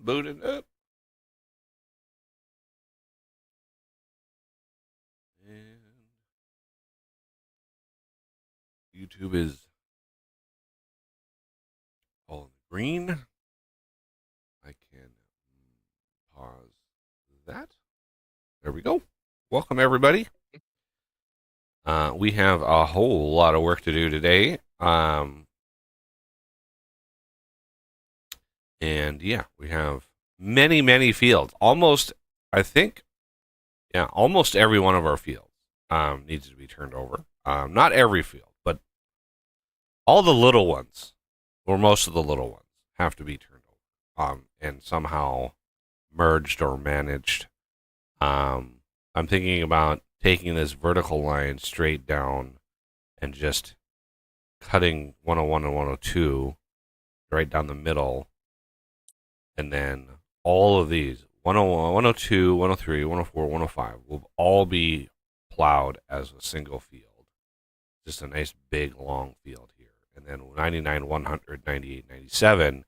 Booted up. And YouTube is all in the green. I can pause that. There we go. Welcome, everybody. We have a whole lot of work to do today. And yeah, we have many fields. Almost, I think, yeah, almost every one of our fields needs to be turned over. Not every field, but all the little ones, or most of the little ones, have to be turned over and somehow merged or managed. I'm thinking about taking this vertical line straight down and just cutting 101 and 102 right down the middle. And then all of these, 101, 102, 103, 104, 105, will all be plowed as a single field. Just a nice big long field here. And then 99, 100, 98, 97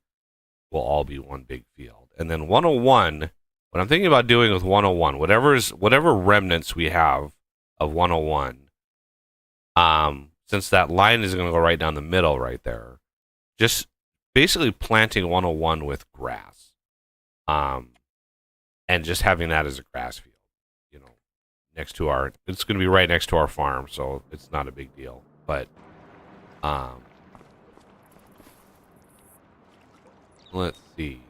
will all be one big field. And then 101, what I'm thinking about doing with 101, whatever remnants we have of 101, since that line is going to go right down the middle right there, just basically planting 101 with grass, and just having that as a grass field, you know, next to it's going to be right next to our farm, so it's not a big deal. But, let's see,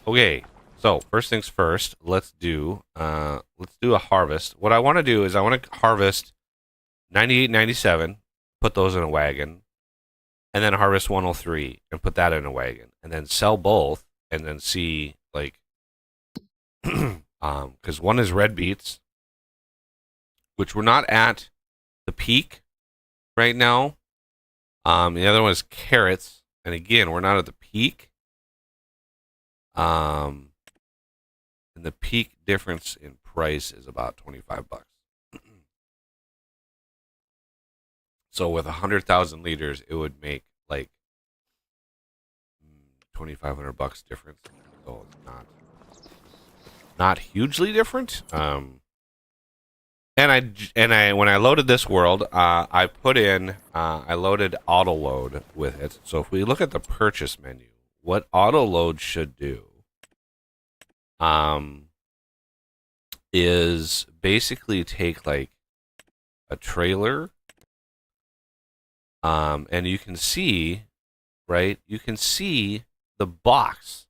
okay, so first things first, let's do a harvest. What I want to do is I want to harvest 98, 97, put those in a wagon, and then harvest 103 and put that in a wagon, and then sell both, and then see, like, because one is red beets, which we're not at the peak right now. The other one is carrots, and again, we're not at the peak. And the peak difference in price is about $25. So with 100,000 liters, it would make like $2,500 difference. So it's not hugely different. And I when I loaded this world, I loaded auto load with it. So if we look at the purchase menu, what auto load should do is basically take like a trailer, and you can see, right? You can see the box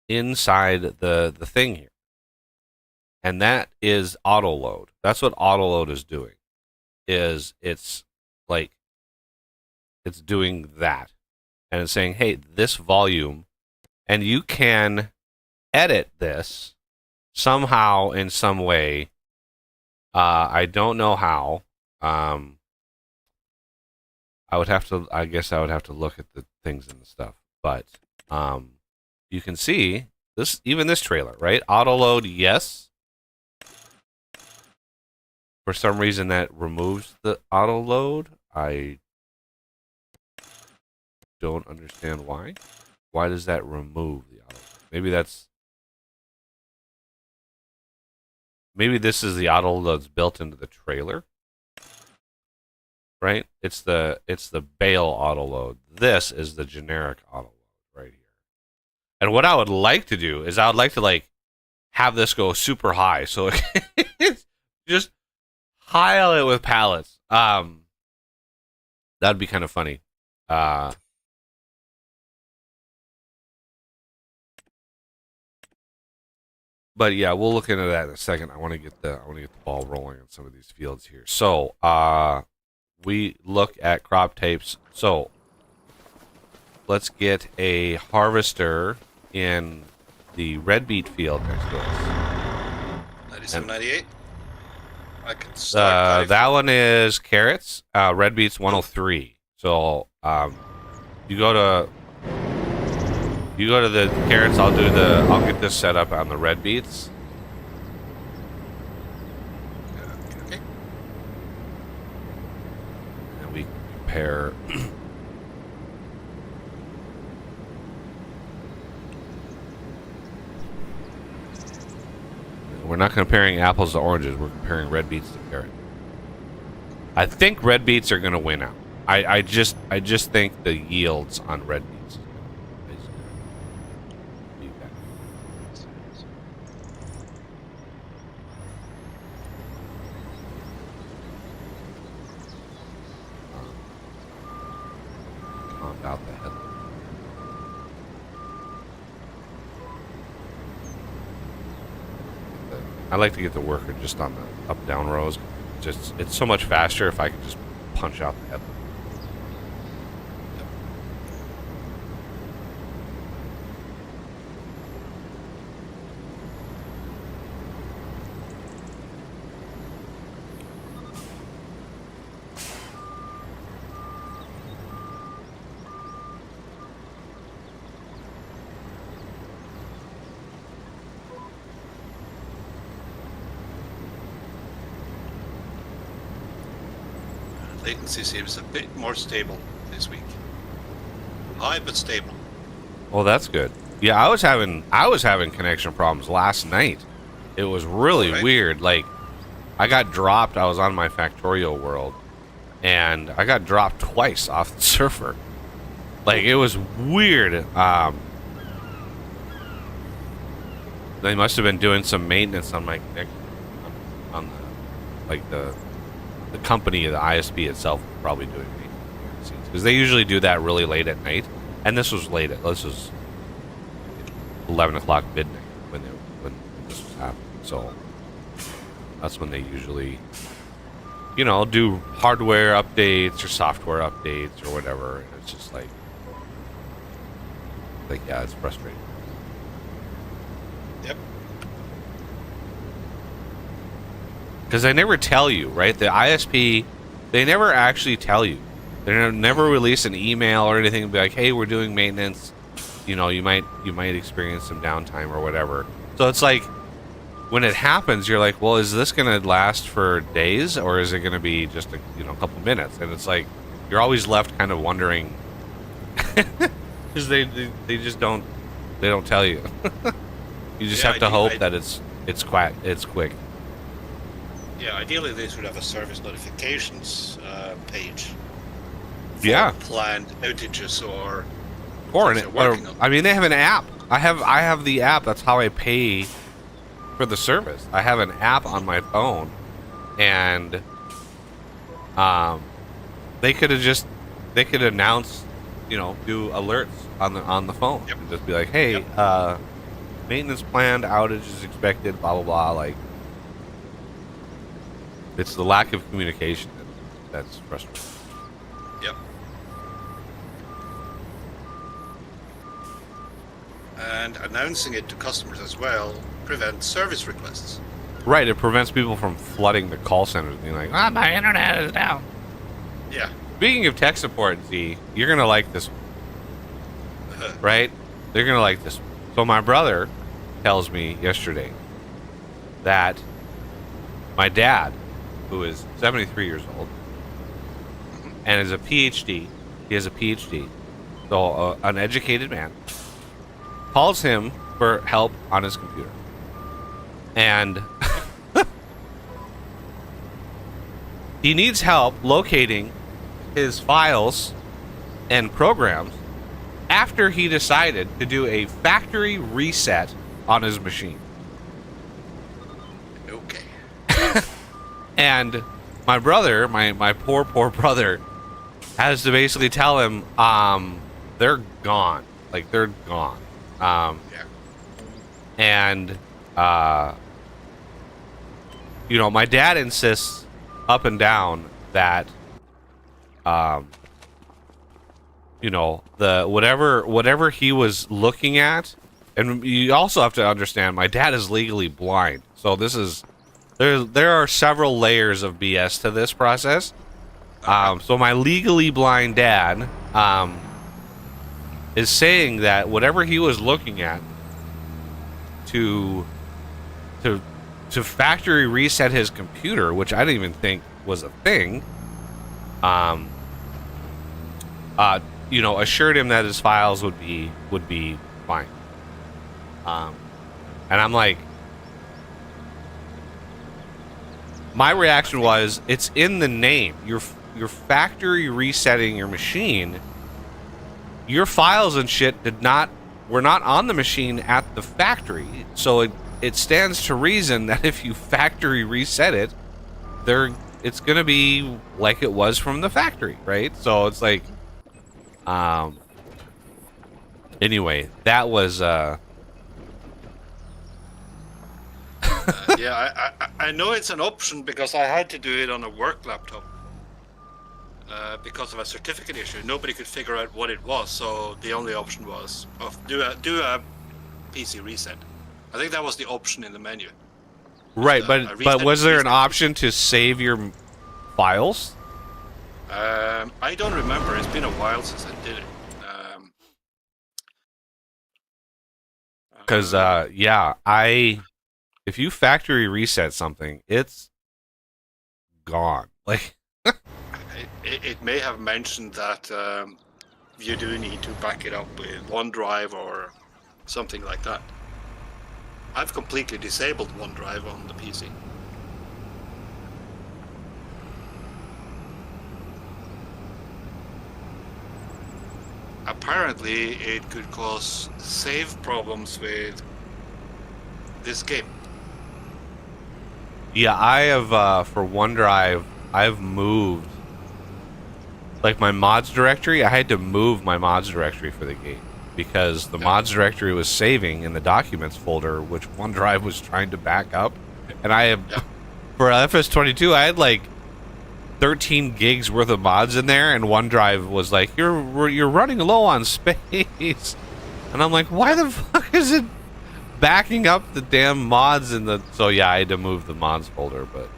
inside the thing here, and that is auto load. That's what auto load is doing. It's doing that, and it's saying, hey, this volume, and you can edit this somehow in some way. I don't know how. I guess I would have to look at the things and the stuff, but you can see this, even this trailer, right? Auto load, yes. For some reason that removes the auto load. I don't understand why. Why does that remove the auto load? Maybe this is the auto load that's built into the trailer. Right? It's the bale auto load. This is the generic auto load right here. And what I would like to do is I would like to like have this go super high, so it's just pile it with pallets. That'd be kind of funny. But yeah, we'll look into that in a second. I want to get the ball rolling on some of these fields here. So we look at crop types. So let's get a harvester in the red beet field next to us. 97, 98. I can start. That one is carrots. Red beets 103. So you go to the carrots. I'll get this set up on the red beets. Okay. And we compare We're not comparing apples to oranges. We're comparing red beets to carrots. I think red beets are going to win out. I just think the yields on red beets is gonna be better. Out the headline. I like to get the worker just on the up-down rows. Just it's so much faster if I could just punch out the headline. Latency seems a bit more stable this week. High but stable. Well, that's good. Yeah, I was having connection problems last night. It was really weird. Like, I got dropped. I was on my Factorial world, and I got dropped twice off the server. Like, it was weird. They must have been doing some maintenance on my connection, on the company, the ISP itself, was probably doing maintenance because they usually do that really late at night, and this was late. This was 11 o'clock midnight when this was happening. So that's when they usually, do hardware updates or software updates or whatever. And it's just like yeah, it's frustrating. Yep. Because they never tell you, right? The ISP, they never actually tell you. They never release an email or anything and be like, "Hey, we're doing maintenance. You might experience some downtime or whatever." So it's like when it happens, you're like, "Well, is this going to last for days or is it going to be just a couple minutes?" And it's like you're always left kind of wondering because they just don't tell you. You just have to hope that it's quick. Yeah, ideally they should have a service notifications page. Yeah. Planned outages or I mean, they have an app. I have the app. That's how I pay for the service. I have an app on my phone, and they could announce, do alerts on the phone. Yep. And just be like, "Hey, maintenance planned, outage is expected, blah blah blah." Like, it's the lack of communication that's frustrating. Yep. And announcing it to customers as well prevents service requests. Right, it prevents people from flooding the call centers and being like, my internet is down. Yeah. Speaking of tech support, Z, you're going to like this one. Right? They're going to like this one. So my brother tells me yesterday that my dad, who is 73 years old and is a PhD, he has a PhD, so an educated man, calls him for help on his computer. And he needs help locating his files and programs after he decided to do a factory reset on his machine. Okay. And my brother, my poor brother, has to basically tell him, they're gone. Like, they're gone. Yeah. And, my dad insists up and down that, the whatever he was looking at, and you also have to understand, my dad is legally blind. So this is, there are several layers of BS to this process. So my legally blind dad, is saying that whatever he was looking at to factory reset his computer, which I didn't even think was a thing, assured him that his files would be fine. And I'm like, my reaction was, it's in the name. You're factory resetting your machine. Your files and shit were not on the machine at the factory, so it stands to reason that if you factory reset it, it's gonna be like it was from the factory, right? So it's like, anyway, that was Yeah, I know it's an option because I had to do it on a work laptop. Because of a certificate issue, nobody could figure out what it was, so the only option was do a PC reset. I think that was the option in the menu. right, but was there an reset. option to save your files? I don't remember. It's been a while since I did it. Because yeah, if you factory reset something, it's gone. Like, it may have mentioned that you do need to back it up with OneDrive or something like that. I've completely disabled OneDrive on the PC. Apparently, it could cause save problems with this game. yeah, I have for OneDrive, I've moved like my mods directory. I had to move my mods directory for the game because the mods directory was saving in the documents folder, which OneDrive was trying to back up. And I have for FS22, I had like 13 gigs worth of mods in there, and OneDrive was like, you're running low on space. And I'm like, why the fuck is it backing up the damn mods in the... So yeah, I had to move the mods folder, but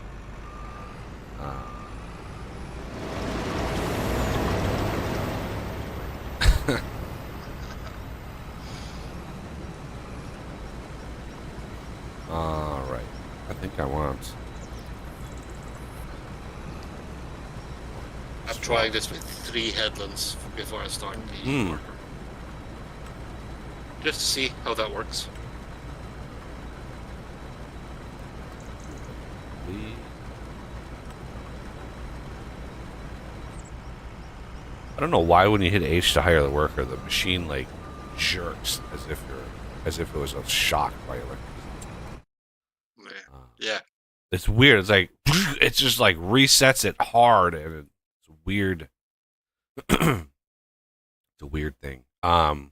all right, I think I want... I'm trying this with 3 headlands before I start the worker. Just to see how that works. I don't know why when you hit H to hire the worker, the machine like jerks as if it was shocked by electricity. Yeah. It's weird. It's like it's just like resets it hard, and it's weird. It's a weird thing. All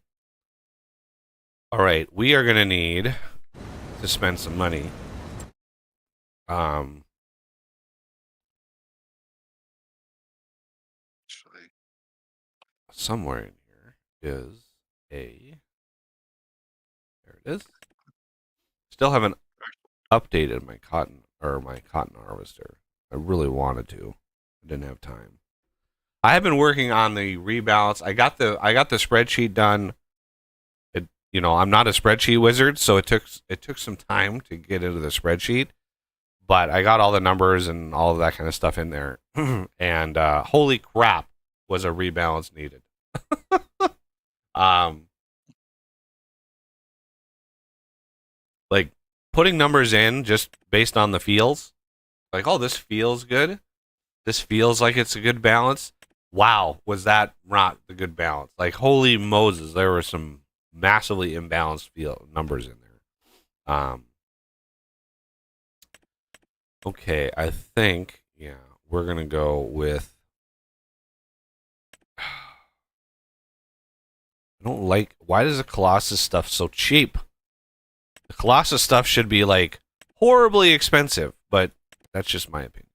right, we are gonna need to spend some money. Somewhere in here is a... There it is. Still haven't updated my cotton harvester. I really wanted to. I didn't have time. I have been working on the rebalance. I got the spreadsheet done. I'm not a spreadsheet wizard, so it took some time to get into the spreadsheet. But I got all the numbers and all of that kind of stuff in there. And holy crap, was a rebalance needed. Like putting numbers in just based on the feels. Like, oh, this feels good. This feels like it's a good balance. Wow, was that not the good balance? Like, holy Moses, there were some massively imbalanced numbers in there. Okay, I think, yeah, we're going to go with... I don't like... Why does the Colossus stuff so cheap? The Colossus stuff should be, like, horribly expensive, but that's just my opinion.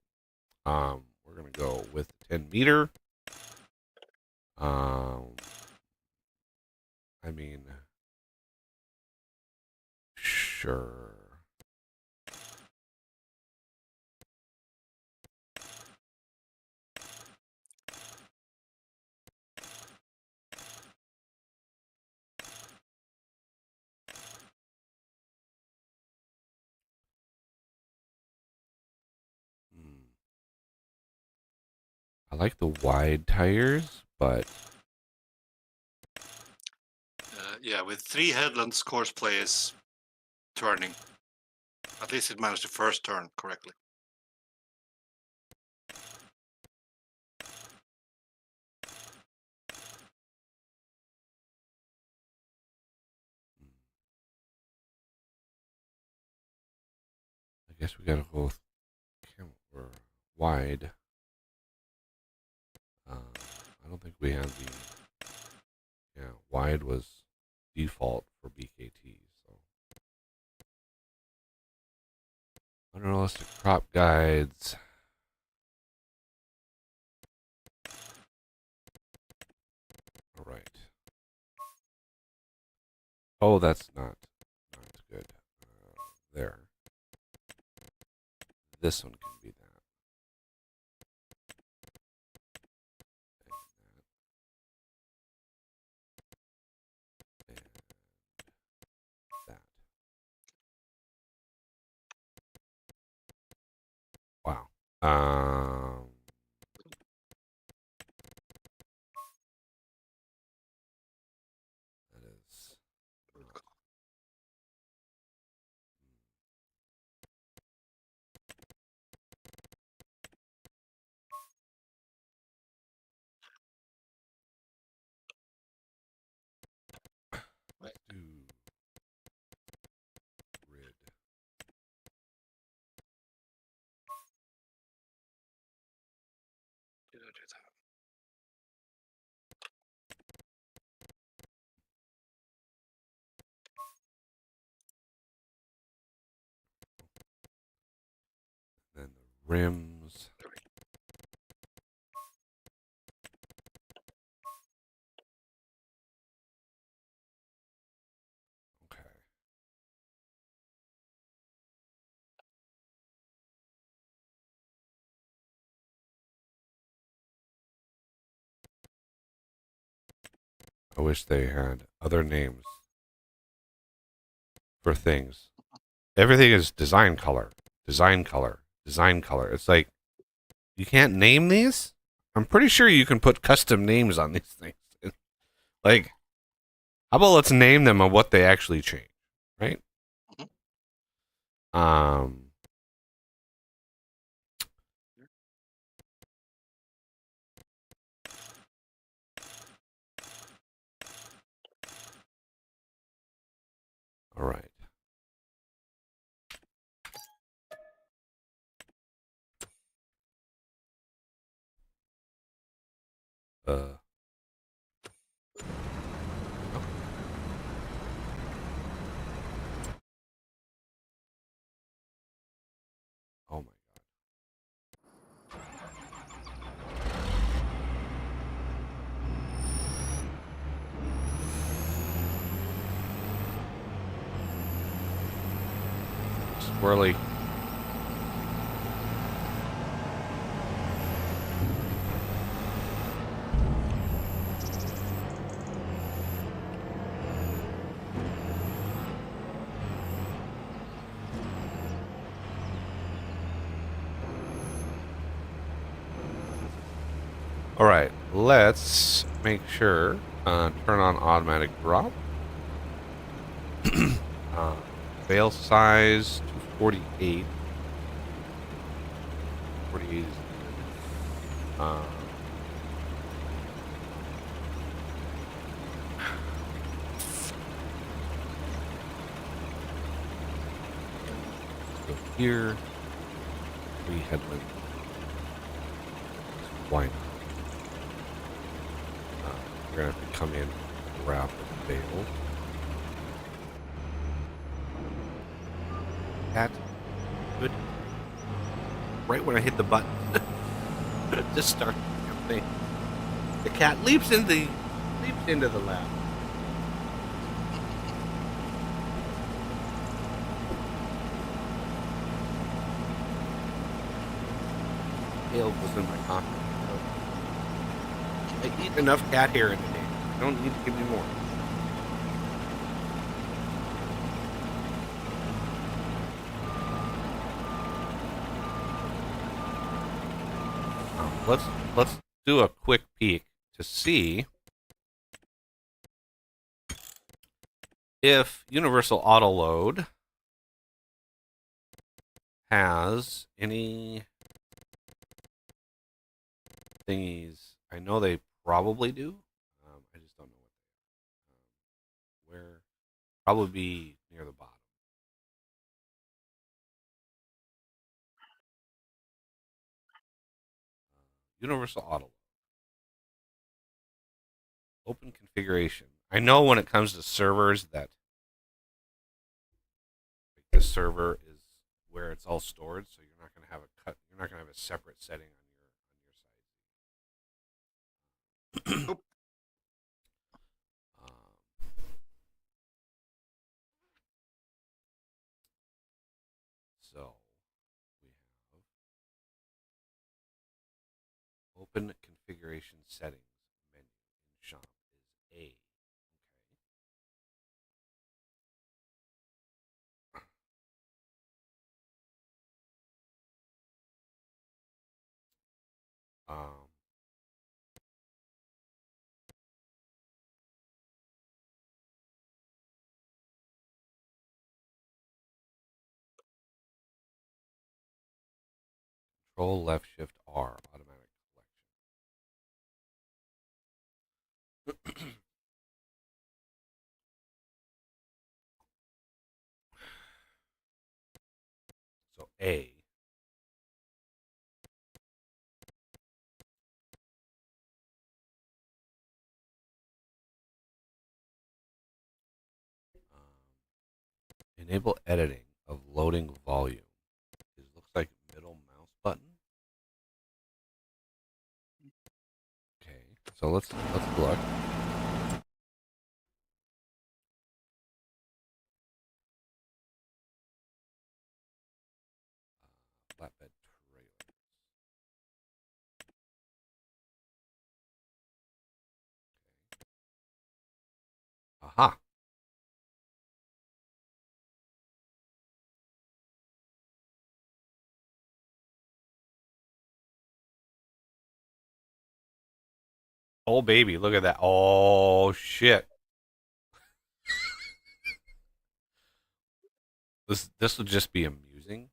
We're going to go with 10 meter. I mean, sure. I like the wide tires, but... Yeah, with 3 headlands, course play is turning. At least it managed to first turn correctly. guess we gotta go with camera wide. I don't think we had the. Yeah, wide was default for BKT. So unrealistic crop guides. All right. Oh, that's not good. There. This one can be that. And that. Wow. That is. Let's do rid. Did I do that? Then the rims. Okay. I wish they had other names for things. Everything is design color, design color, design color. It's like you can't name these. I'm pretty sure you can put custom names on these things. Like, how about let's name them on what they actually change, right? Um. All right. Uh. Oh my God. Swirly. All right. Let's make sure. Turn on automatic drop. uh, bale size 248. 48 is go here. 3 headland. Why not? We're gonna have to come in and wrap the bale. Cat, good. Right when I hit the button, just start the thing. The cat leaps into the lap. Tail goes in my pocket. I eat enough cat hair in a day. I don't need to give me more. Let's do a quick peek to see if Universal Auto Load has any thingies. I know they probably do. I just don't know what they are. Where probably be near the bottom. Universal auto. Open configuration. I know when it comes to servers that the server is where it's all stored, so you're not going to have a cut. You're not going to have a separate setting on your side. So we have open configuration settings menu in shop is A. Okay. Control left shift R automatic selection. So A. Enable editing of loading volume. It looks like middle mouse button. Okay, so let's look. Flatbed trailers. Okay. Aha. Oh baby, look at that. Oh shit. This will just be amusing.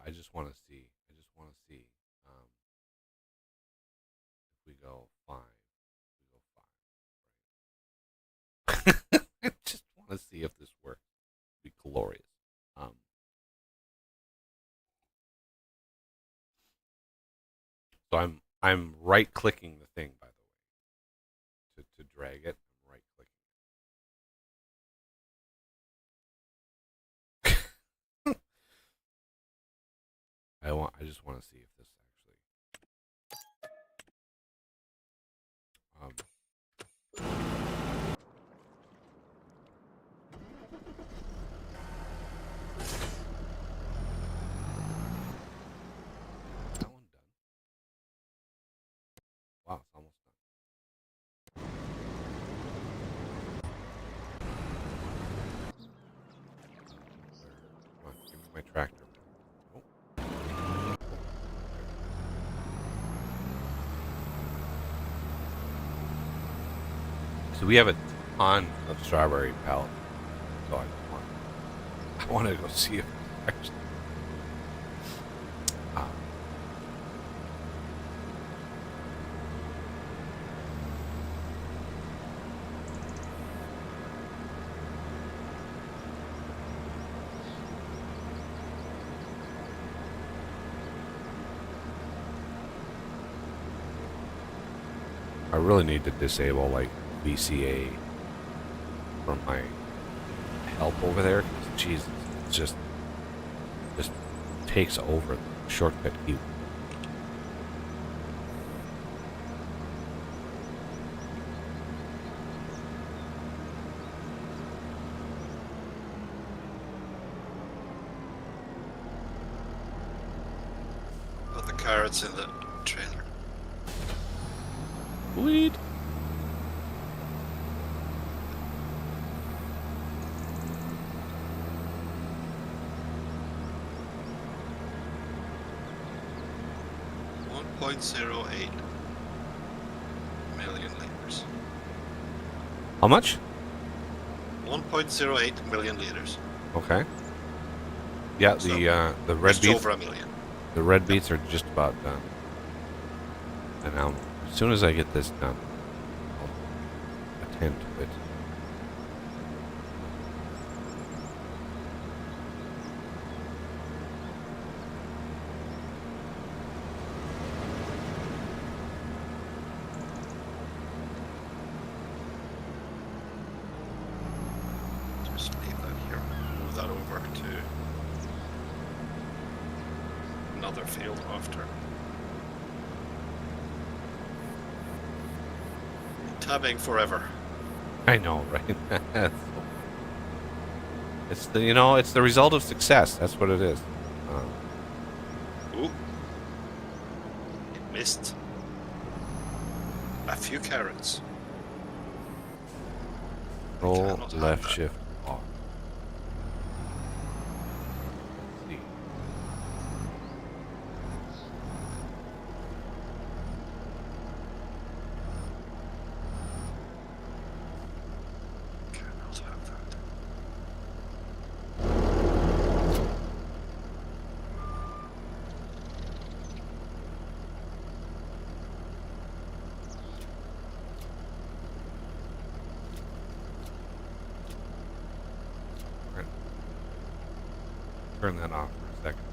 I just want to see. I just want to see. If we go 5, we go 5. I just want to see if this works. It'd be glorious. So I'm right clicking the thing, by the way, to drag it. I'm right clicking. I just want to see if this actually. That one done. Wow, it's almost done. Come on, give me my tractor. Oh. So we have a ton of strawberry pellets. So I want to go see if actually. I really need to disable like VCA from my help over there because Jesus, it just takes over the shortcut key. Got the carrots in the trailer. Sweet. .08 million liters. How much? 1.08 million liters. Okay. Yeah, So, the red just beets. over a million. The red beets are just about done. And now, as soon as I get this done, I'll attend to it. another field after. Tabbing forever. I know, right? It's the it's the result of success. That's what it is. Ooh. It missed. A few carrots. Control Cannot have left that. shift R. Let's see. Cannot have that. Turn that off for a second.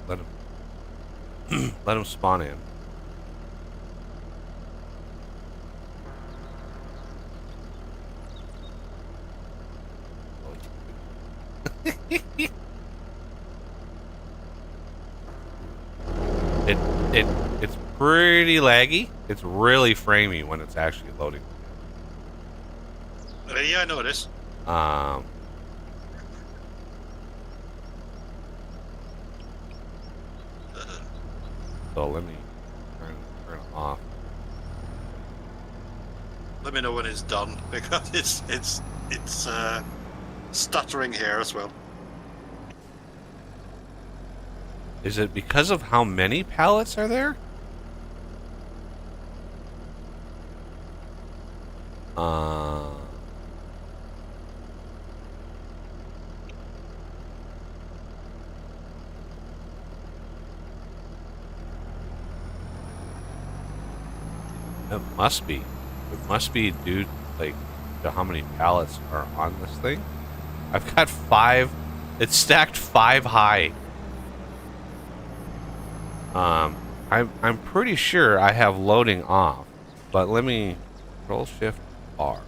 Let him let him spawn in. It's pretty laggy. It's really framey when it's actually loading. Yeah, I know this. So let me turn it off. Let me know when it's done because it's stuttering here as well. Is it because of how many pallets are there? It must be. It must be due to how many pallets are on this thing. I've got 5. It's stacked 5 high. I'm pretty sure I have loading off, but let me Control Shift R.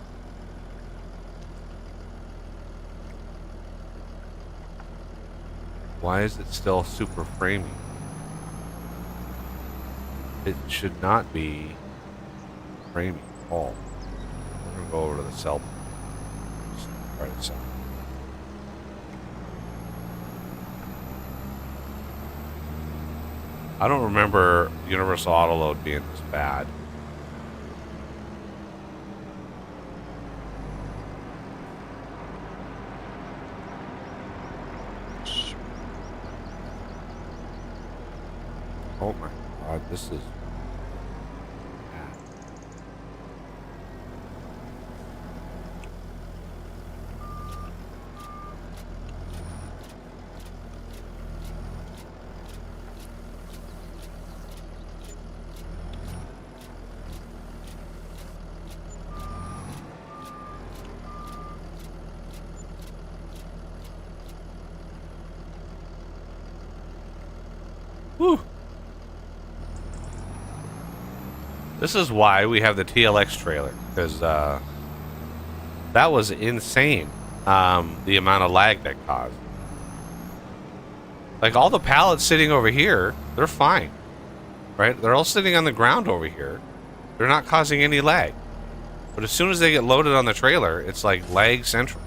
Why is it still super framey? It should not be framey at all. We're gonna go over to the cell. Just try this out. I don't remember universal autoload being this bad. Oh my god, this is bad. Whew. This is why we have the TLX trailer, because that was insane, the amount of lag that caused. Like, all the pallets sitting over here, they're fine, right? They're all sitting on the ground over here. They're not causing any lag. But as soon as they get loaded on the trailer, it's like lag central.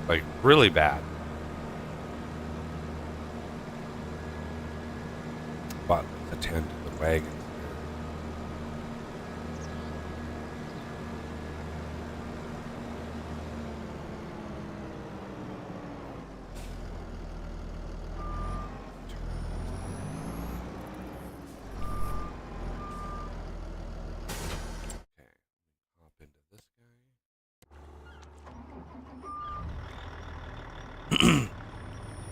Like, really bad. But attend to the wagons here. Okay, hop into this guy.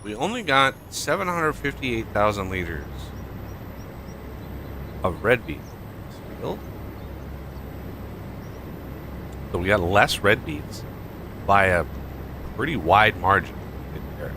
We only got 758,000 liters of red beet in this field. So we got less red beets by a pretty wide margin in there.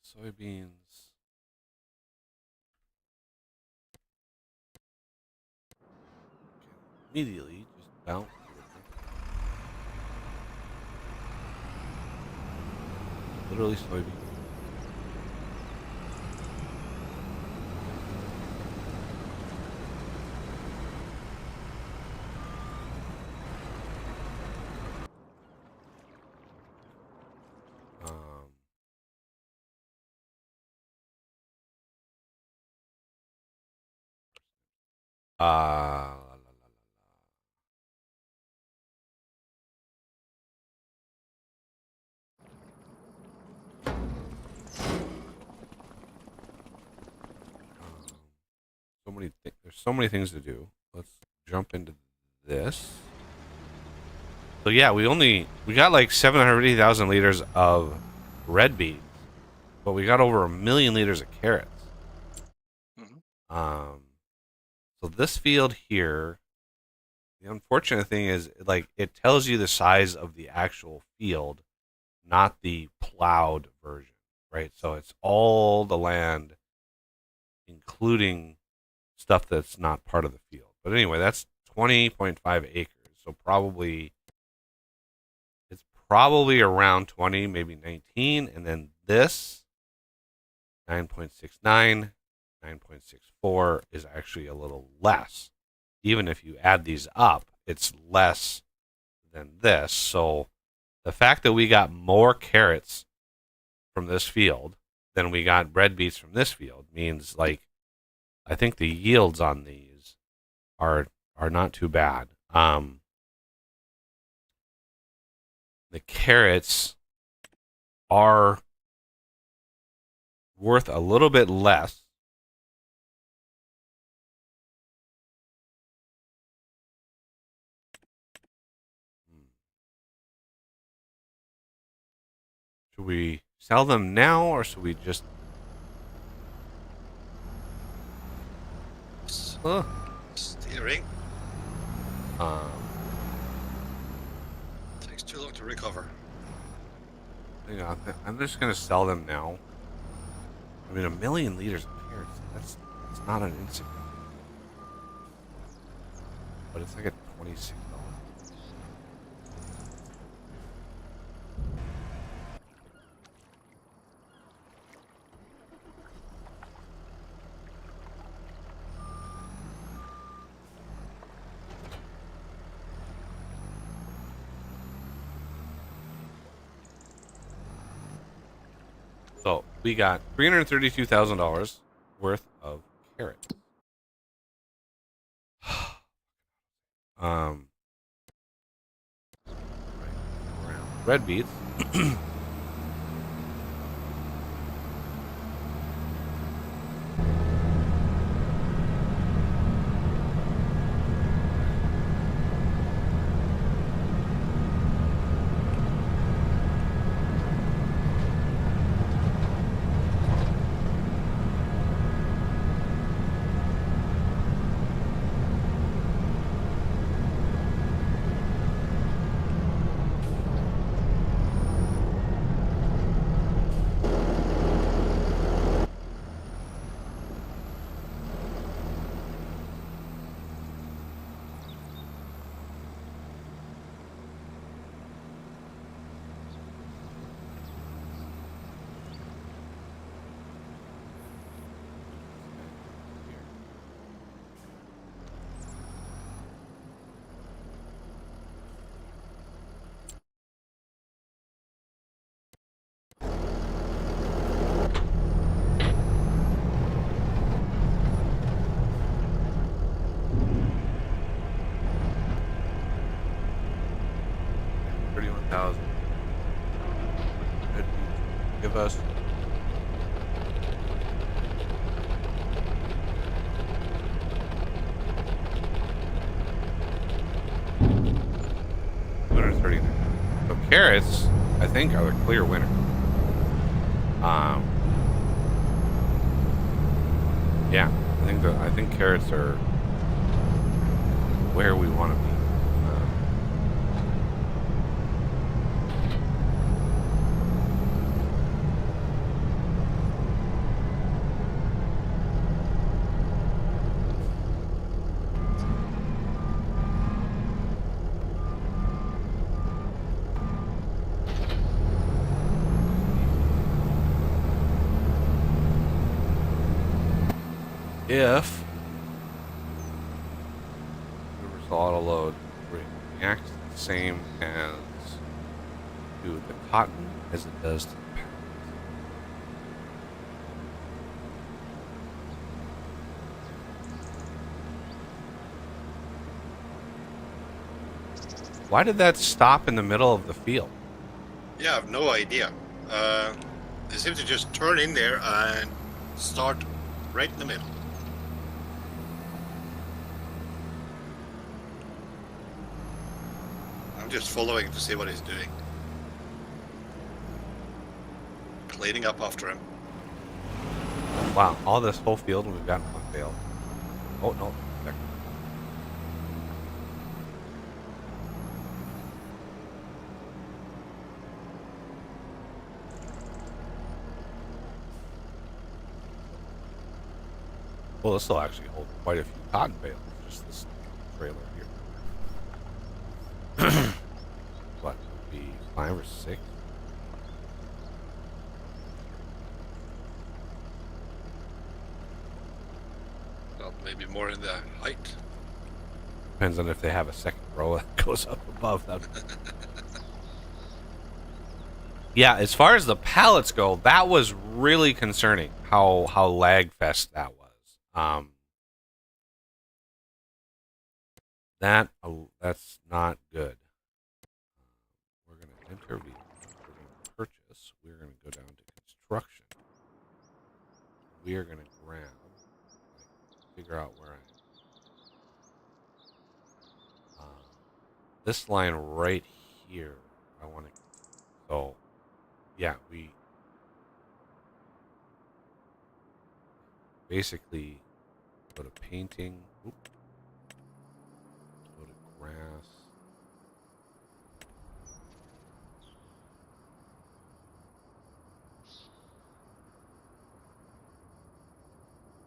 Soybeans. Immediately just bounce. Literally soybeans. La, la, la, there's so many things to do. Let's jump into this. So yeah, we got like 780,000 liters of red beans, but we got over 1,000,000 liters of carrots. Mm-hmm. So this field here, the unfortunate thing is, like, it tells you the size of the actual field, not the plowed version, right? So it's all the land, including stuff that's not part of the field. But anyway, that's 20.5 acres. So it's probably around 20, maybe 19. And then this 9.69, 9.64 is actually a little less. Even if you add these up, it's less than this. So the fact that we got more carrots from this field than we got red beets from this field means, like, I think the yields on these are not too bad. The carrots are worth a little bit less. Should we sell them now, or should we just... Steering. Takes too long to recover. Hang on, I'm just gonna sell them now. I mean, 1,000,000 liters of carrots, that's not an insignificant. But it's like a $26. So we got $332,000 worth of carrots. Right around red beets. Give us $239. So carrots, I think, are the clear winner. Yeah, I think carrots are where we want to be. if universal auto load reacts the same as to the cotton as it does to the pallets. Why did that stop in the middle of the field? Yeah, I have no idea. They seem to just turn in there and start right in the middle. I'm just following to see what he's doing. Cleaning up after him. Wow, all this whole field and we've gotten one failed. Oh, no. Second. Well, this will actually hold quite a few cotton bales, just this trailer here. What, would be 5 or 6? Well, maybe more in the height. Depends on if they have a second row that goes up above them. Yeah, as far as the pallets go, that was really concerning how lag fest that was. That's not good. We're going to enter vehicle. We're going to purchase. We're going to go down to construction. We are going to grab. Figure out where this line right here. I want to. So, yeah, we basically go to painting. Oop. Go to grass.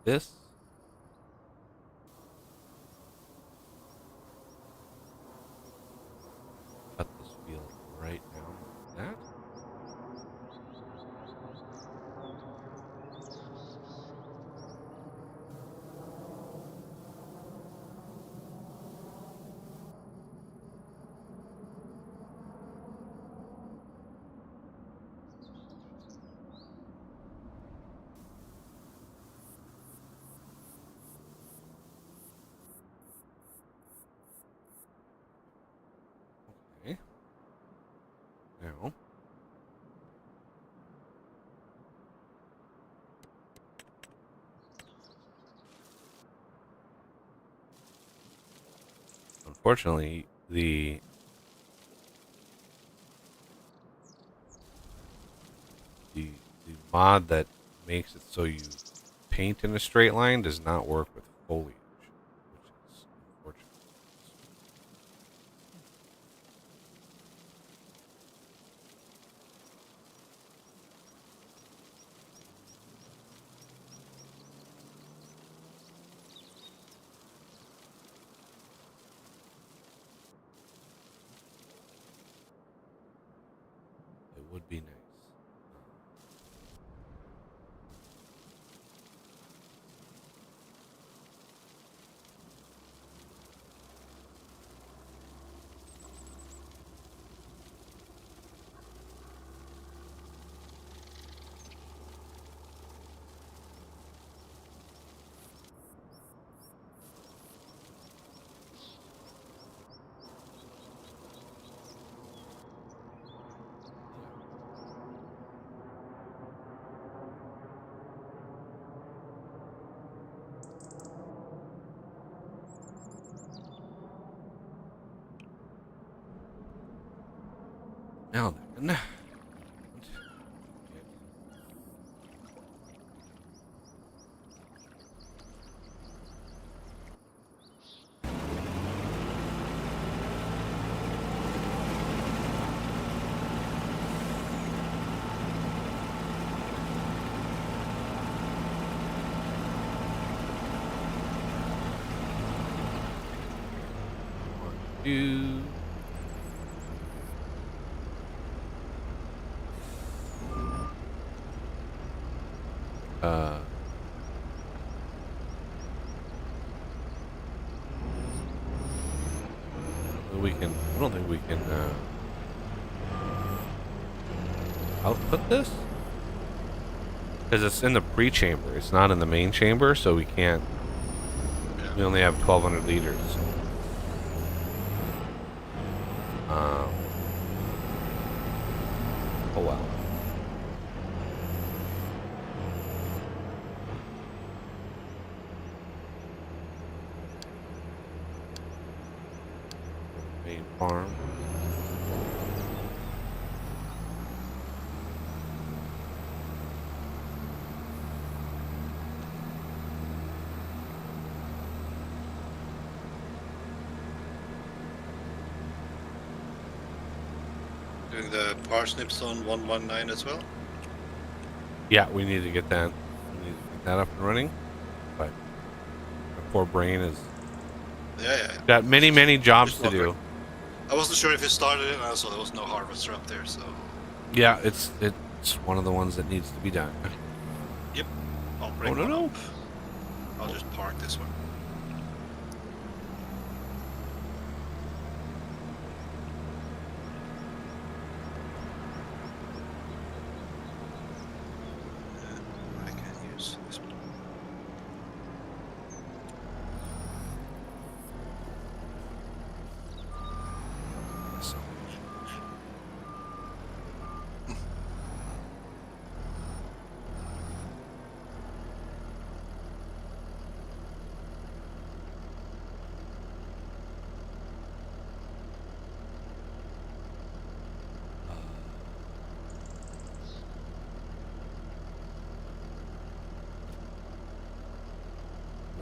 This. Cut this field right down like that. Okay. Now. Unfortunately, the mod that makes it so you paint in a straight line does not work with foliage, which is unfortunate. It would be nice. Now then. Do I don't think we can output this because it's in the pre-chamber. It's not in the main chamber, so we can't. Yeah. We only have 1,200 liters. Um, oh well. Main farm. Doing the parsnips on 119 as well. Yeah, we need to get that. We need to get that up and running. But my poor brain is Yeah. got many jobs Just to do. I wasn't sure if you started it, and I saw there was no harvester up there, so. Yeah, it's one of the ones that needs to be done. Yep. I'll bring no, one no. up. I'll just park this one. I can use this one. So,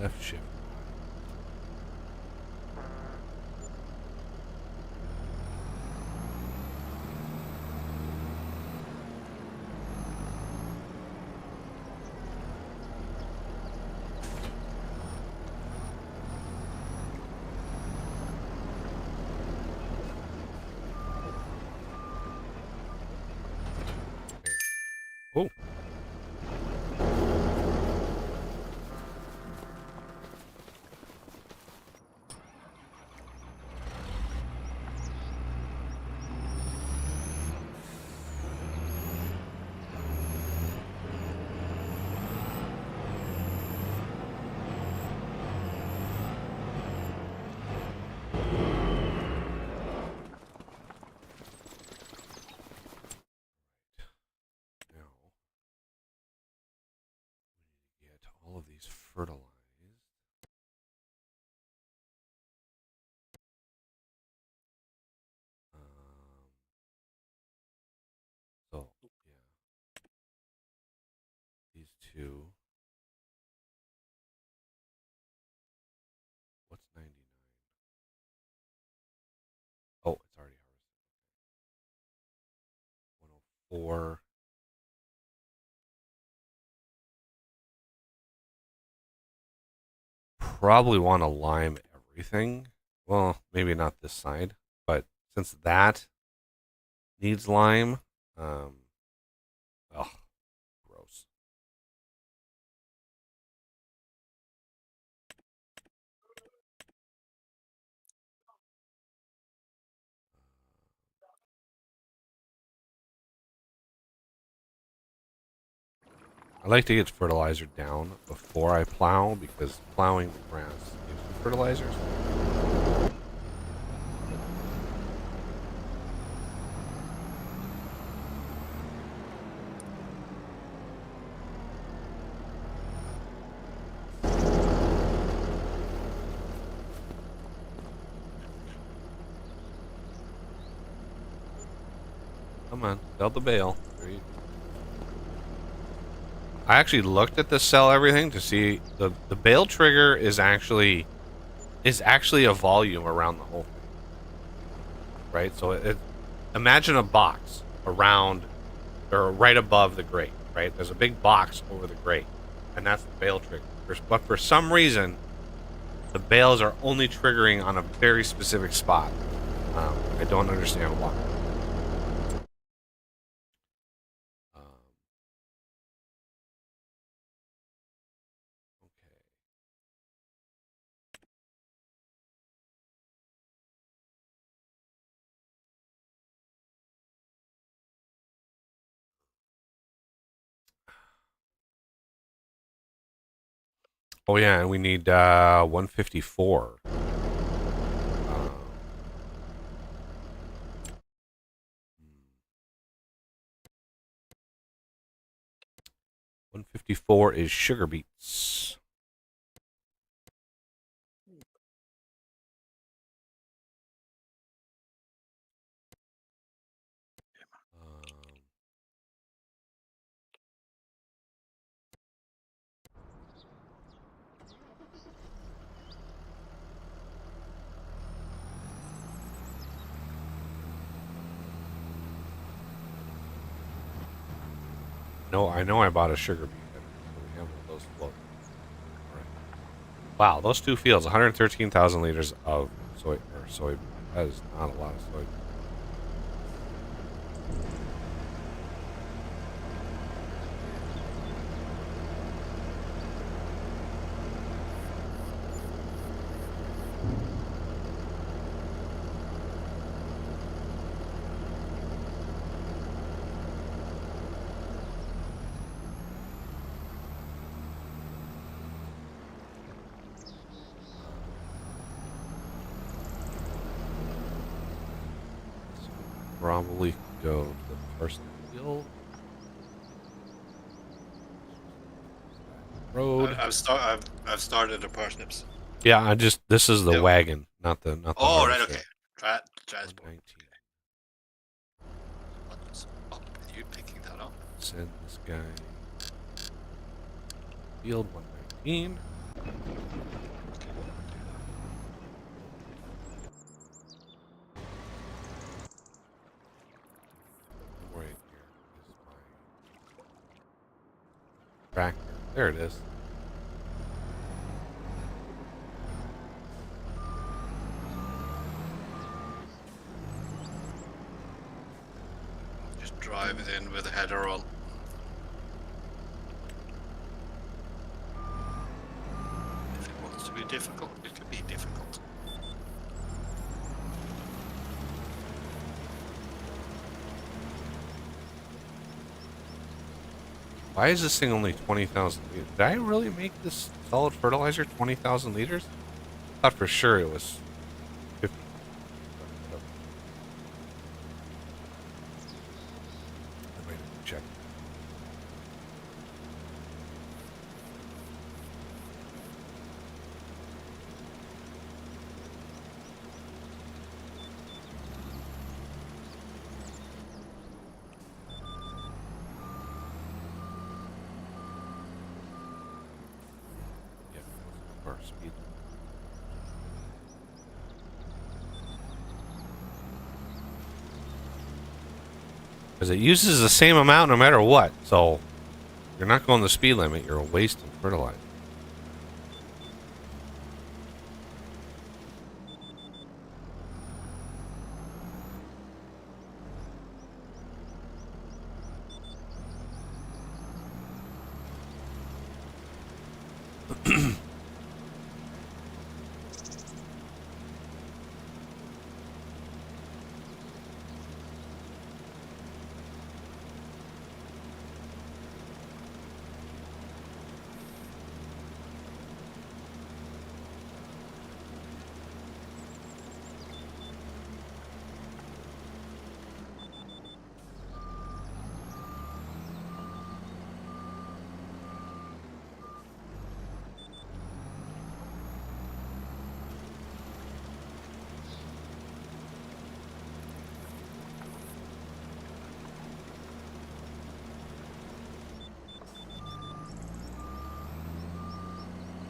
left shift. Oh. Now, we need to get all of these fertilized. So, yeah. These two. What's 99? Oh, it's already harvested. 104. Probably want to lime everything. Well, maybe not this side, but since that needs lime, oh, gross. I like to get fertilizer down before I plow because plowing the grass gives you fertilizers. Come on, sell the bale. There you go. I actually looked at the sell everything to see the bale trigger is actually a volume around the whole thing, right? So imagine a box around or right above the grate, right? There's a big box over the grate, and that's the bale trigger. But for some reason, the bales are only triggering on a very specific spot. I don't understand why. Um, okay. Oh yeah, and we need 154. 154 is sugar beets. No, I know I bought a sugar beet. So we have one of those floating. All right. Wow, those two fields, 113,000 liters of soy. That is not a lot of soy. Probably go to the first field. Road. I've started the parsnips. Yeah, this is the Yeah. wagon, not the Oh, right, harvester. okay. Transport. 119. What's up with you picking that up? Send this guy. Field 119. Right here is my tractor. There it is. Just drive it in with the header on. If it wants to be difficult, it can be difficult. Why is this thing only 20,000 liters? Did I really make this solid fertilizer 20,000 liters? I thought for sure it was 50. I might have to check. Yeah, car speed. Because it uses the same amount no matter what. So you're not going the speed limit. You're wasting fertilizer.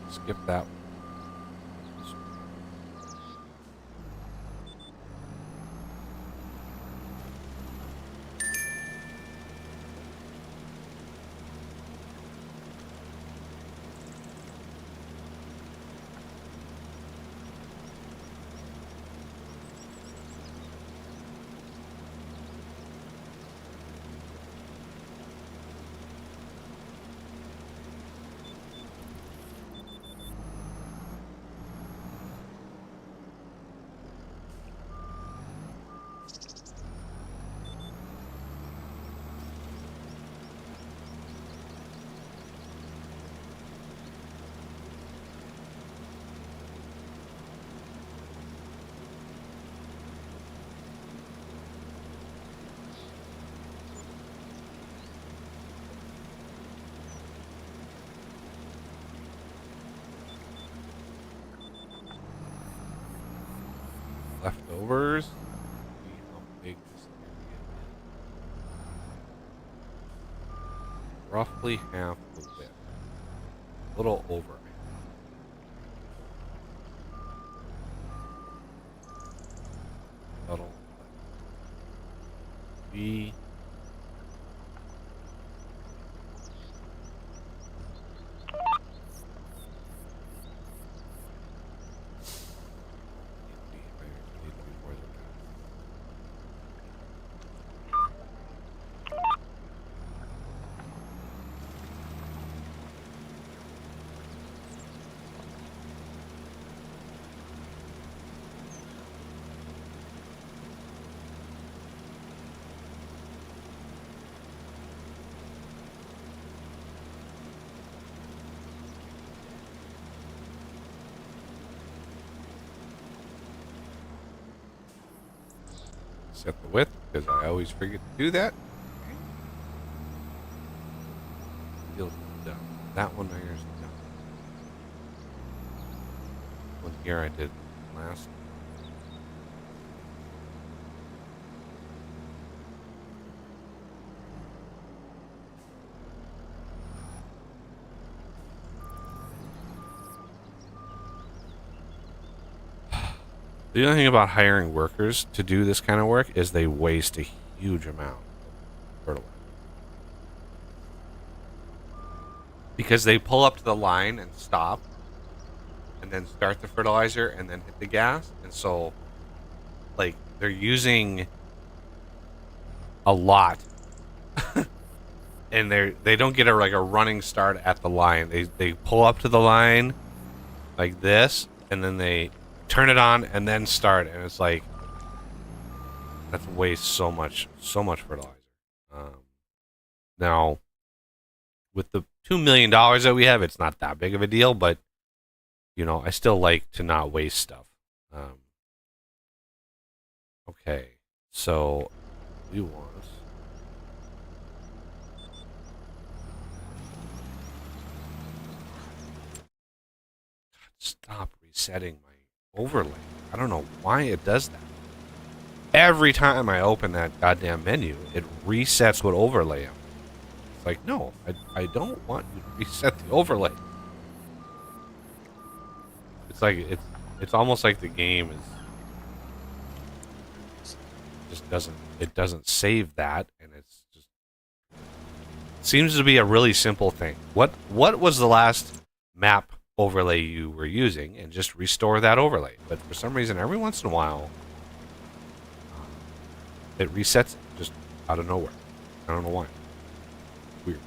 Skip that one. leftovers. See how big this area is. Roughly half the width. A little over. Subtle. B. Set the width, because I always forget to do that. Field's done. That one there is done. One here I did last. The only thing about hiring workers to do this kind of work is they waste a huge amount of fertilizer. Because they pull up to the line and stop, and then start the fertilizer and then hit the gas. And so, like, they're using a lot. And they don't get a running start at the line. They pull up to the line like this, and then they turn it on and then start, and it's like that's waste so much fertilizer. Now, with the $2 million that we have, it's not that big of a deal, but you know, I still like to not waste stuff. Okay, so we want stop resetting my overlay. I don't know why it does that. Every time I open that goddamn menu, it resets what overlay I'm. It's like, no, I don't want you to reset the overlay. It's like it's almost like the game doesn't save that, and it's just seems to be a really simple thing. What was the last map overlay you were using, and just restore that overlay? But for some reason, every once in a while, it resets it just out of nowhere. I don't know why. Weird.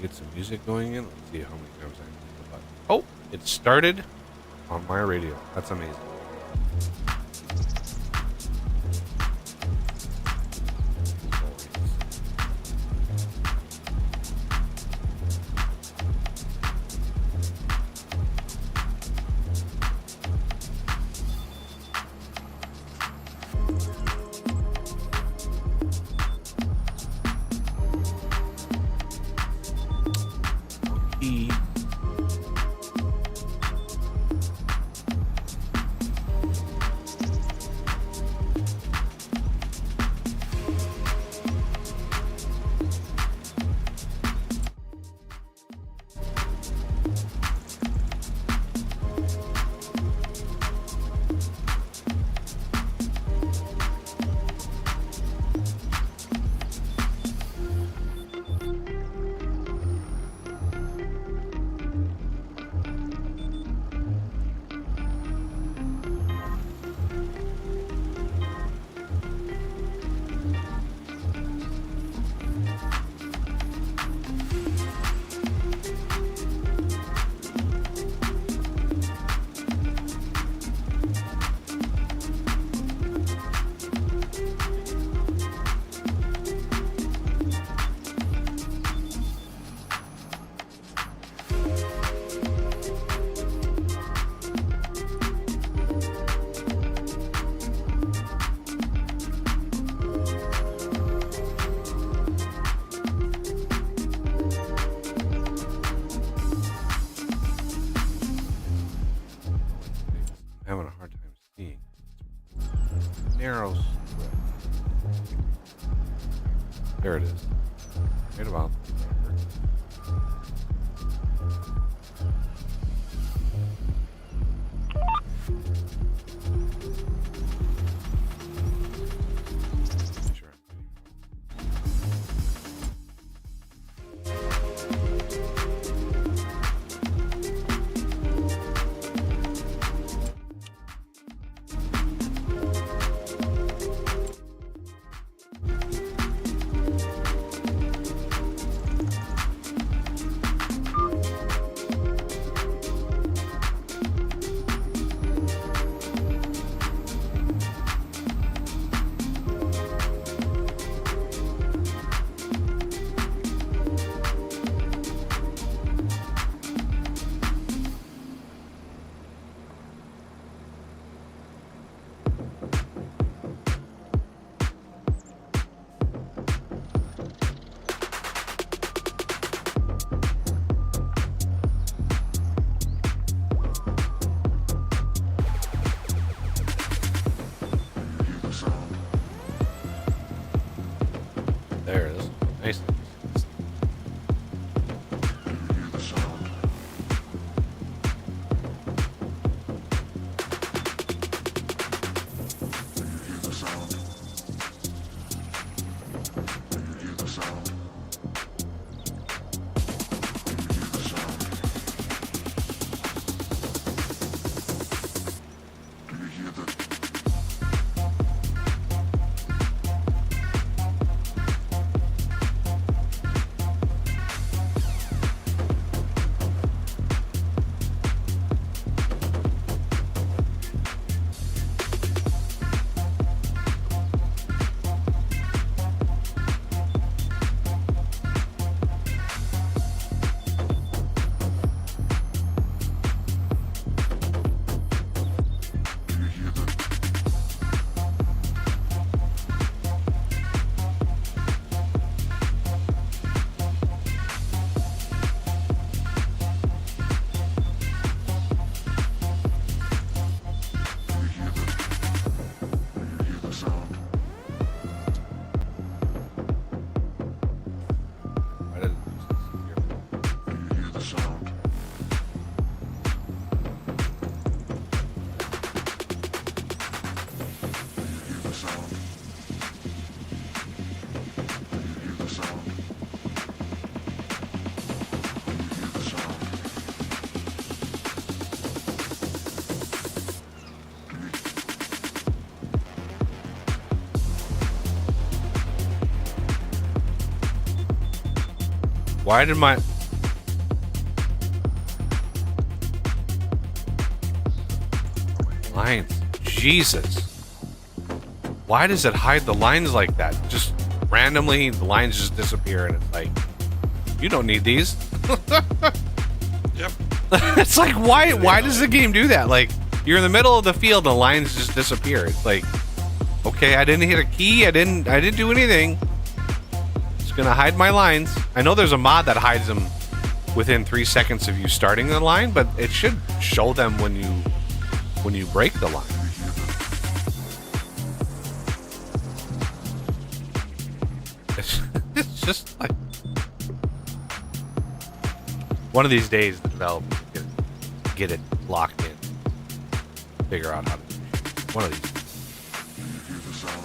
Get some music going in. Let's see how many times I can hit the button. Oh, it started on my radio. That's amazing. There it is. Right about. There it is. Nice. Why did my... lines? Jesus. Why does it hide the lines like that? Just randomly, the lines just disappear and it's like, you don't need these. Yep. It's like, why does the game do that? Like, you're in the middle of the field and the lines just disappear. It's like, okay, I didn't hit a key, I didn't do anything. It's gonna hide my lines. I know there's a mod that hides them within 3 seconds of you starting the line, but it should show them when you break the line. It's just like, one of these days the developers get it locked in, figure out how to do it. One of these.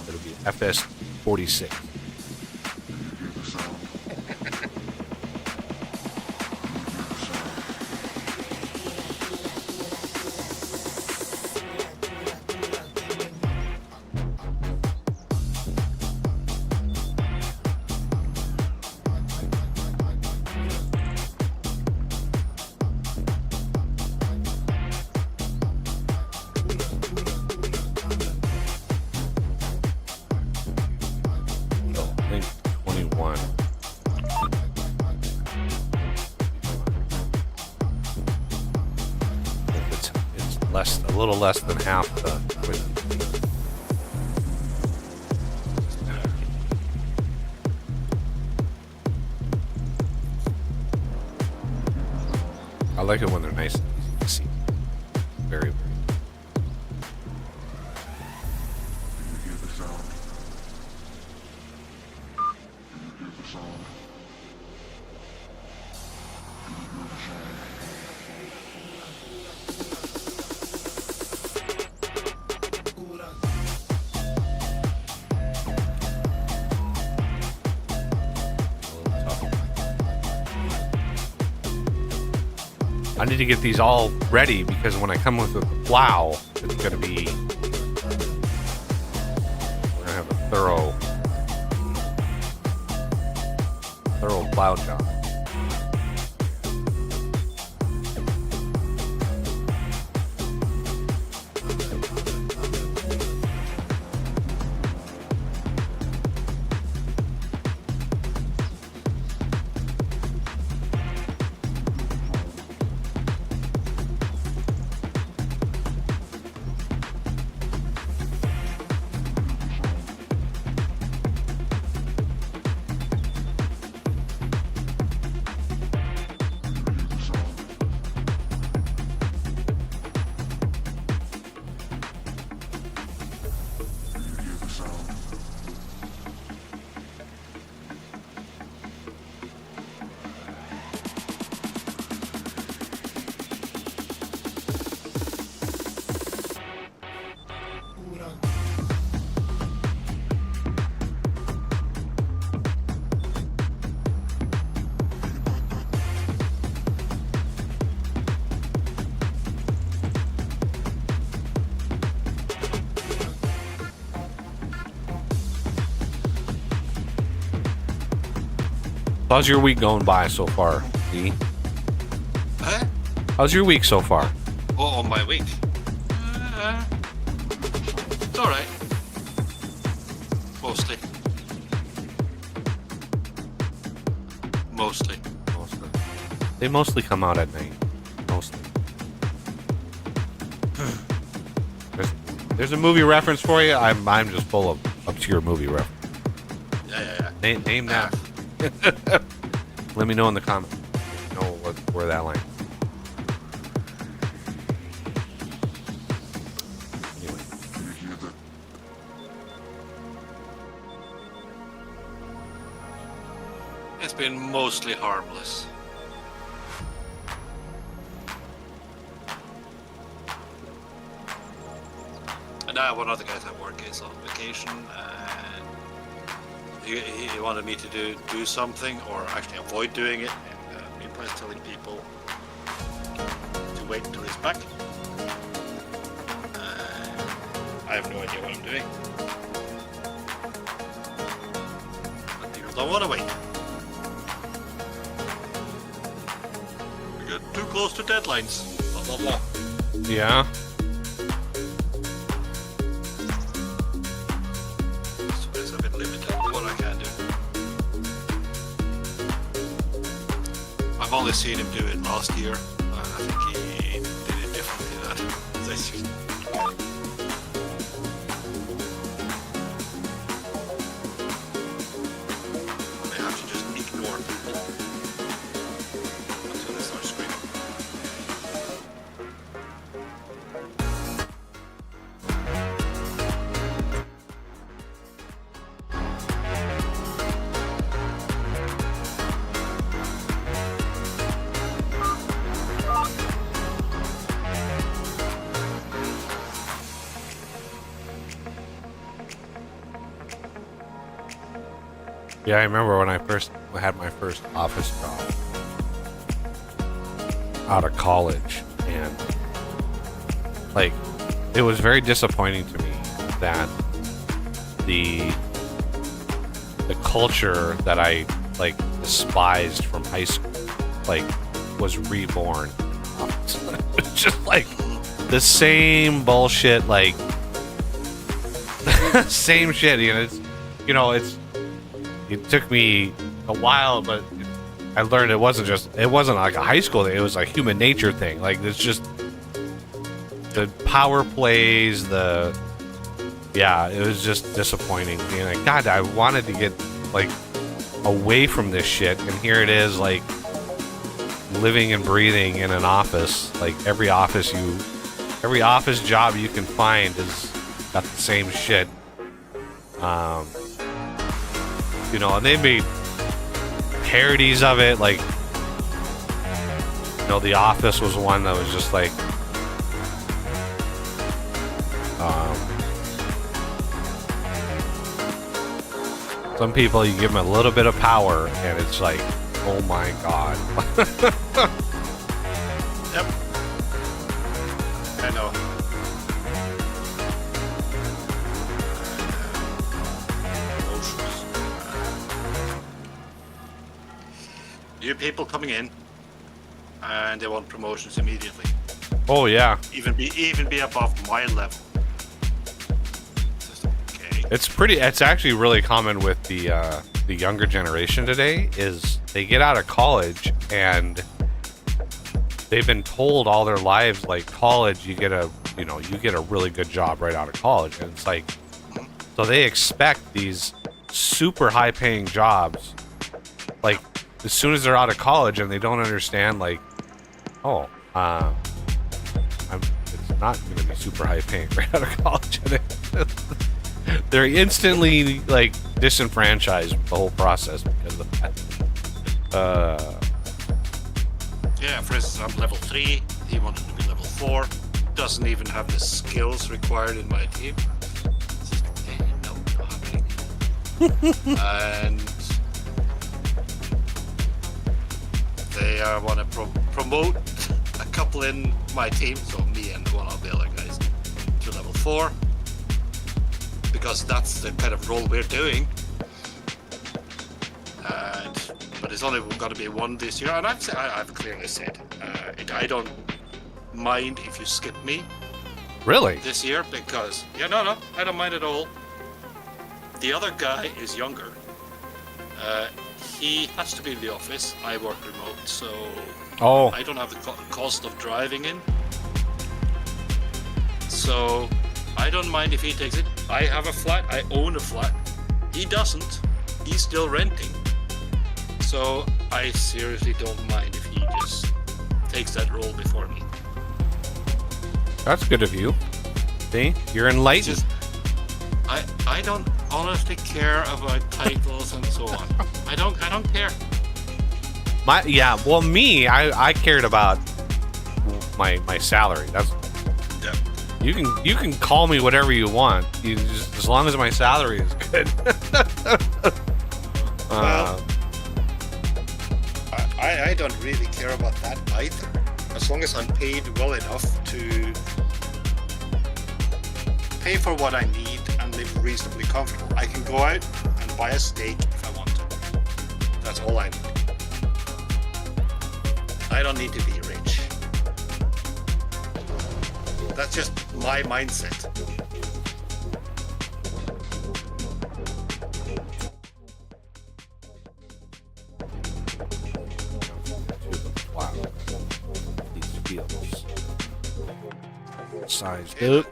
It'll be FS46. A little less than half the width. I like it when they're nice and easy to see. Very, very. I need to get these all ready because when I come with the plow, it's going to be... We're going to have a thorough plow job. How's your week going by so far, D? Huh? How's your week so far? Oh, on my week? It's alright. Mostly. Mostly. They mostly come out at night. Mostly. There's a movie reference for you. I'm just full of obscure movie reference. Yeah. Name that. Let me know in the comments. Know where that line. Anyway. It's been mostly harmless. And now one of the guys at work is on vacation, and he wanted me to do something, or actually avoid doing it, and meanwhile telling people to wait until he's back. I have no idea what I'm doing. But people don't want to wait. We get too close to deadlines. Blah blah blah. Yeah. I've only seen him do it last year. I think he did it differently this year. They have to just ignore people until they start screaming. Yeah, I remember when I first had my first office job out of college, and like it was very disappointing to me that the culture that I like despised from high school like was reborn. It's just like the same bullshit, like same shit. It took me a while, but I learned it wasn't like a high school thing. It was a human nature thing. Like it's just the power plays, it was just disappointing. Being like, God, I wanted to get like away from this shit, and here it is, like living and breathing in an office. Like every office job you can find has got the same shit. And they made parodies of it, like, you know, The Office was one that was just like, some people, you give them a little bit of power and it's like, oh my god. Yep. I know. New people coming in, and they want promotions immediately. Oh yeah. Even be above my level. Okay. It's actually really common with the younger generation today. Is they get out of college and they've been told all their lives, like, college, you get a really good job right out of college, and it's like, so they expect these super high paying jobs, like, as soon as they're out of college, and they don't understand, like, oh, it's not going to be super high paying right out of college. They're instantly, like, disenfranchised with the whole process because of that. Yeah, for instance, I'm level 3. He wanted to be level 4. Doesn't even have the skills required in my team. It's just, no, not happening. And they want to promote a couple in my team, so me and one of the other guys, to level 4, because that's the kind of role we're doing. But it's only got to be one this year, and I've clearly said I don't mind if you skip me. Really? This year, because I don't mind at all. The other guy is younger. He has to be in the office. I work remote, so I don't have the cost of driving in. So I don't mind if he takes it. I have a flat. I own a flat. He doesn't. He's still renting. So I seriously don't mind if he just takes that role before me. That's good of you. See, you're enlightened. I don't honestly care about titles and so on. I don't care. I cared about my salary. That's you can call me whatever you want. You just, as long as my salary is good. Well, I don't really care about that either. As long as I'm paid well enough to pay for what I need and live reasonably comfortable. I can go out and buy a steak if I want to. That's all I need. I don't need to be rich. That's just my mindset. Sized Okay. up.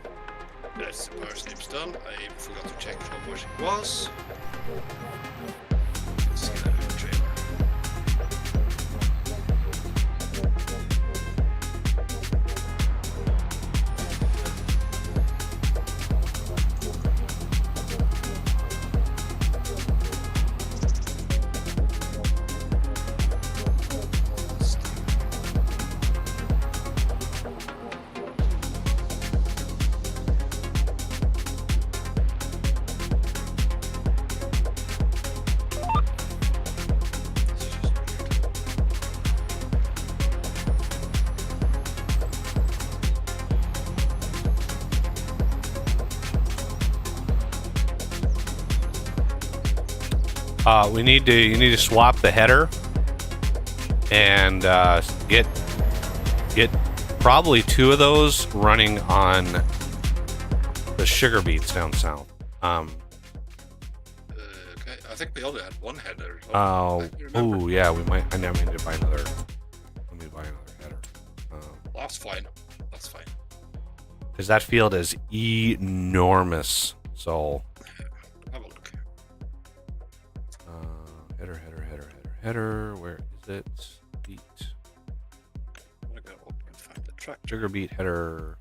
That's the parsnip's done. I forgot to check how much it was. Let's see that in the trailer. You need to swap the header and get probably 2 of those running on the sugar beets down south. Okay, I think we only had one header. Yeah, we might. I never need to buy another. Let me buy another header. That's fine. That's fine. Because that field is enormous. So Have a look. header. Where is it? Beet. I'm gonna go up and find the track. Sugar beet header.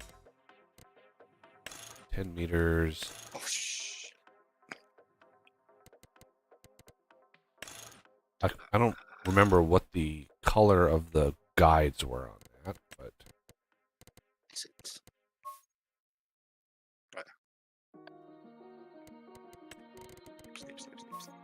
10 meters. Oh, shh. I don't. remember what the color of the guides were on that, but Is it? Right. Snip, snip, snip, snip.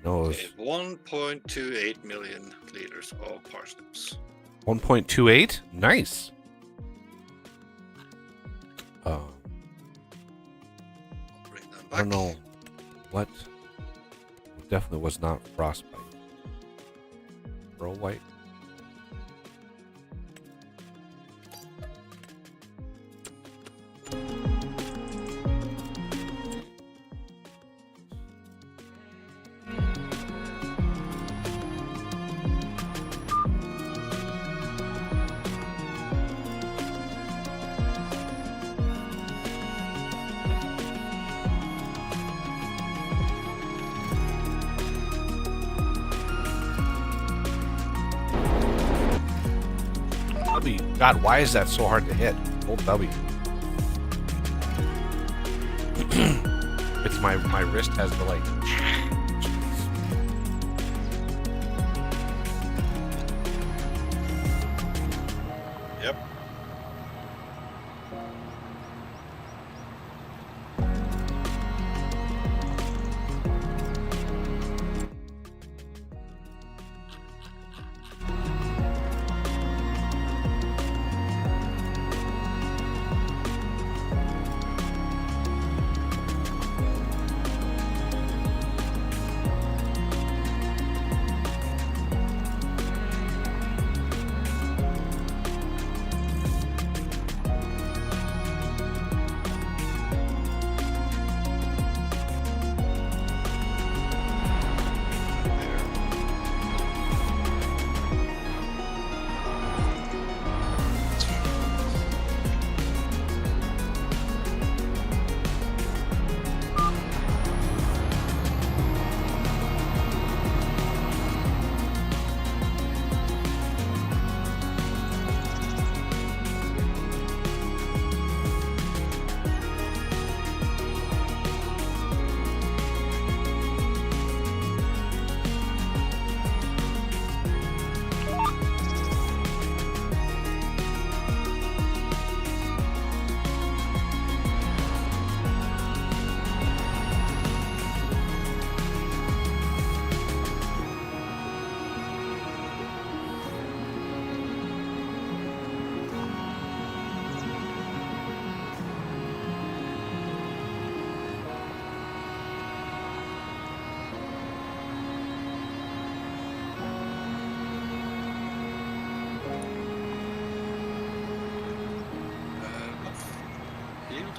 no, it Okay, 1.28 million liters of parsnips. 1.28. Nice. I'll bring them I back. don't know what. It definitely was not frostbite. Pearl white. W. God, why is that so hard to hit? Hold W. It's my wrist has the like. Yep.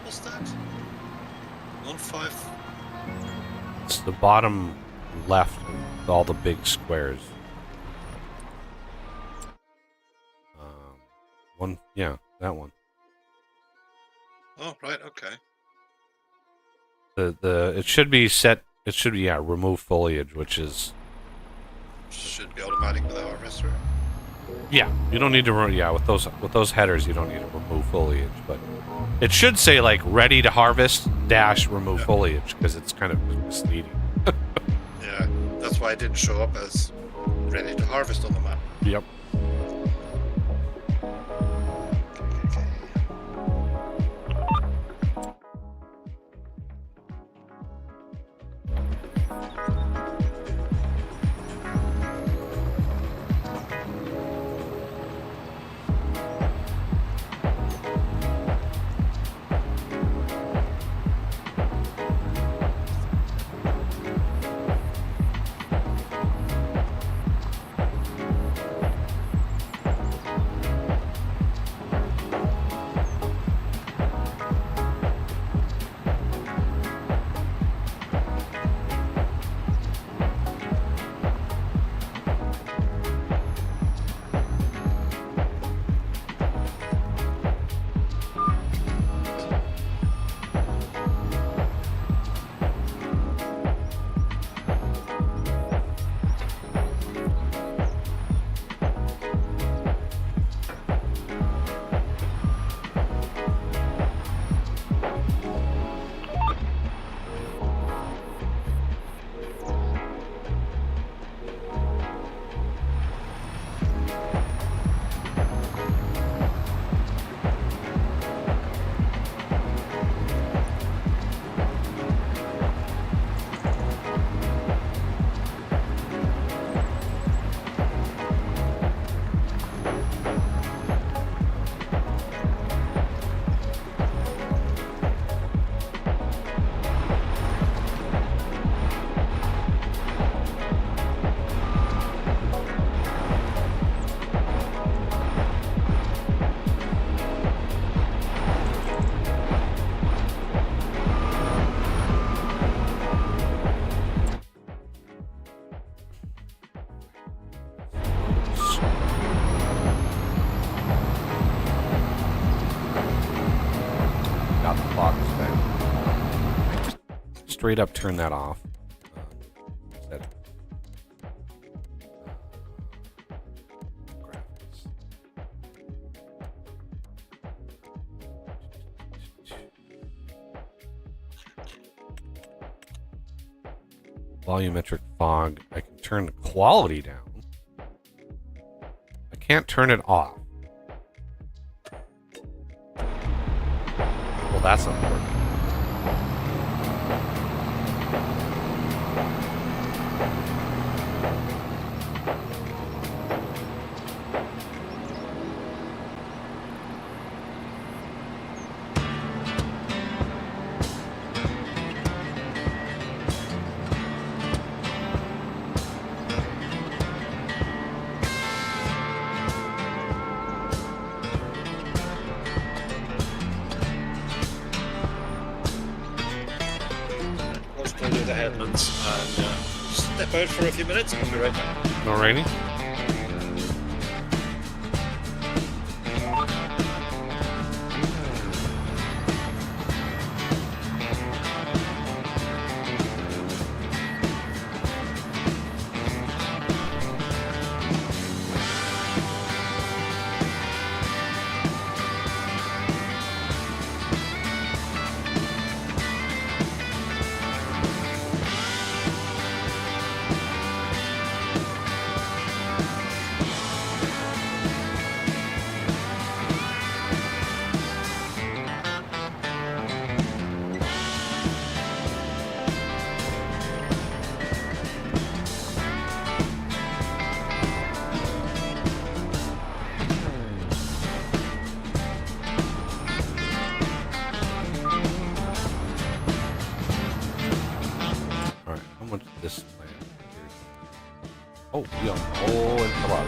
Was that? 1.5. It's the bottom left with all the big squares. One, yeah, that one. Oh, right, okay. It should be set. It should be remove foliage, which is Should be automatic with the harvester. yeah. You don't need to with those headers you don't need to remove foliage, but it should say like ready to harvest dash remove foliage because it's kind of misleading. Yeah, that's why it didn't show up as ready to harvest on the map. Yep. Okay. straight up turn that off. Set graphics. Volumetric fog. I can turn the quality down. I can't turn it off. Well, that's not working. Do the headlands and step out for a few minutes. I'll be right back. Alrighty. This land. Oh, yeah. Oh, and come on.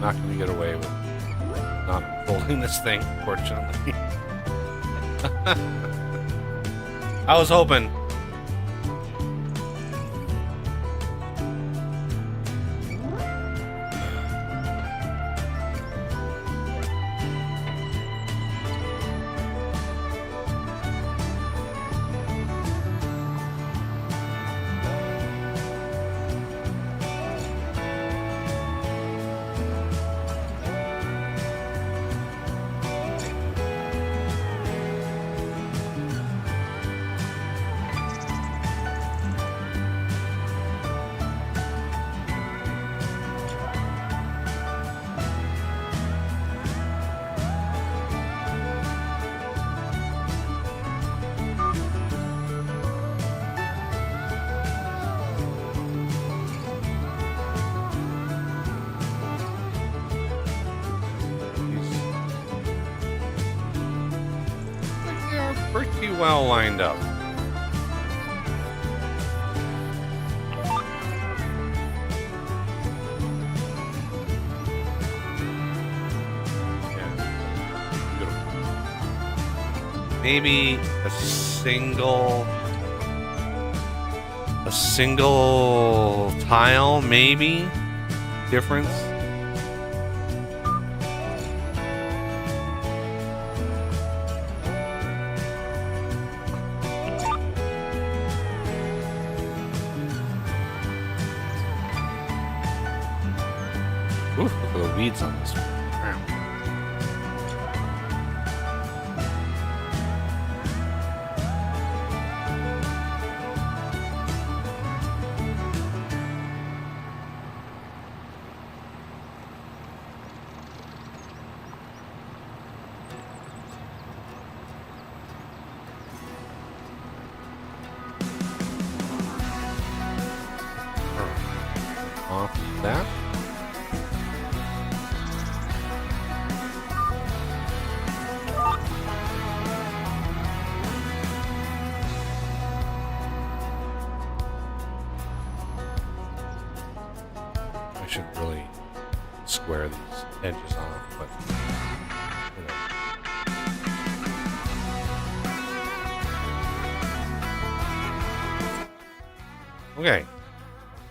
not going to get away with not holding this thing, fortunately. I was hoping. Pretty well lined up. Yeah. Maybe a single tile, maybe difference. Ooh, look at the weeds on this one. Off that. I should really square these edges off, but you know. Okay,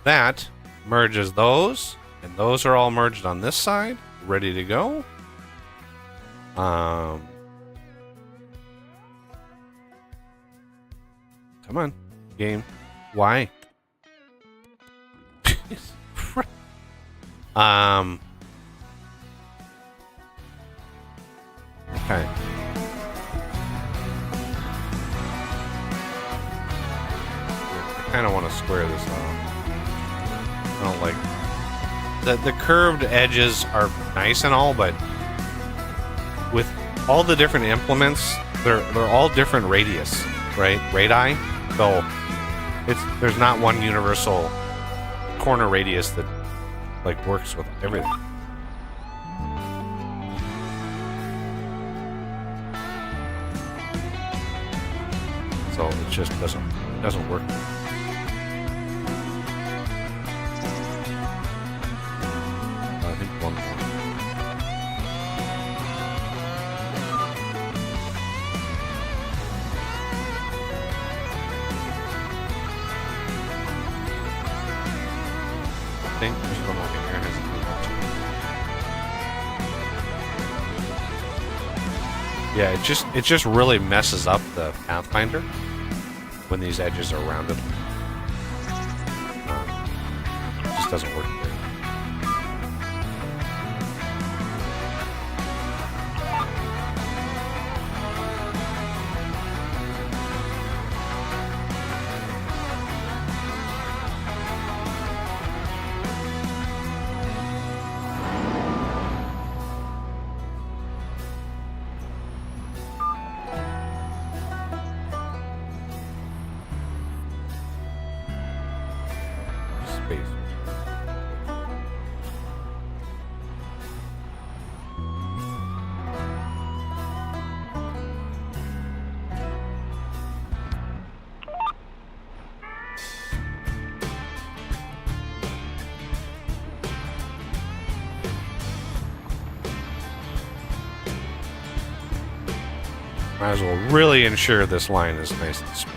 that merges those, and those are all merged on this side, ready to go. Come on, game. Why? Okay. I kind of want to square this off. I don't like the curved edges are nice and all, but with all the different implements, they're all different radius, right? Radii. So there's not one universal corner radius that like works with everything. So it just doesn't work. I think one more. I think there's one over here. Yeah, it just really messes up the Pathfinder when these edges are rounded. It just doesn't work very well. Space. Might as well really ensure this line is nice and smooth.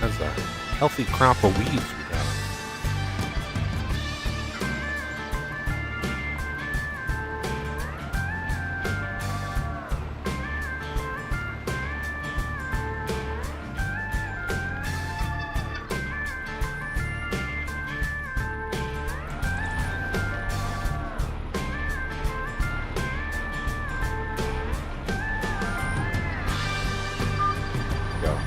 That's a healthy crop of weeds we got. Go.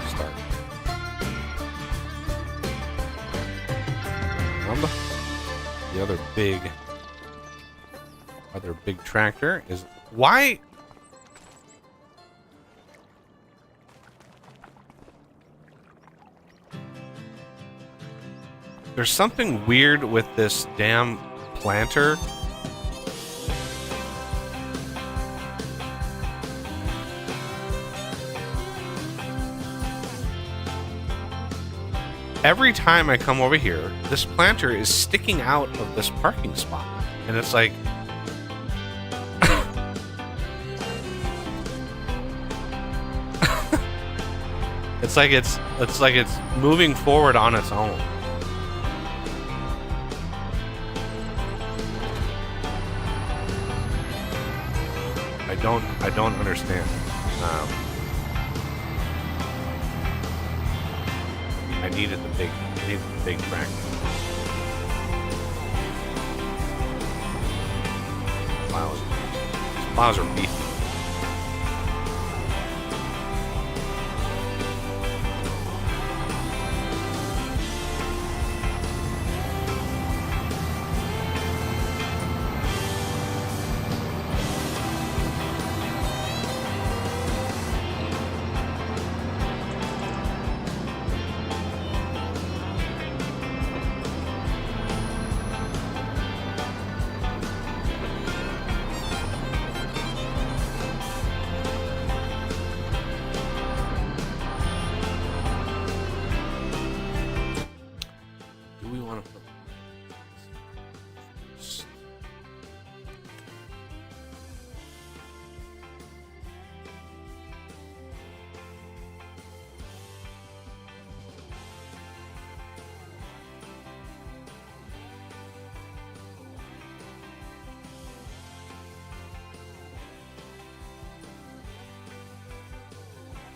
Start. The other big tractor is why. There's something weird with this damn planter. Every time I come over here, this planter is sticking out of this parking spot. And it's like... it's like it's moving forward on its own. I don't understand. I needed the big tractor. Plows are beefy.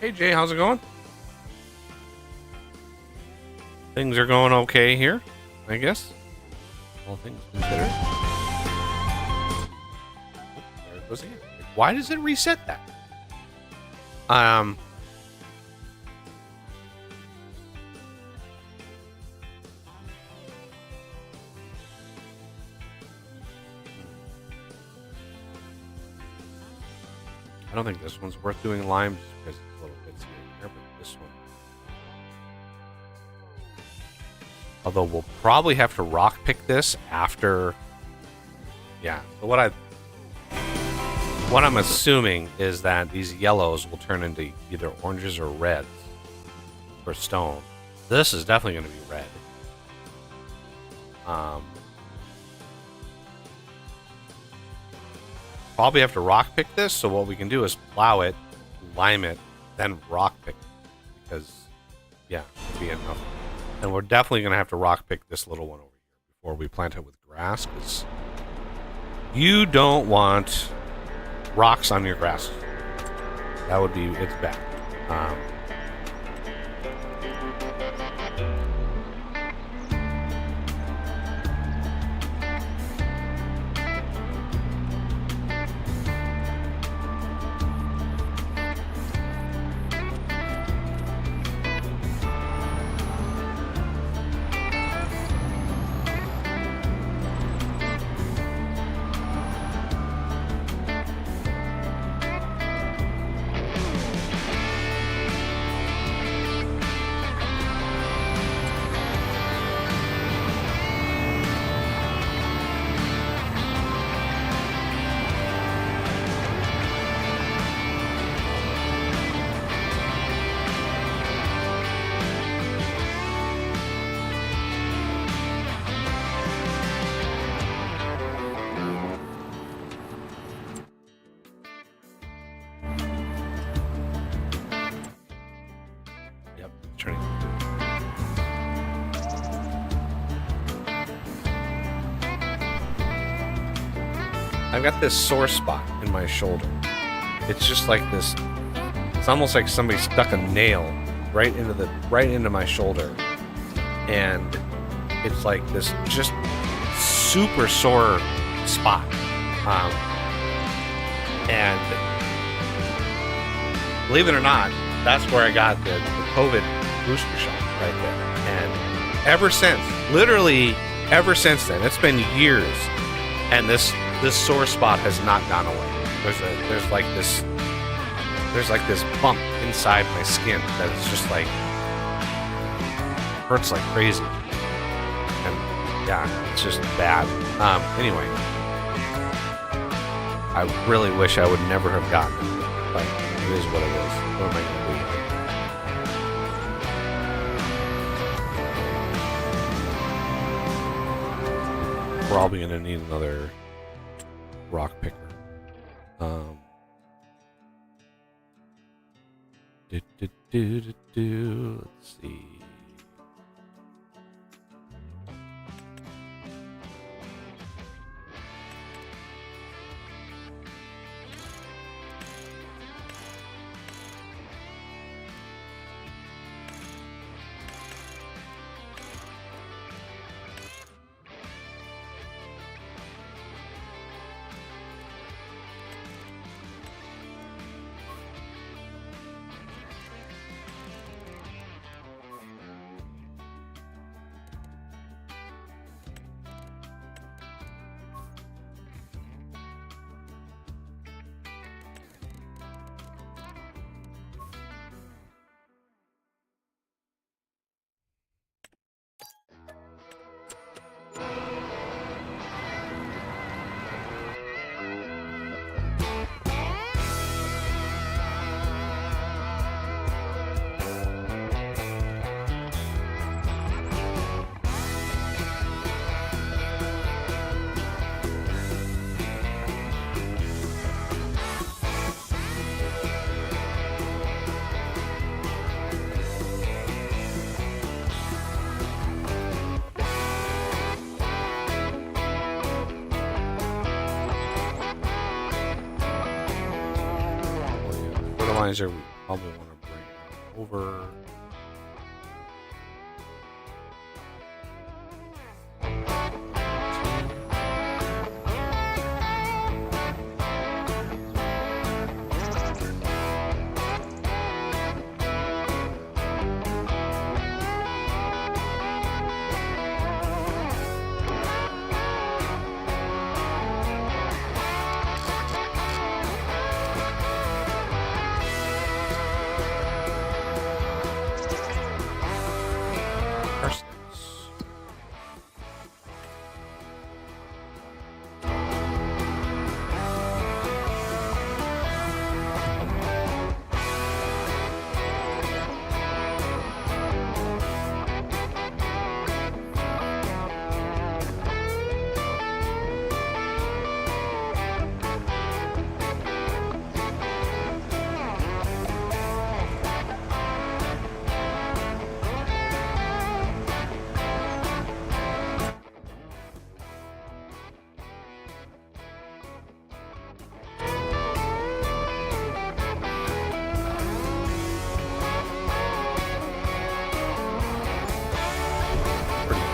Hey Jay, how's it going? Things are going okay here, I guess. All things considered. Oh, there it goes again. Why does it reset that? I don't think this one's worth doing lime just because it's a little bitsy in here, but this one. Although we'll probably have to rock pick this after. Yeah. So what I'm assuming is that these yellows will turn into either oranges or reds for stone. This is definitely going to be red. Probably have to rock pick this, so what we can do is plow it, lime it, then rock pick it. Because, yeah, it'll be enough. And we're definitely going to have to rock pick this little one over here before we plant it with grass, because you don't want rocks on your grass. That would be, it's bad. Turning. I've got this sore spot in my shoulder. It's just like this. It's almost like somebody stuck a nail right into my shoulder, and it's like this just super sore spot. And believe it or not, that's where I got the COVID booster shot right there. And ever since, literally ever since then, it's been years, and this sore spot has not gone away. There's like this bump inside my skin that is just like hurts like crazy. And yeah, it's just bad. Anyway, I really wish I would never have gotten it, but it is what it is. What am I going to do? Probably going to need another rock picker. Let's see. Fertilizer, we probably want to bring over.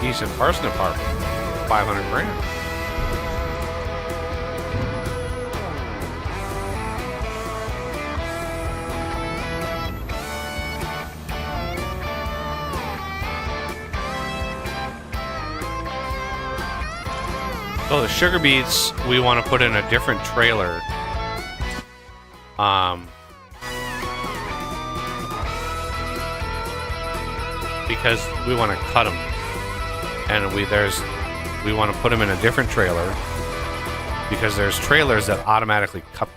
decent parsnip harvest, 500 grand. So the sugar beets we want to put in a different trailer. Because we want to cut them, and we want to put them in a different trailer because there's trailers that automatically cut.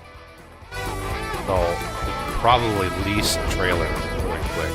So we can probably lease a trailer really quick.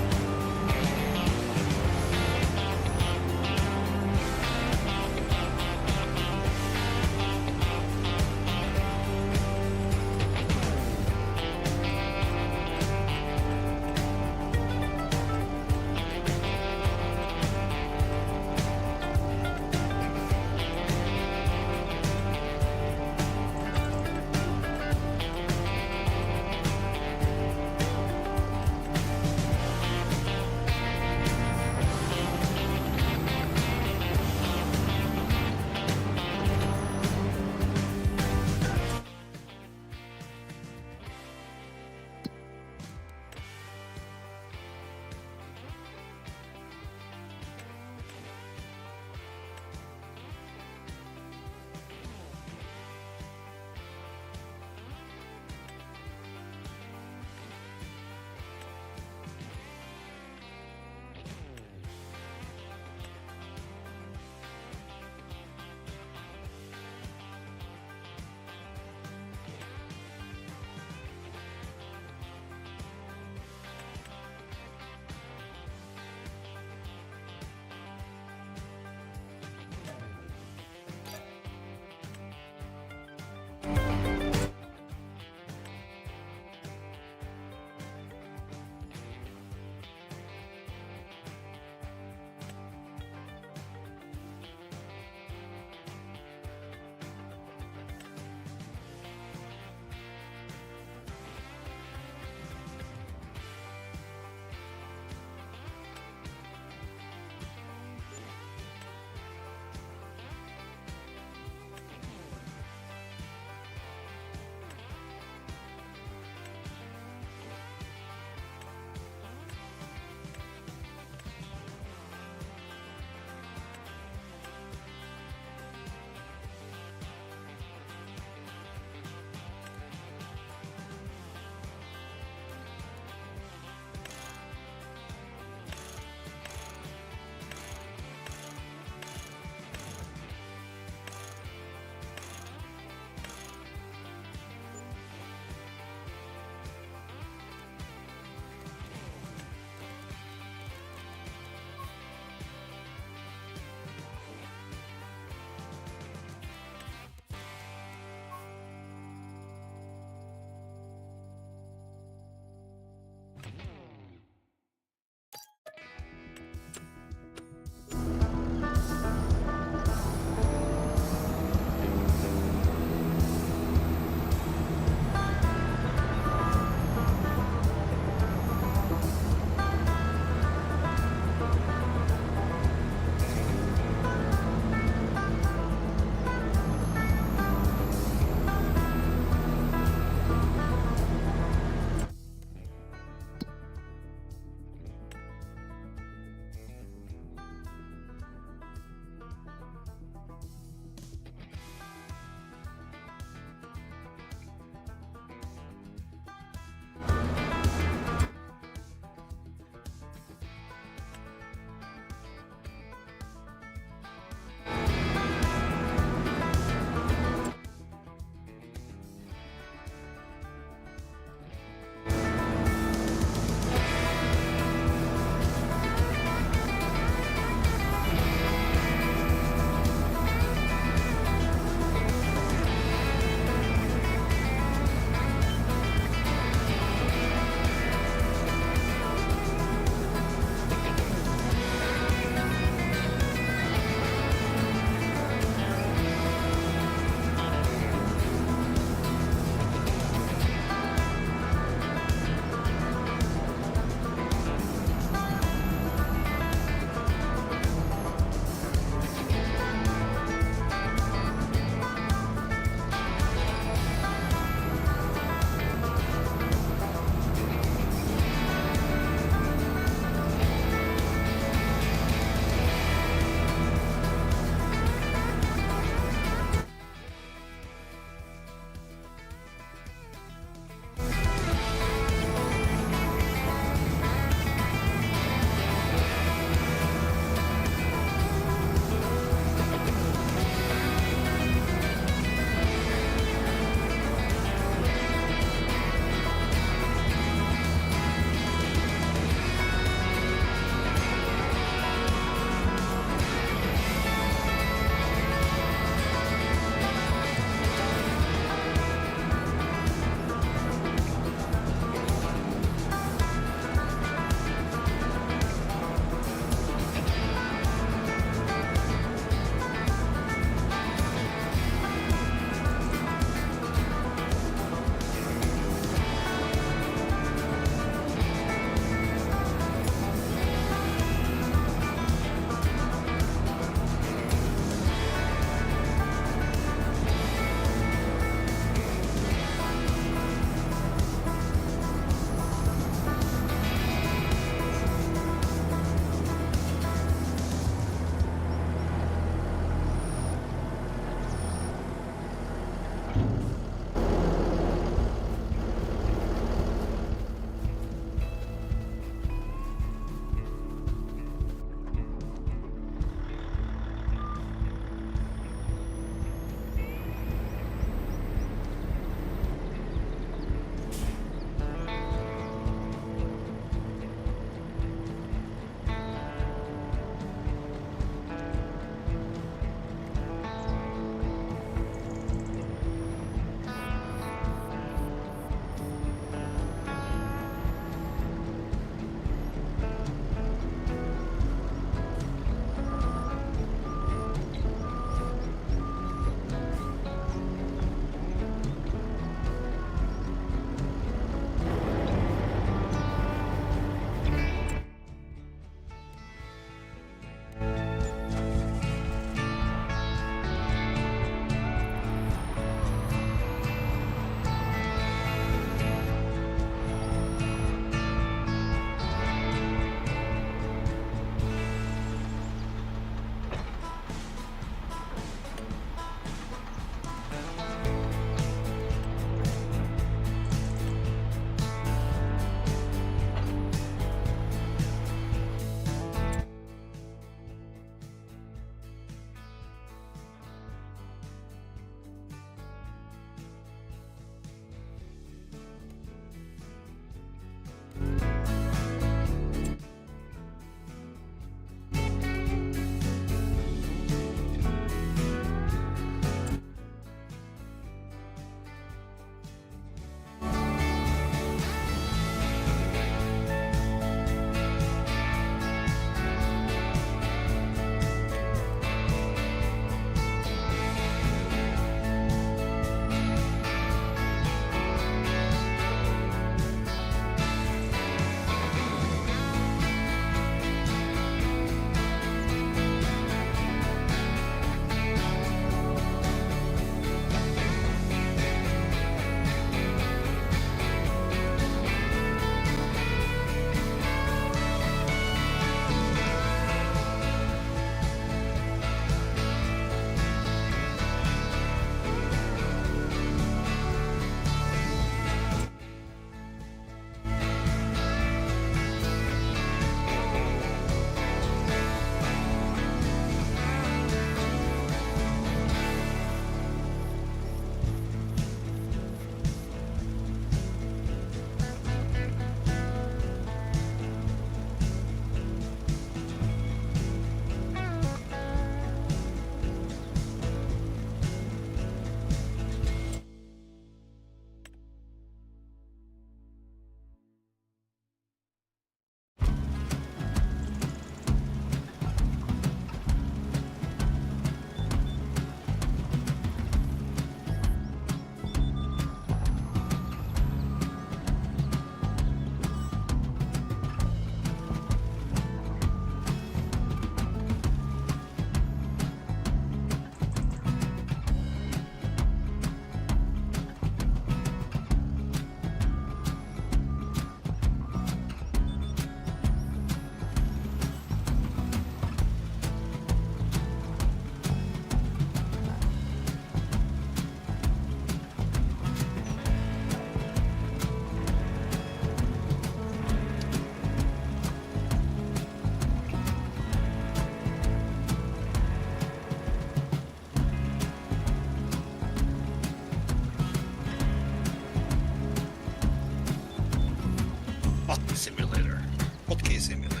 Hotkey simulator. Hotkey simulator.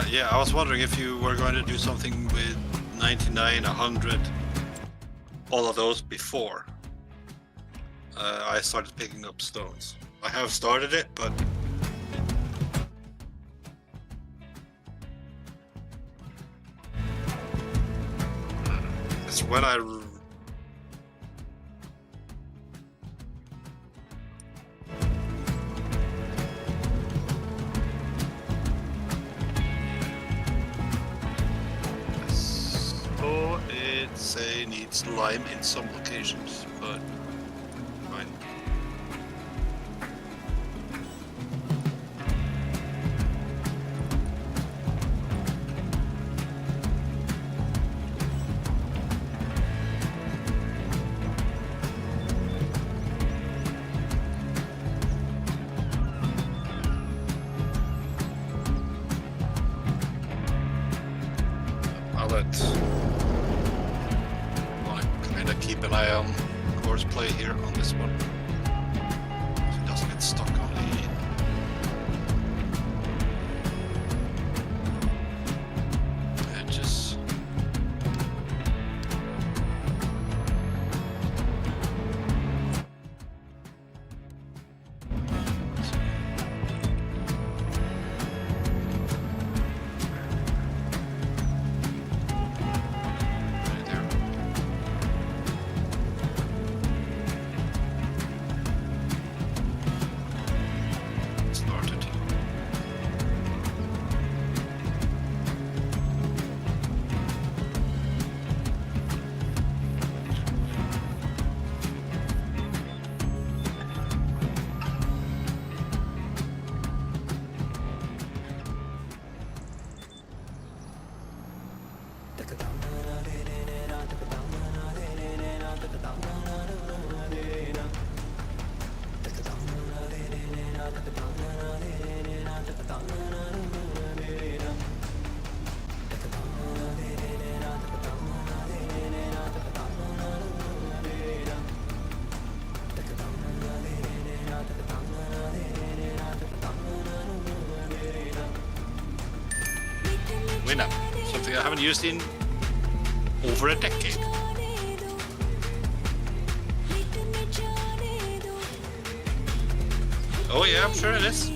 Yeah, I was wondering if you were going to do something with 99, 100, all of those before I started picking up stones. I have started it, but it's when I say needs lime in some locations, but fine. I'll let keep an eye on courseplay here on this one, so it doesn't get stuck on the edges. Winner, something I haven't used in over a decade. Oh yeah, I'm sure it is.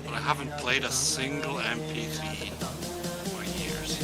But I haven't played a single MP3 for years.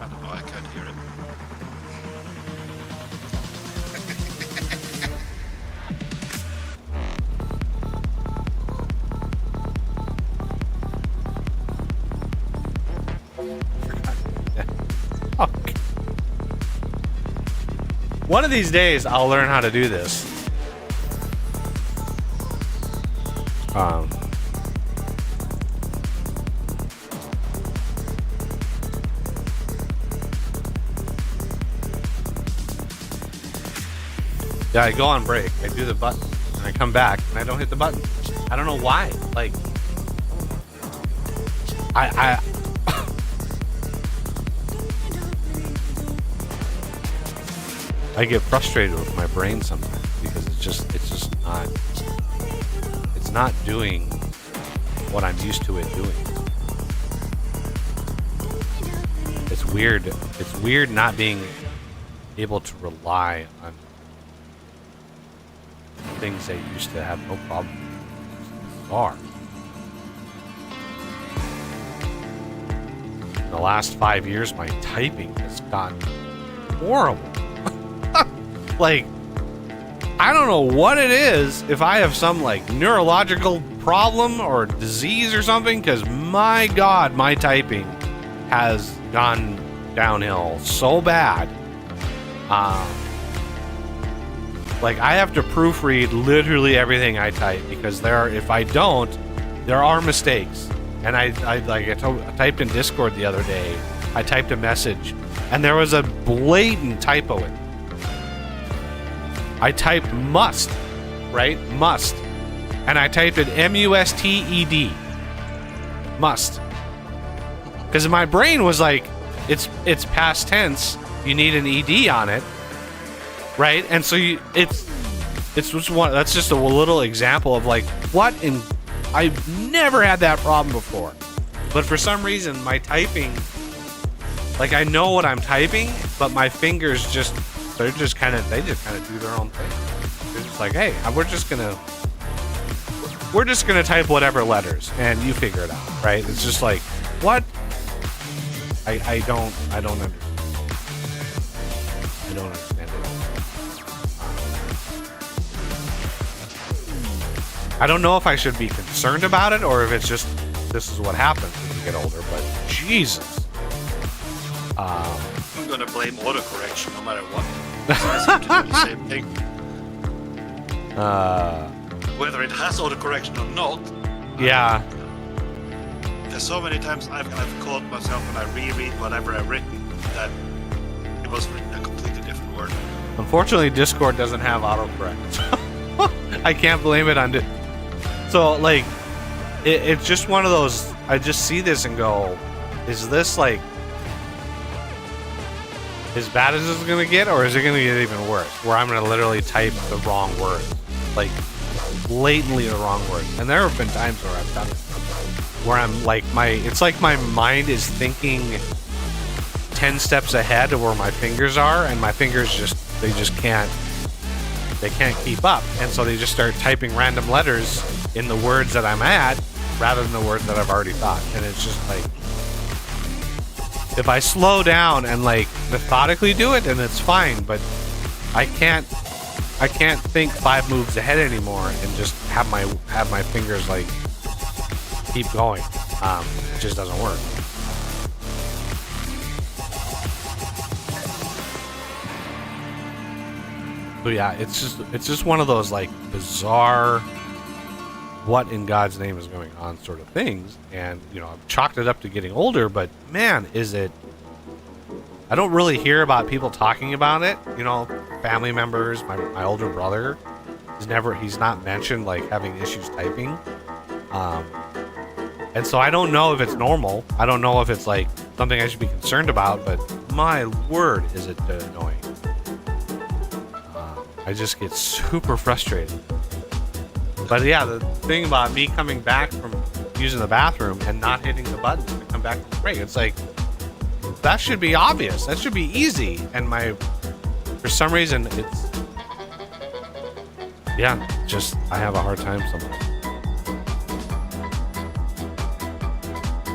I don't know, I can't hear it. One of these days, I'll learn how to do this. Yeah, I go on break, I do the button, and I come back, and I don't hit the button. I don't know why. Like, I get frustrated with my brain sometimes because it's not doing what I'm used to it doing. It's weird. It's weird not being able to rely on things I used to have no problem with. It's bizarre. In the last 5 years, my typing has gotten horrible. Like, I don't know what it is, if I have some like neurological problem or disease or something, because my God, my typing has gone downhill so bad. Like, I have to proofread literally everything I type, because if I don't, there are mistakes. And I typed in Discord the other day, I typed a message, and there was a blatant typo in it. I typed must, right? Must. And I typed it M-U-S-T-E-D. Must. Because my brain was like, it's past tense, you need an ED on it, right? And so that's just a little example of like, I've never had that problem before. But for some reason, my typing, like, I know what I'm typing, but my fingers they just kind of do their own thing. They're just like, hey, we're just gonna type whatever letters, and you figure it out, right? It's just like, what? I don't understand. I don't understand it. I don't know if I should be concerned about it, or if it's just, this is what happens when you get older, but Jesus. I'm gonna blame autocorrection no matter what. I seem to do the same thing. Whether it has autocorrection or not. Yeah. There's so many times I've caught myself when I reread whatever I've written that it was written a completely different word. Unfortunately, Discord doesn't have autocorrect. I can't blame it on it. So, like, it's just one of those, I just see this and go, is this, like, as bad as it's going to get, or is it going to get even worse? Where I'm going to literally type the wrong word. Like, blatantly the wrong word. And there have been times where I've done it. Where I'm like, it's like my mind is thinking 10 steps ahead of where my fingers are, and my fingers can't keep up. And so they just start typing random letters in the words that I'm at, rather than the words that I've already thought. And it's just like, if I slow down and like methodically do it, then it's fine, but I can't think 5 moves ahead anymore and just have my fingers like keep going. It just doesn't work. So yeah, it's just one of those like bizarre, what in God's name is going on sort of things. And I've chalked it up to getting older, but man, I don't really hear about people talking about it. Family members, my older brother, he's not mentioned like having issues typing. And so I don't know if it's normal. I don't know if it's like something I should be concerned about, but my word, is it annoying. I just get super frustrated. But yeah, the thing about me coming back from using the bathroom and not hitting the button to come back to the break, it's like, that should be obvious. That should be easy. And for some reason, I have a hard time sometimes.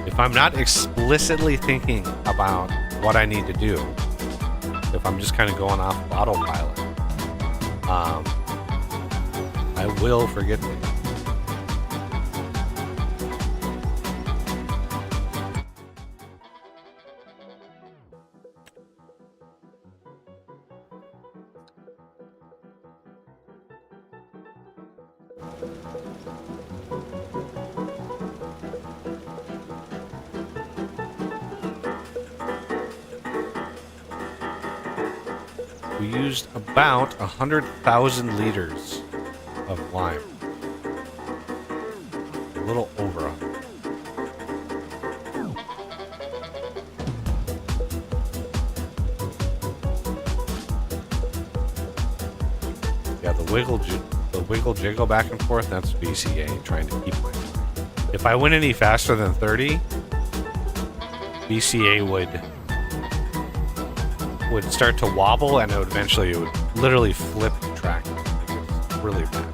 If I'm not explicitly thinking about what I need to do, if I'm just kind of going off of autopilot, I will forget things. We used about 100,000 liters of lime. A little over 100. Yeah, the wiggle jiggle back and forth, that's BCA trying to keep my. If I went any faster than 30, BCA would start to wobble, and it would eventually literally flip the track. It's really bad.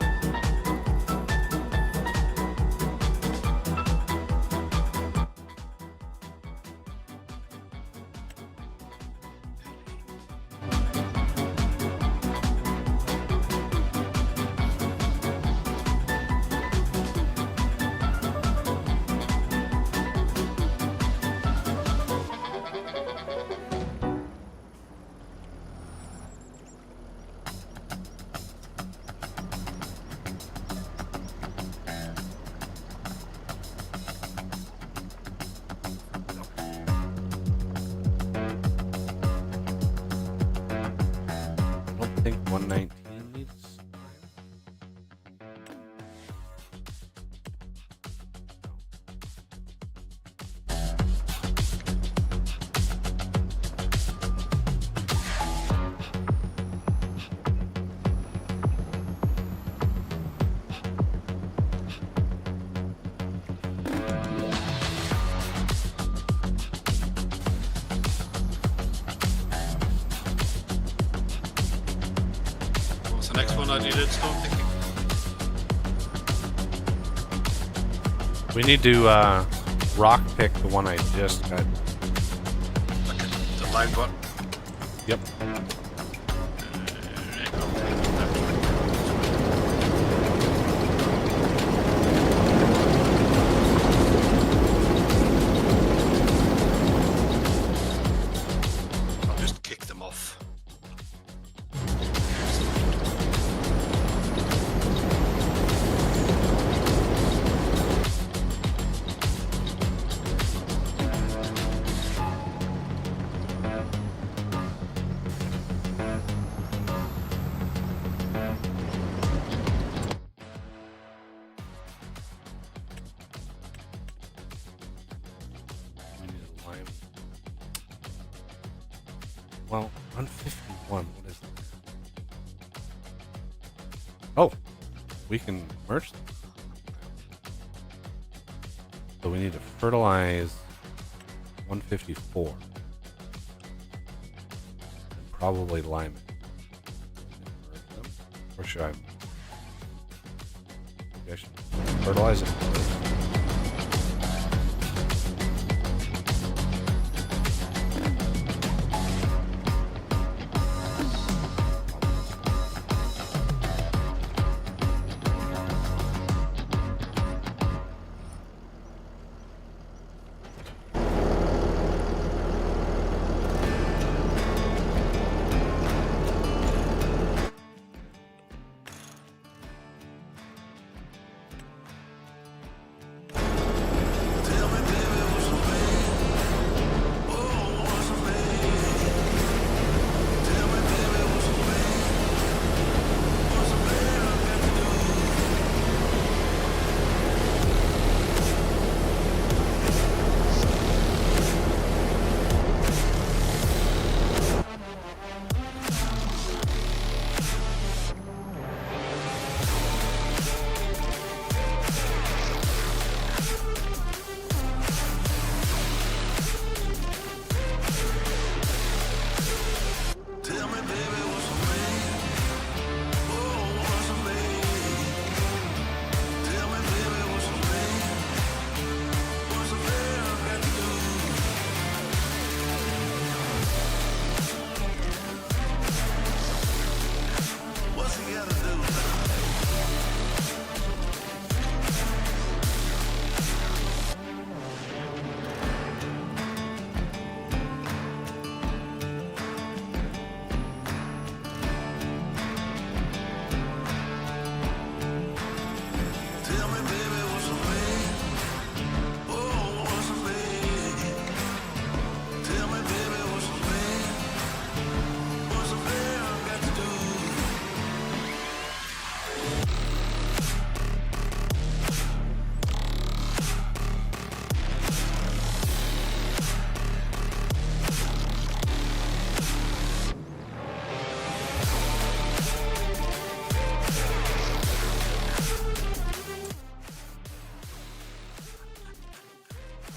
I think 119 needs. What's the next one I needed? Stone thinking. We need to rock pick the one I just got. Okay, the line one. Yep. I'll just kick them off. We need a line. Well, 151. What is that? Oh, we can merge them. So we need to fertilize 154 and probably lime it. Or should I? Maybe I should fertilize it first.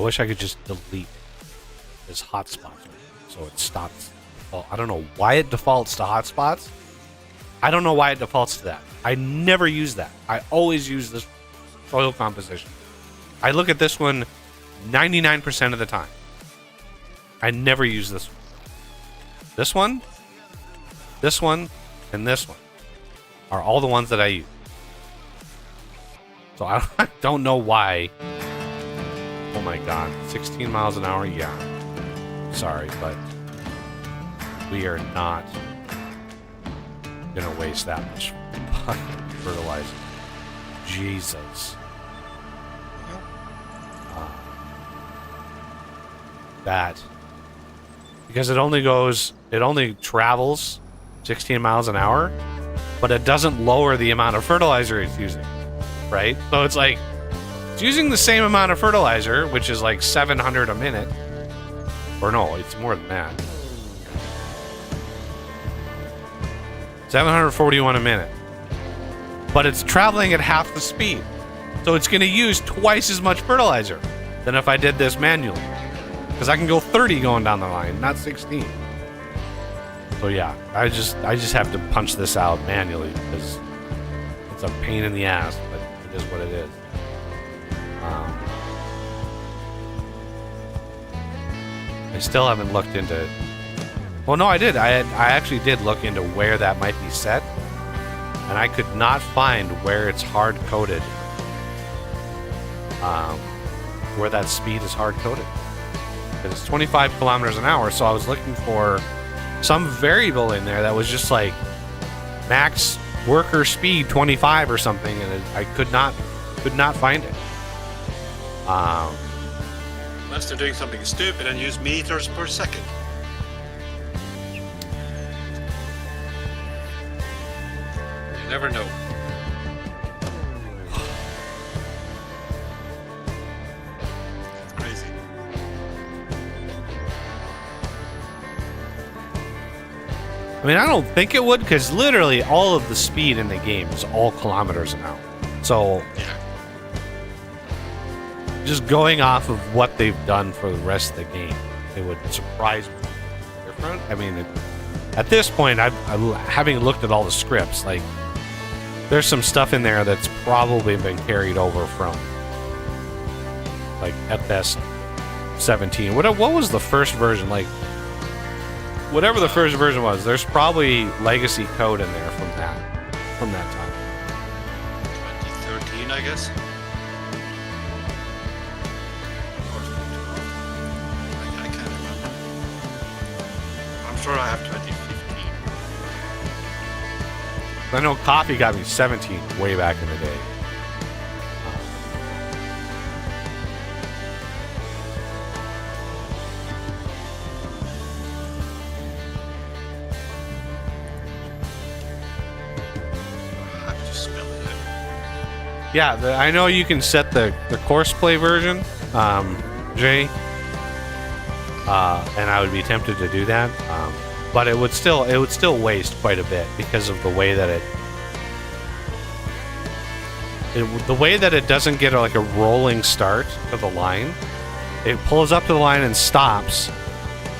wish I could just delete this hotspot so it stops. Well, I don't know why it defaults to hotspots. I don't know why it defaults to that. I never use that. I always use this soil composition. I look at this one 99% of the time. I never use this one. This one, and this one are all the ones that I use. So I don't know why. Oh my god, 16 miles an hour? Yeah. Sorry, but we are not gonna waste that much fertilizer. Jesus. That. Because it only travels 16 miles an hour, but it doesn't lower the amount of fertilizer it's using, right? So it's like, it's using the same amount of fertilizer, which is like 700 a minute. Or no, it's more than that. 741 a minute. But it's traveling at half the speed. So it's going to use twice as much fertilizer than if I did this manually. Because I can go 30 going down the line, not 16. So yeah, I just have to punch this out manually because it's a pain in the ass, but it is what it is. I still haven't looked into. Well, no, I did. I actually did look into where that might be set, and I could not find where it's hard coded. Where that speed is hard coded. Because it's 25 kilometers an hour, so I was looking for some variable in there that was just like max worker speed 25 or something, and I could not find it. Unless they're doing something stupid and use meters per second. You never know. It's crazy. I mean, I don't think it would, because literally all of the speed in the game is all kilometers an hour. So, Yeah. just going off of what they've done for the rest of the game, it would surprise me. Different. I mean, at this point, I'm having looked at all the scripts. Like, there's some stuff in there that's probably been carried over from, like, at best 17. What was the first version? Like, whatever the first version was, there's probably legacy code in there from that time. 2013, I guess. I can't remember. I'm sure I have 2015. I know Coffee got me 17 way back in the day. I have to spell it out. Yeah, I know you can set the course play version, Jay, and I would be tempted to do that, but it would still waste quite a bit because of the way that it doesn't get like a rolling start to the line. It pulls up to the line and stops,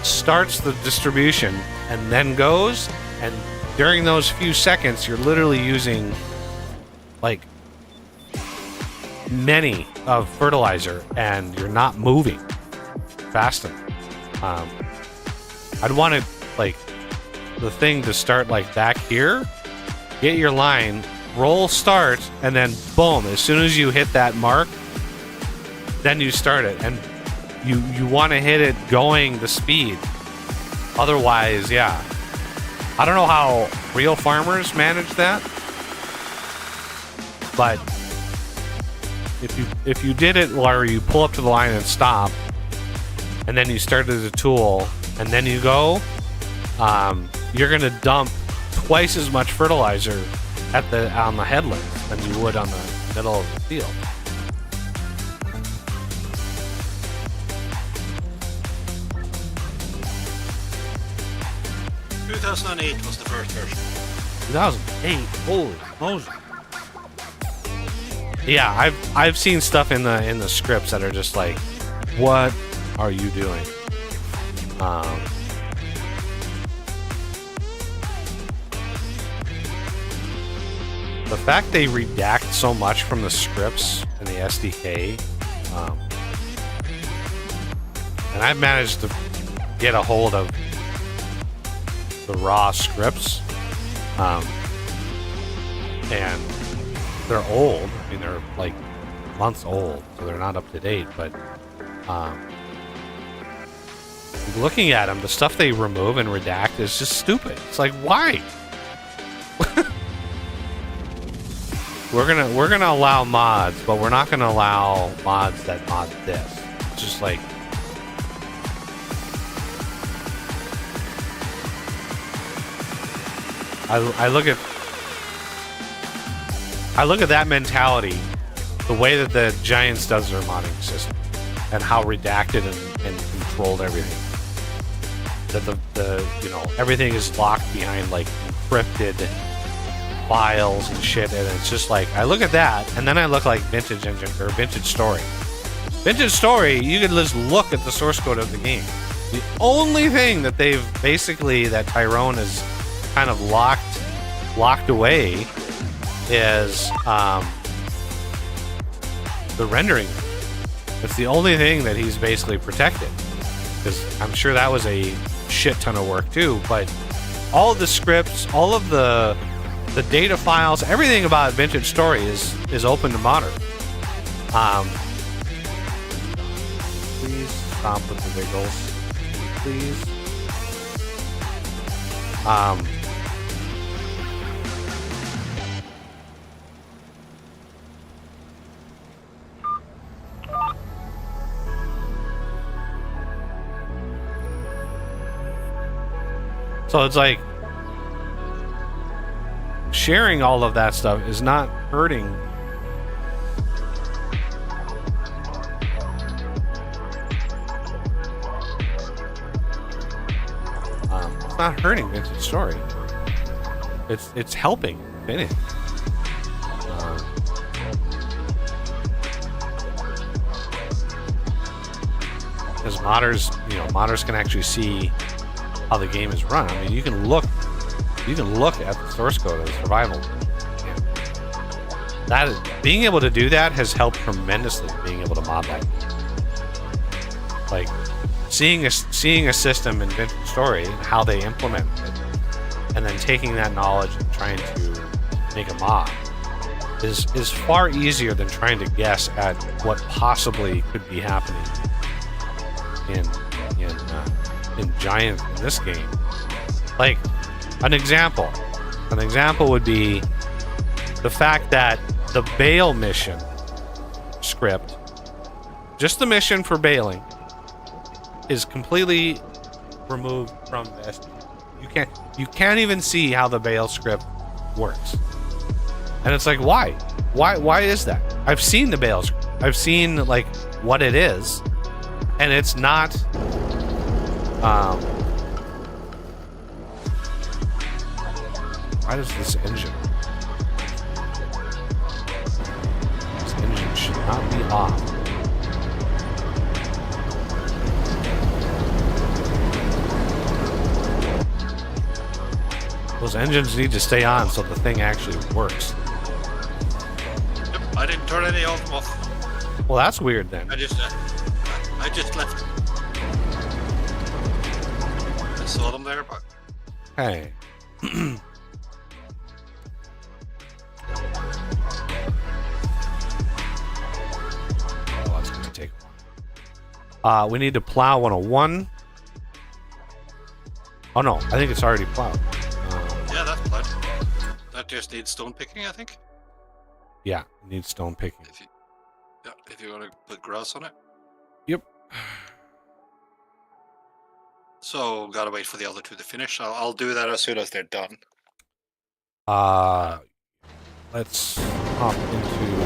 starts the distribution, and then goes. And during those few seconds, you're literally using like many of fertilizer, and you're not moving fast enough. I'd want it like the thing to start like back here, get your line, roll start, and then boom, as soon as you hit that mark, then you start it, and you want to hit it going the speed. Otherwise, yeah, I don't know how real farmers manage that, but if you did it where you pull up to the line and stop, and then you started the tool, and then you go, you're gonna dump twice as much fertilizer on the headlands than you would on the middle of the field. In 2008 was the first version. 2008, holy Moses. Yeah, I've seen stuff in the scripts that are just like what are you doing? The fact they redact so much from the scripts in the SDK, and I've managed to get a hold of the raw scripts, and they're old. I mean, they're like months old, so they're not up to date. But looking at them, the stuff they remove and redact is just stupid. It's like, why? We're gonna allow mods, but we're not gonna allow mods that mod this. It's just like, I look at that mentality, the way that the Giants does their modding system, and how redacted and controlled everything. That the everything is locked behind like encrypted files and shit, and it's just like, I look at that, and then I look like Vintage Engine or Vintage Story. Vintage Story, you can just look at the source code of the game. The only thing that that Tyrone has kind of locked away is the rendering. It's the only thing that he's basically protected, because I'm sure that was a shit ton of work too. But all of the scripts, all of the data files, everything about Vintage Story is open to modder. Please stop with the wiggles, please. So it's like, sharing all of that stuff is not hurting. It's not hurting Vintage Story. It's helping Vintage. Because modders can actually see how the game is run. I mean, you can look at the source code of the survival. Being able to do that has helped tremendously. Being able to mod that, like seeing a system in Vintage Story and how they implement it, and then taking that knowledge and trying to make a mod is far easier than trying to guess at what possibly could be happening in Giant in this game. Like, an example would be the fact that the bale mission script, just the mission for baling, is completely removed from the SD. You can't even see how the bale script works. And it's like, why is that? I've seen the bale script. I've seen like what it is, and it's not why does this engine should not be off. Those engines need to stay on so the thing actually works. Yep, I didn't turn any of them off. Well, that's weird then. I just left. I saw them there, but Hey. That's gonna take a while. We need to plow 101. Oh no, I think it's already plowed. yeah, that's plowed. That just needs stone picking, I think. Yeah, it needs stone picking. If you want to put grass on it. Yep. So gotta wait for the other two to finish. I'll do that as soon as they're done. Let's hop into.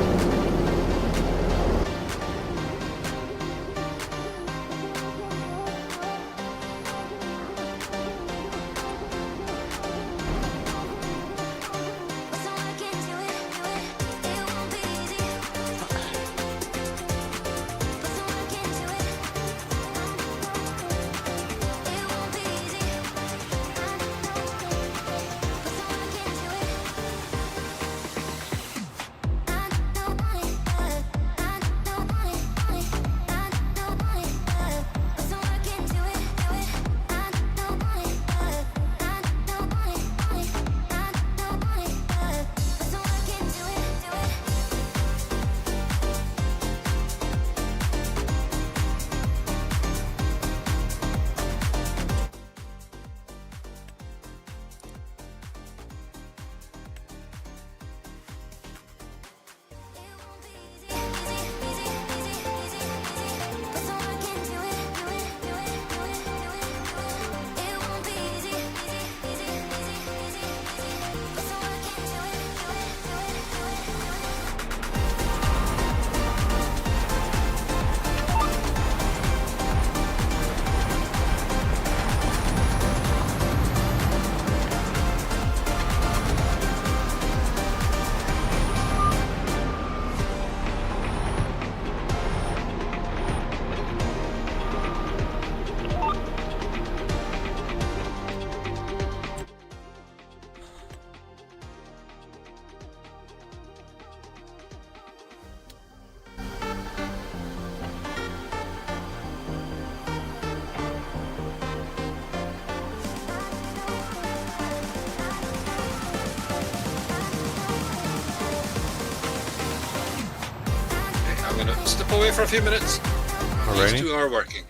step away for a few minutes. Alrighty. These two are working.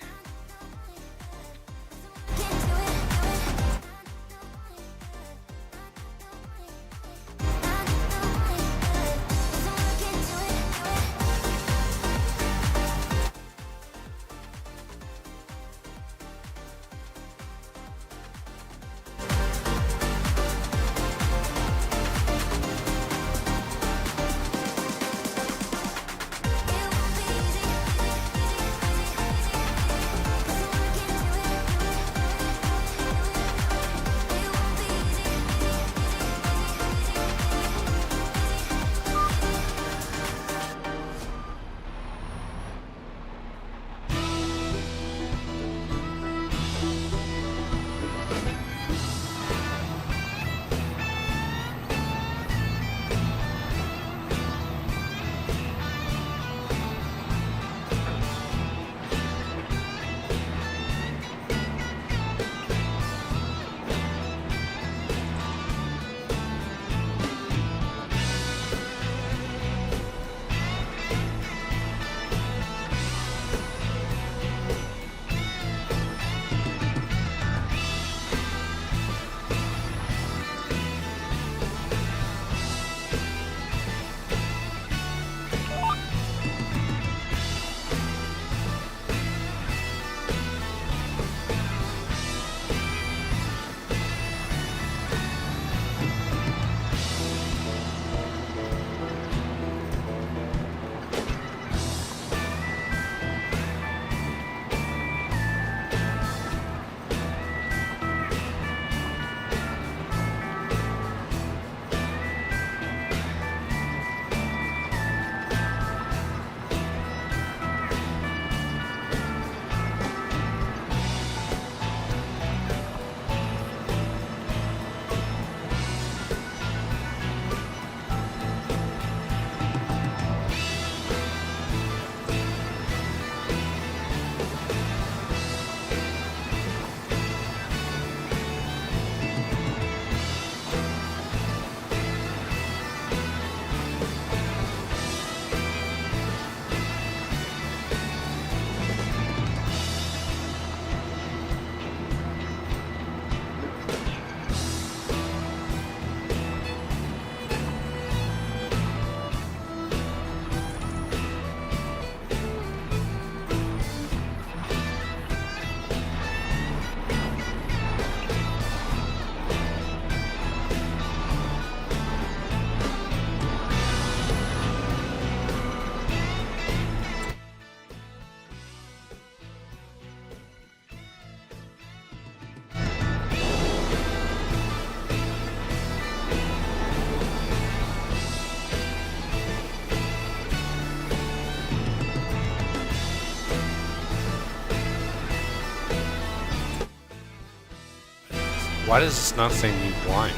Why does this not say need lime?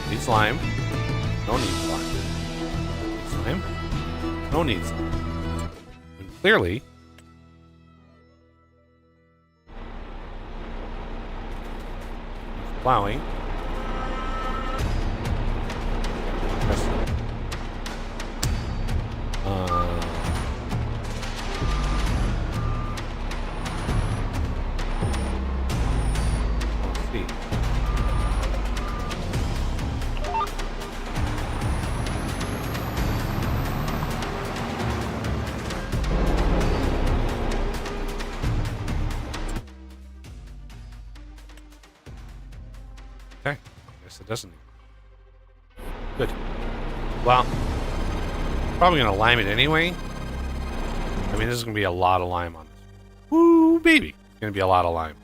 Needs lime. No needs lime. Needs lime. No needs lime. And clearly, plowing. Yes. Let's see. Okay, I guess it doesn't. Good. Well, probably gonna lime it anyway. I mean, this is gonna be a lot of lime on this. Woo, baby! It's gonna be a lot of lime.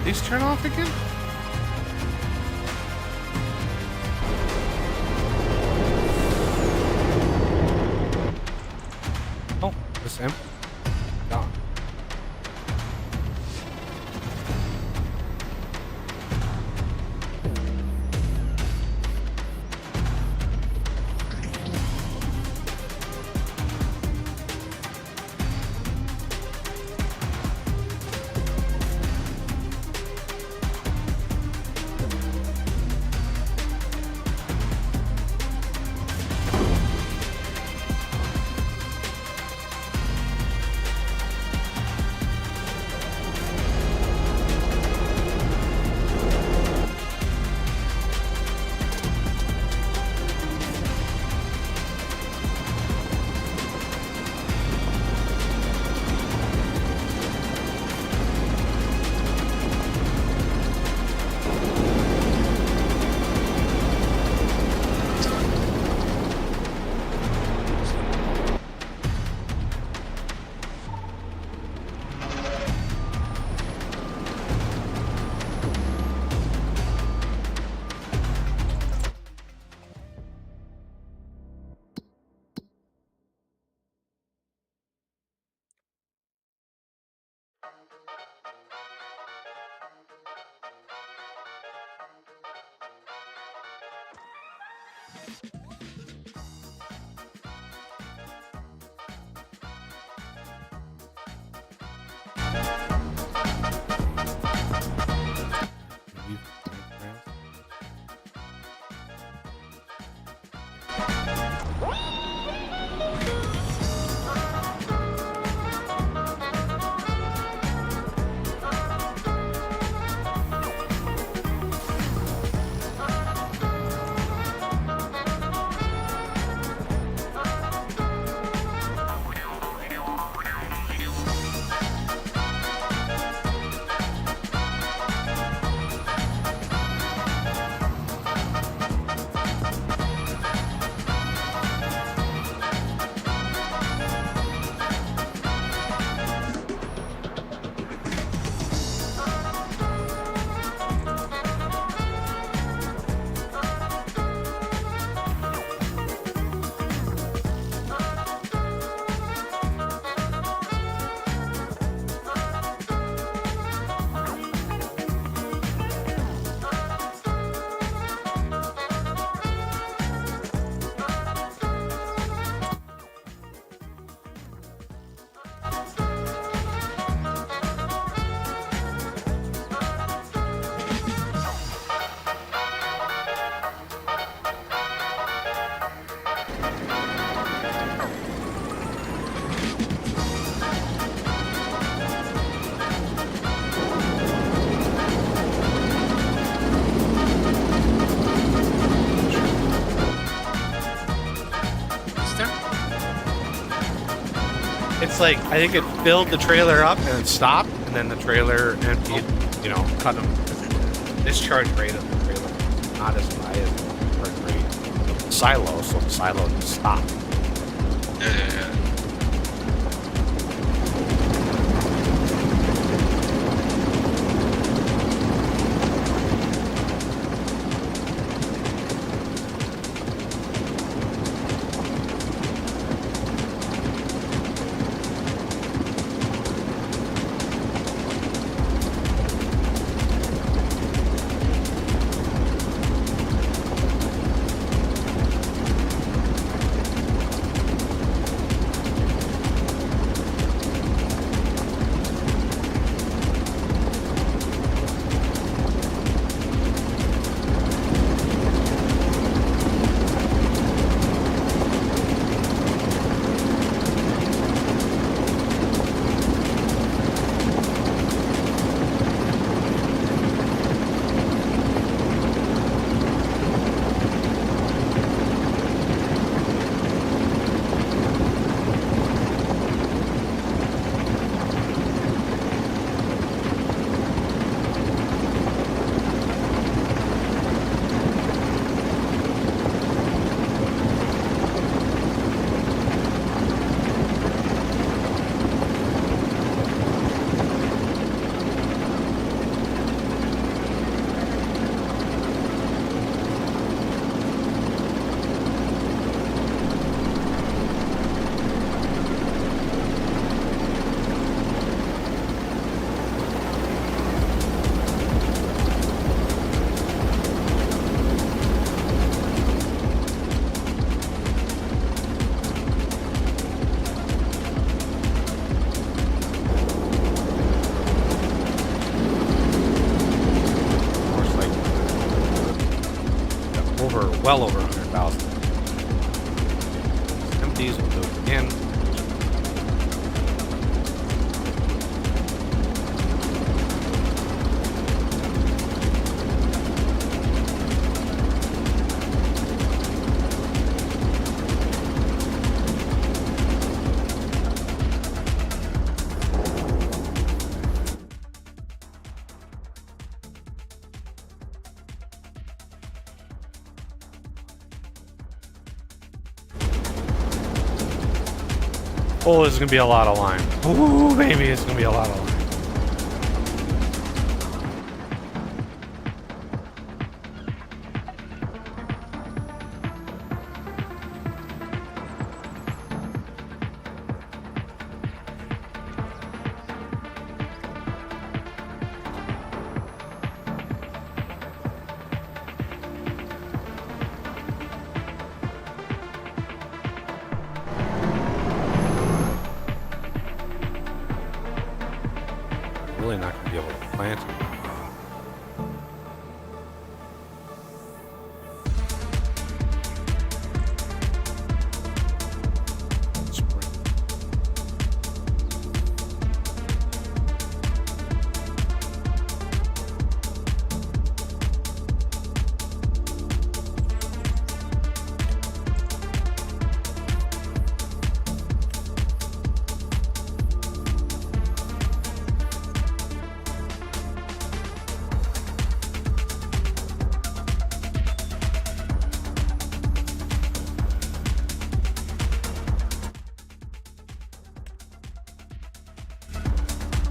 These turn off again? Oh, it's empty. Gone. It's like, I think it filled the trailer up and it stopped, and then the trailer emptied, you know, cut them. Discharge rate of the trailer not as high as the discharge rate of the silo, so the silo just stopped. Yeah. well over 100,000. Empties, we'll do it again. Oh, this is going to be a lot of lime. Ooh, baby, it's going to be a lot of lime. Really not going to be able to plant it.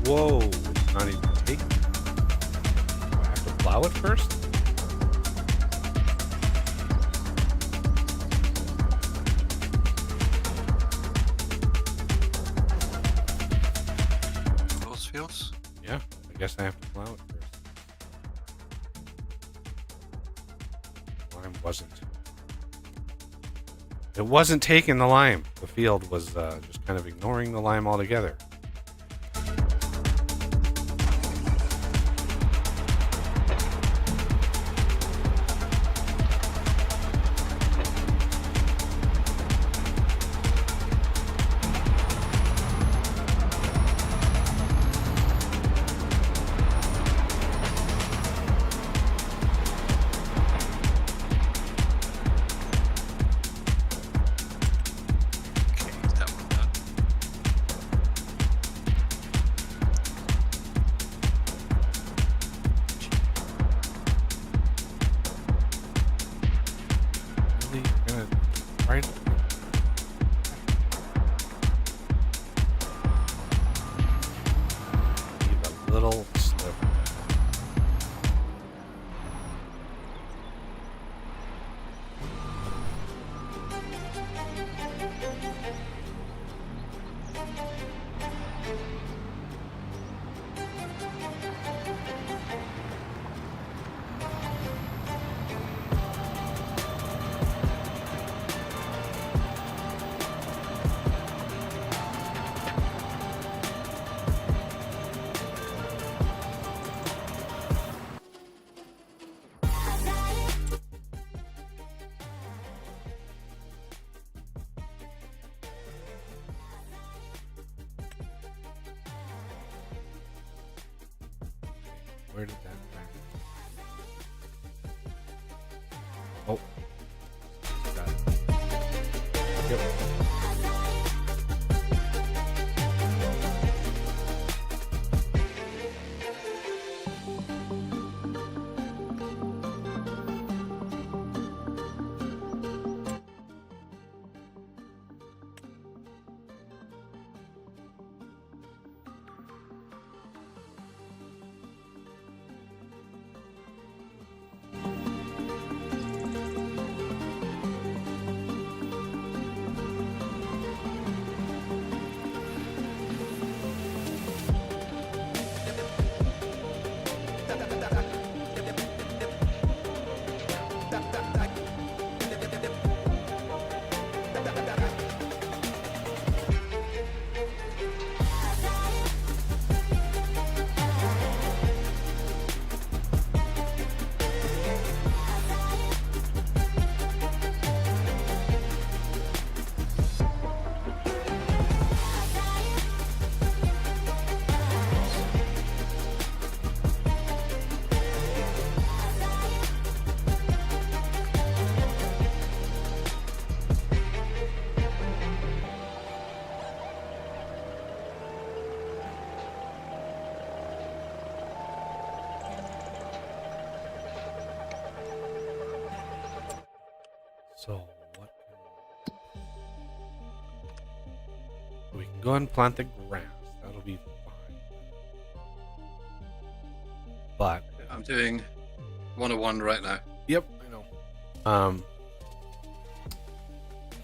Whoa, it's not even taken. Do I have to plow it first? Those fields? Yeah, I guess I have to plow it first. Lime wasn't. It wasn't taking the lime. The field was just kind of ignoring the lime altogether. Right? Leave a little sliver. Where did that go? Oh. Got it. Yep. So what? We can go ahead and plant the grass. That'll be fine. But I'm doing 101 right now. yep, I know.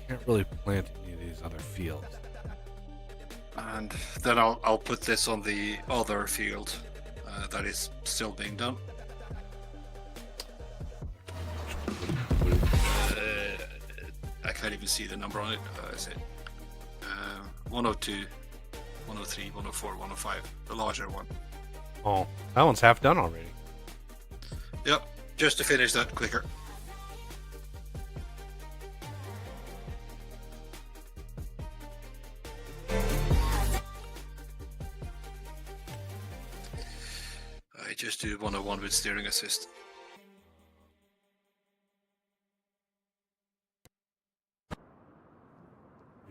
Can't really plant any of these other fields. And then I'll put this on the other field that is still being done. I can't even see the number on it. Is it 102, 103, 104, 105? The larger one. Oh, that one's half done already. Yep, just to finish that quicker. I just do 101 with steering assist.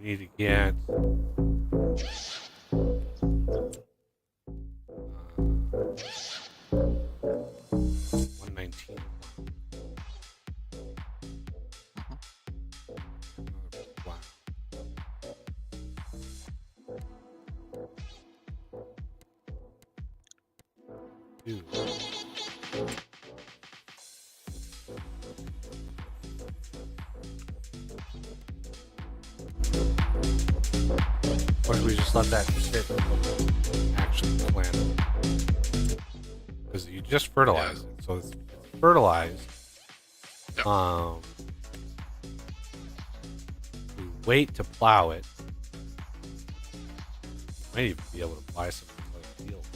We need to get 119. Wow. Dude. Or should we just let that sit and actually plant it? Because you just fertilize it, so it's fertilized. Yep. We wait to plow it. Might even be able to buy some other field.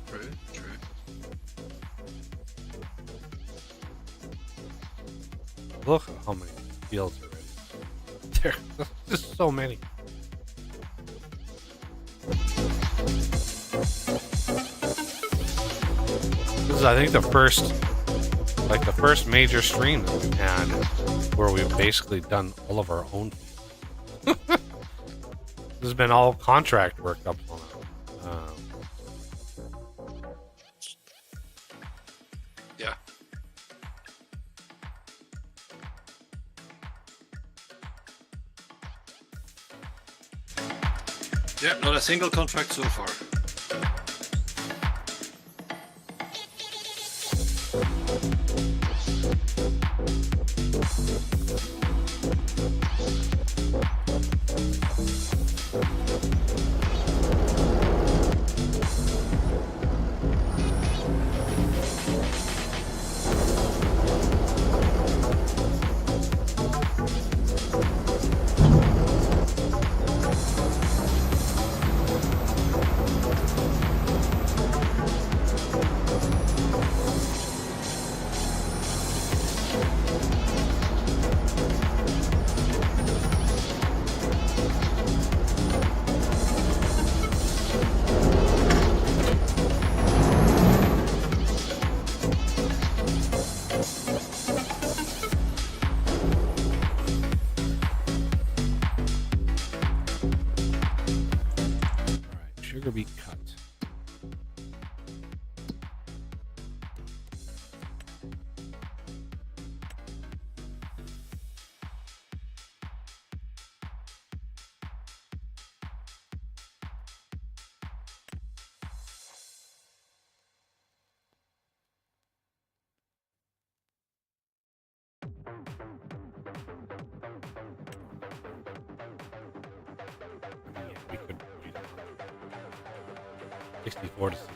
True. Look at how many fields are ready. There's just so many. This is, I think, the first major stream that we've had where we've basically done all of our own. This has been all contract work up till now. Yeah. Yeah, not a single contract so far. Sugar beet cut. Yeah, we could read it. 64 to 60.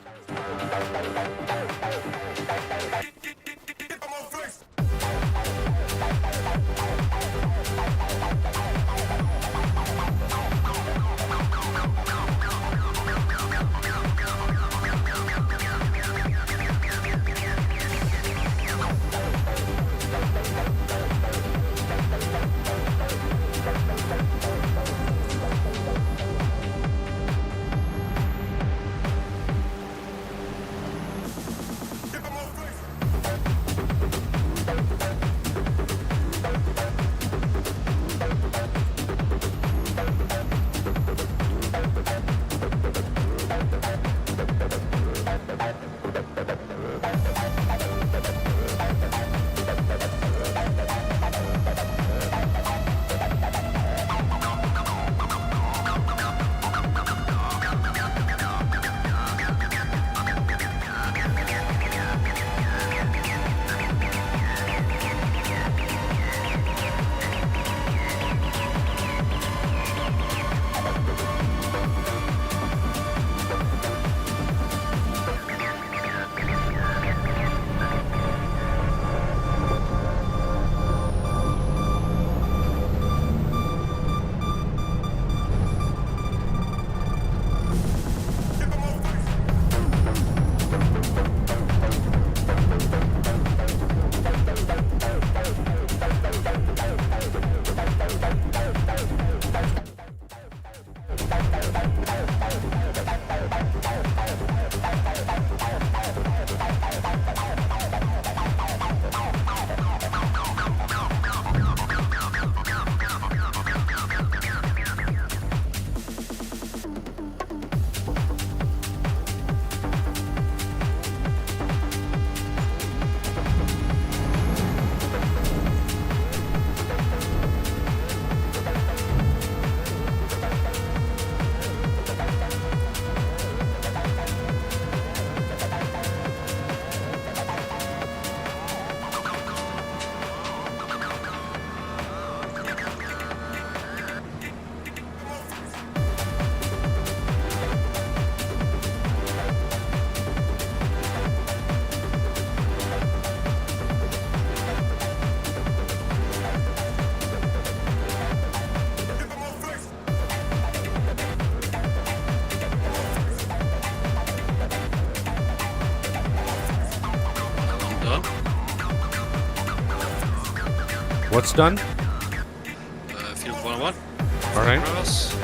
What's done? Field 101. All right. Cross.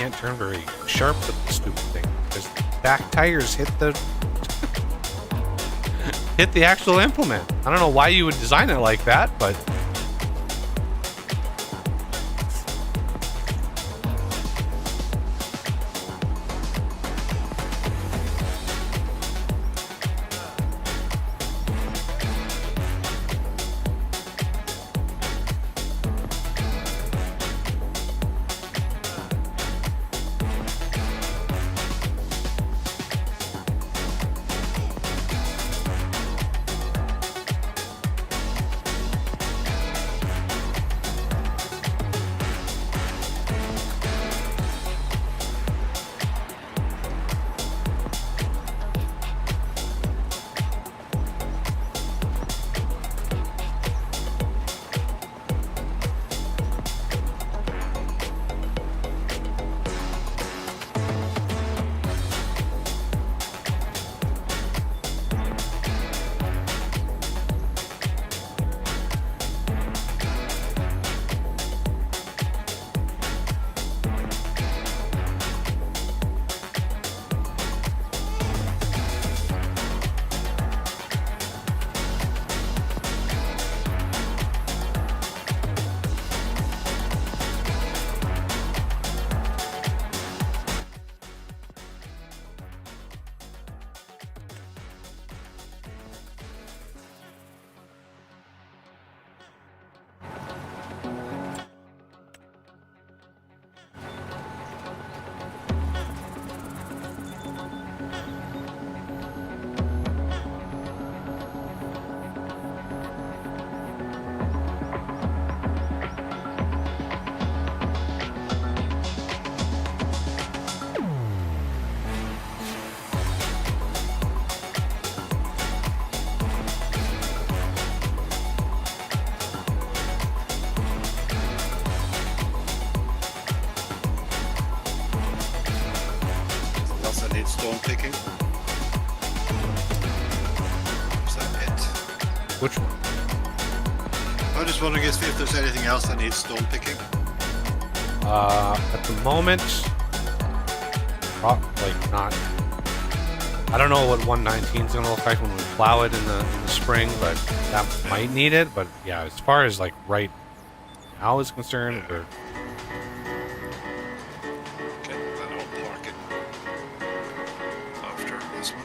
Can't turn very sharp with the stupid thing because back tires hit the hit the actual implement. I don't know why you would design it like that, but needs stone picking. Is that it? Which one? I'm just wondering if there's anything else that needs stone picking. At the moment, like not. I don't know what 119 is going to look like when we plow it in the spring, but that might need it. But yeah, as far as like right now is concerned, we're Okay, then I'll park it after this one.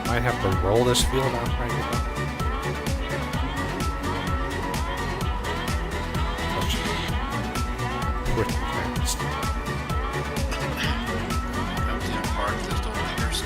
might have to roll this field out right now. Pretty fast. Empty and park the stone pickers.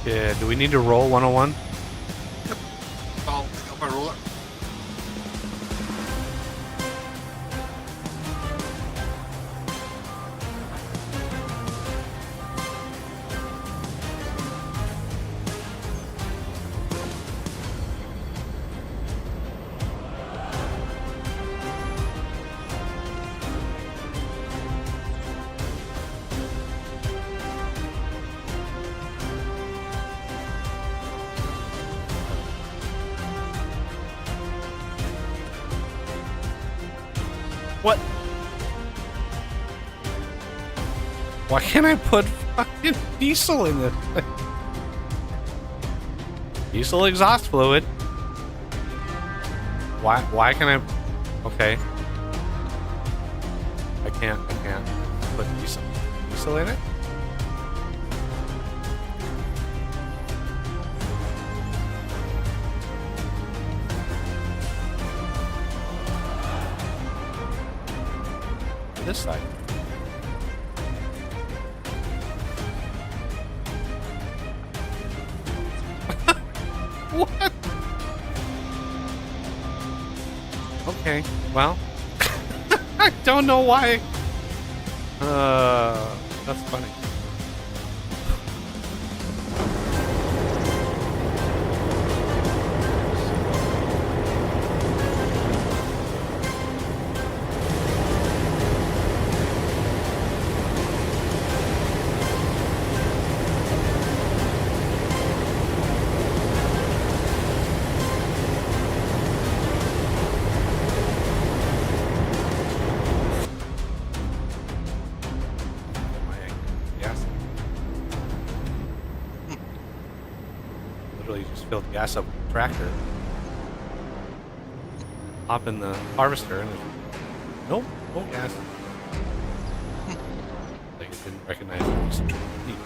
Yeah, do we need to roll 101? I'll pick up my roller. What? Why can't I put fucking diesel in this thing? Diesel exhaust fluid. Why can I? Okay. I can't put diesel in it. This side. What? Okay, well, I don't know why. That's funny. Literally just filled gas up with the tractor. Hop in the harvester and nope, no gas. Like it didn't recognize it was deep.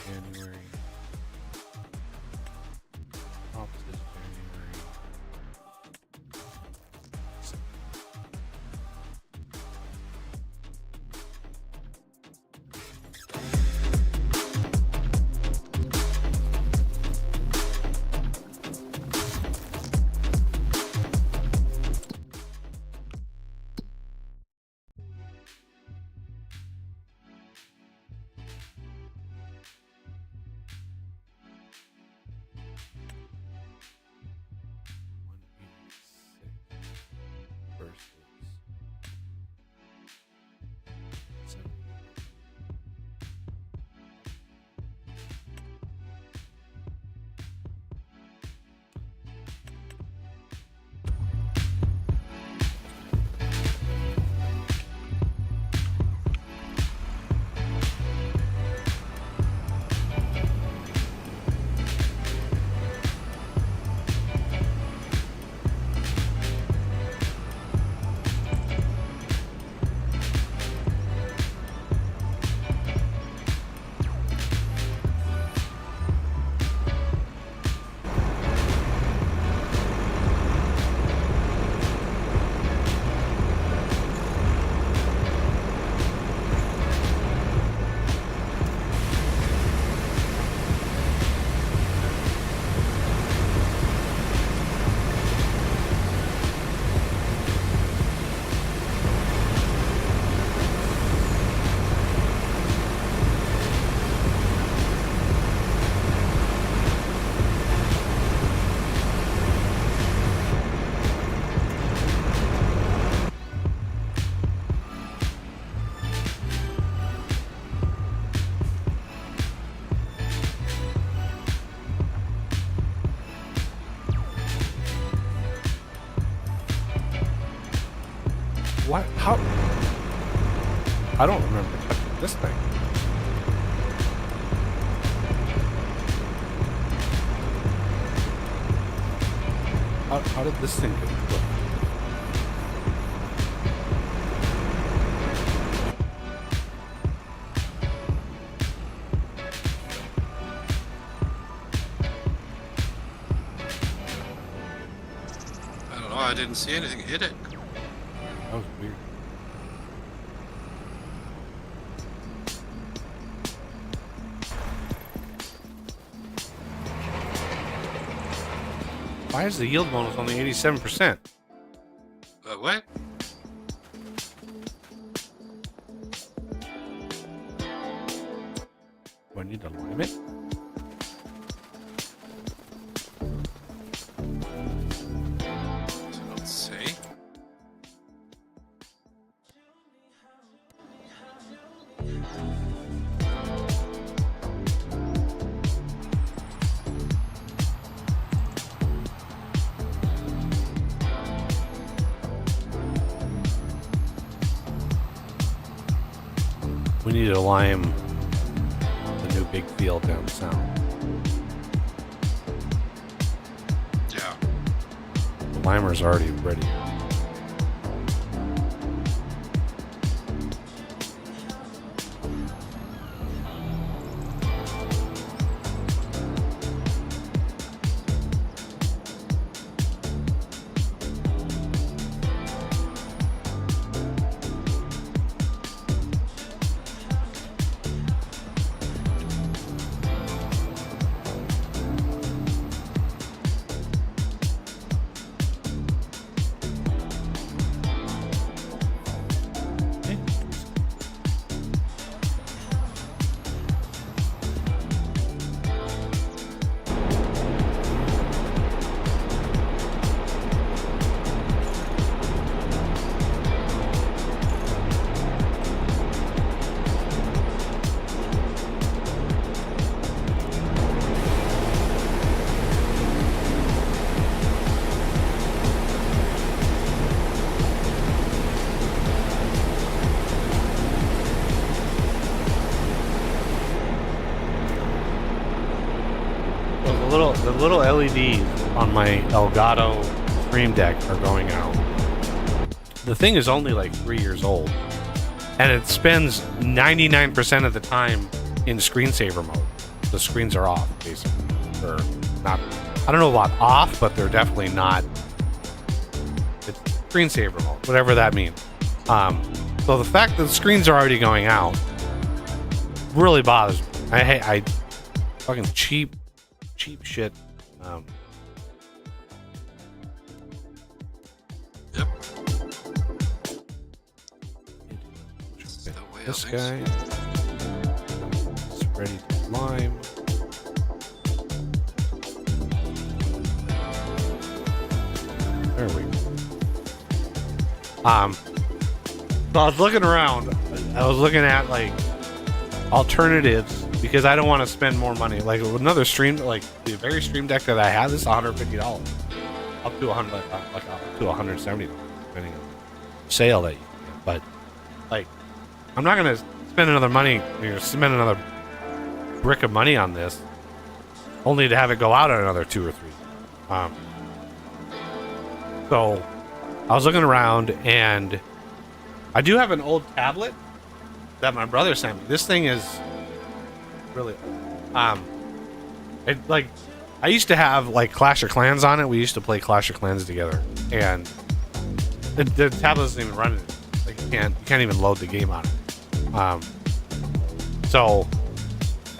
January. Opposite January. What? How? I don't remember touching this thing. How did this thing get put? I don't know. I didn't see anything hit it. That was weird. Why is the yield bonus only 87%? What? Do I need to lime it? Let's see. We need to lime the new big field down south. Yeah. The limer's already ready. The little LEDs on my Elgato Stream Deck are going out. The thing is only like 3 years old, and it spends 99% of the time in screensaver mode. The screens are off, basically. They're not. I don't know about off, but they're definitely not. It's screensaver mode, whatever that means. So the fact that the screens are already going out really bothers me. I fucking cheap shit. Yep. This guy is ready to lime. There we go. So I was looking around. I was looking at like alternatives because I don't want to spend more money. Like another stream, like the very Stream Deck that I had, this is $150, up to 100, like up to $170, depending on the sale that you get. But like, I'm not gonna spend another money, spend another brick of money on this, only to have it go out in another 2 or 3. So I was looking around, and I do have an old tablet that my brother sent me. This thing is really it, like, I used to have like Clash of Clans on it. We used to play Clash of Clans together, and the tablet doesn't even run it. Like you can't even load the game on it. So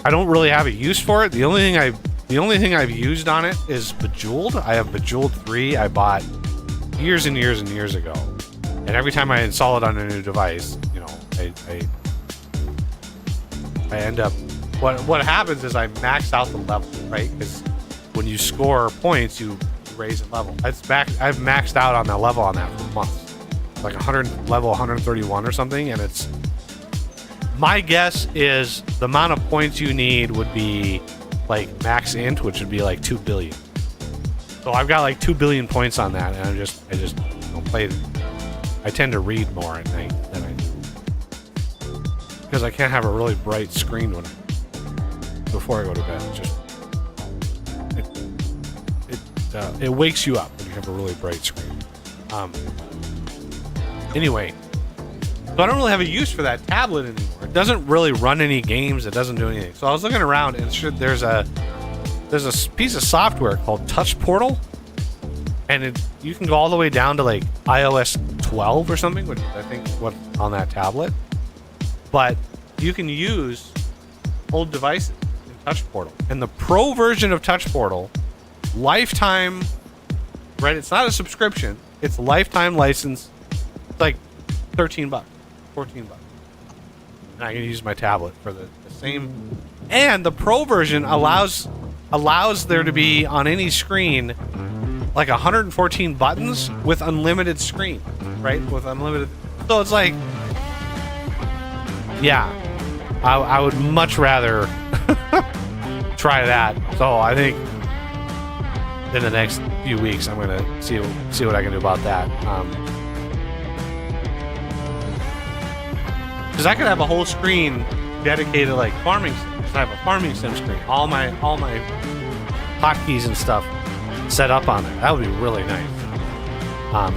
I don't really have a use for it. The only thing I've used on it is Bejeweled. I have Bejeweled 3. I bought years and years and years ago, and every time I install it on a new device, you know, I end up. What happens is I max out the level, right? Because when you score points, you raise a level. I've maxed out on that level on that for months, like level 131 or something, and it's. My guess is the amount of points you need would be like max int, which would be like 2 billion. So I've got like 2 billion points on that, and I just don't play it. I tend to read more at night than I do. Because I can't have a really bright screen before I go to bed. It wakes you up when you have a really bright screen. Anyway, so I don't really have a use for that tablet anymore. It doesn't really run any games. It doesn't do anything. So I was looking around, and there's a piece of software called Touch Portal, and you can go all the way down to like iOS 12 or something, which I think is what's on that tablet. But you can use old devices in Touch Portal, and the pro version of Touch Portal, lifetime, right? It's not a subscription. It's a lifetime license. It's like $13, $14. And I can use my tablet for the same. And the pro version allows there to be on any screen like 114 buttons with unlimited screen, right? With unlimited. So it's like, yeah, I would much rather try that. So I think in the next few weeks, I'm gonna see what I can do about that. Because I could have a whole screen dedicated to like farming sim. I have a farming sim screen, all my hotkeys and stuff set up on there. That would be really nice.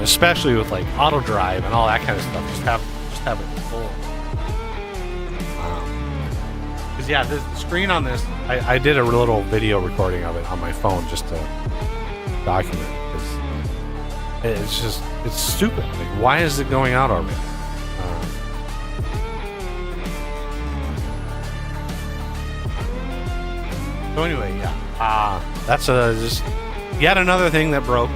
Especially with like auto drive and all that kind of stuff. Just have it full. Because yeah, the screen on this, I did a little video recording of it on my phone just to document it. Because it's stupid. Like, why is it going out already? So anyway, yeah, that's just yet another thing that broke.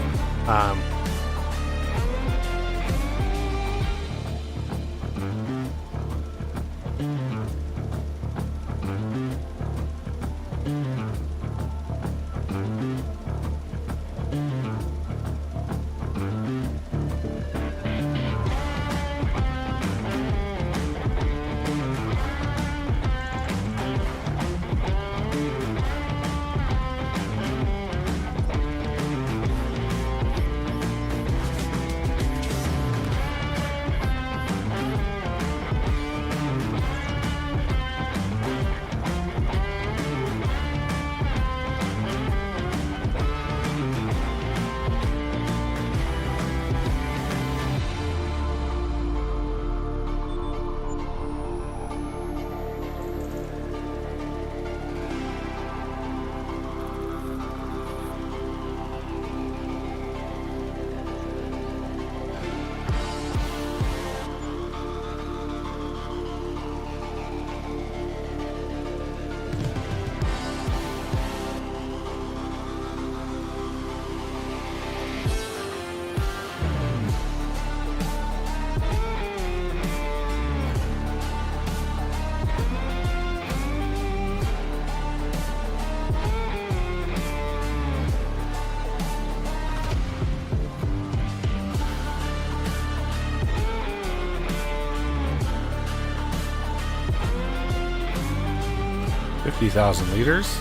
50,000 liters.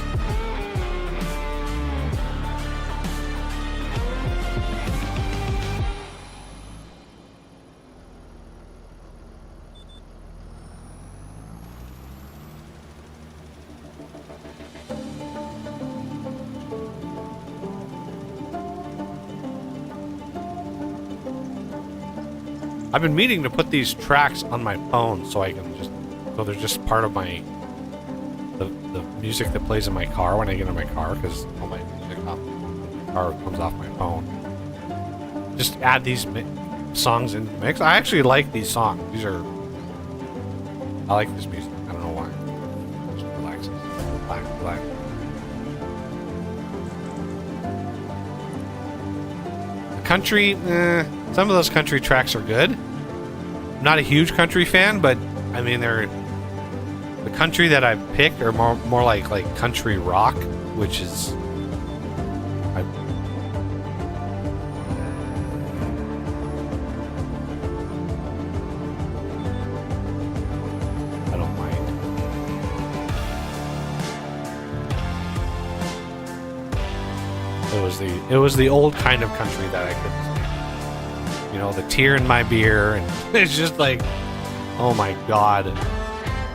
I've been meaning to put these tracks on my phone so I can so they're just part of my the music that plays in my car when I get in my car, because all my music off my car comes off my phone. Just add these songs into the mix. I actually like these songs. I like this music. I don't know why. Just relaxes. Relax. The country, some of those country tracks are good. I'm not a huge country fan, but I mean the country that I've picked are more like country rock, which is I don't mind. It was the old kind of country that I couldn't stand. you know, the tear in my beer, and it's just like, oh my god.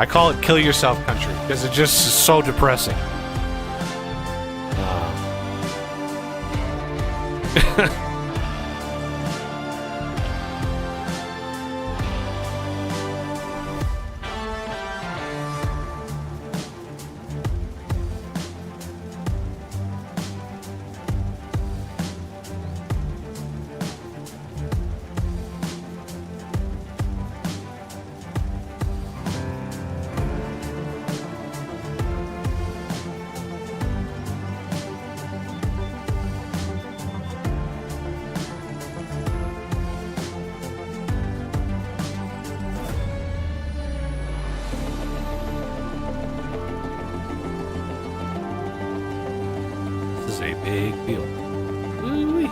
I call it kill yourself country because it just is so depressing. This is a big field. Woo-wee.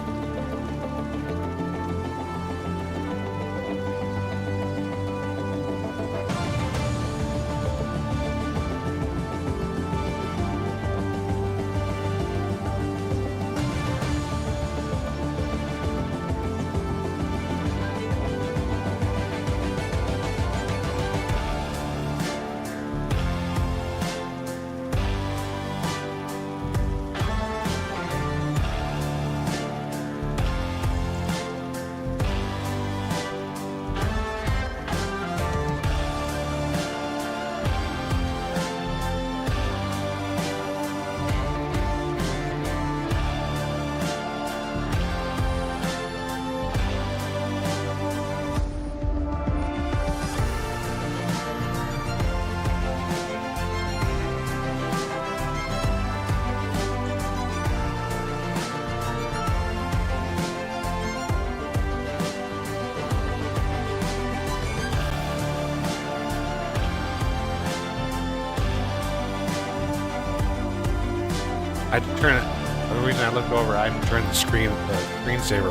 I had to turn it. The reason I looked over, I had to turn the screensaver.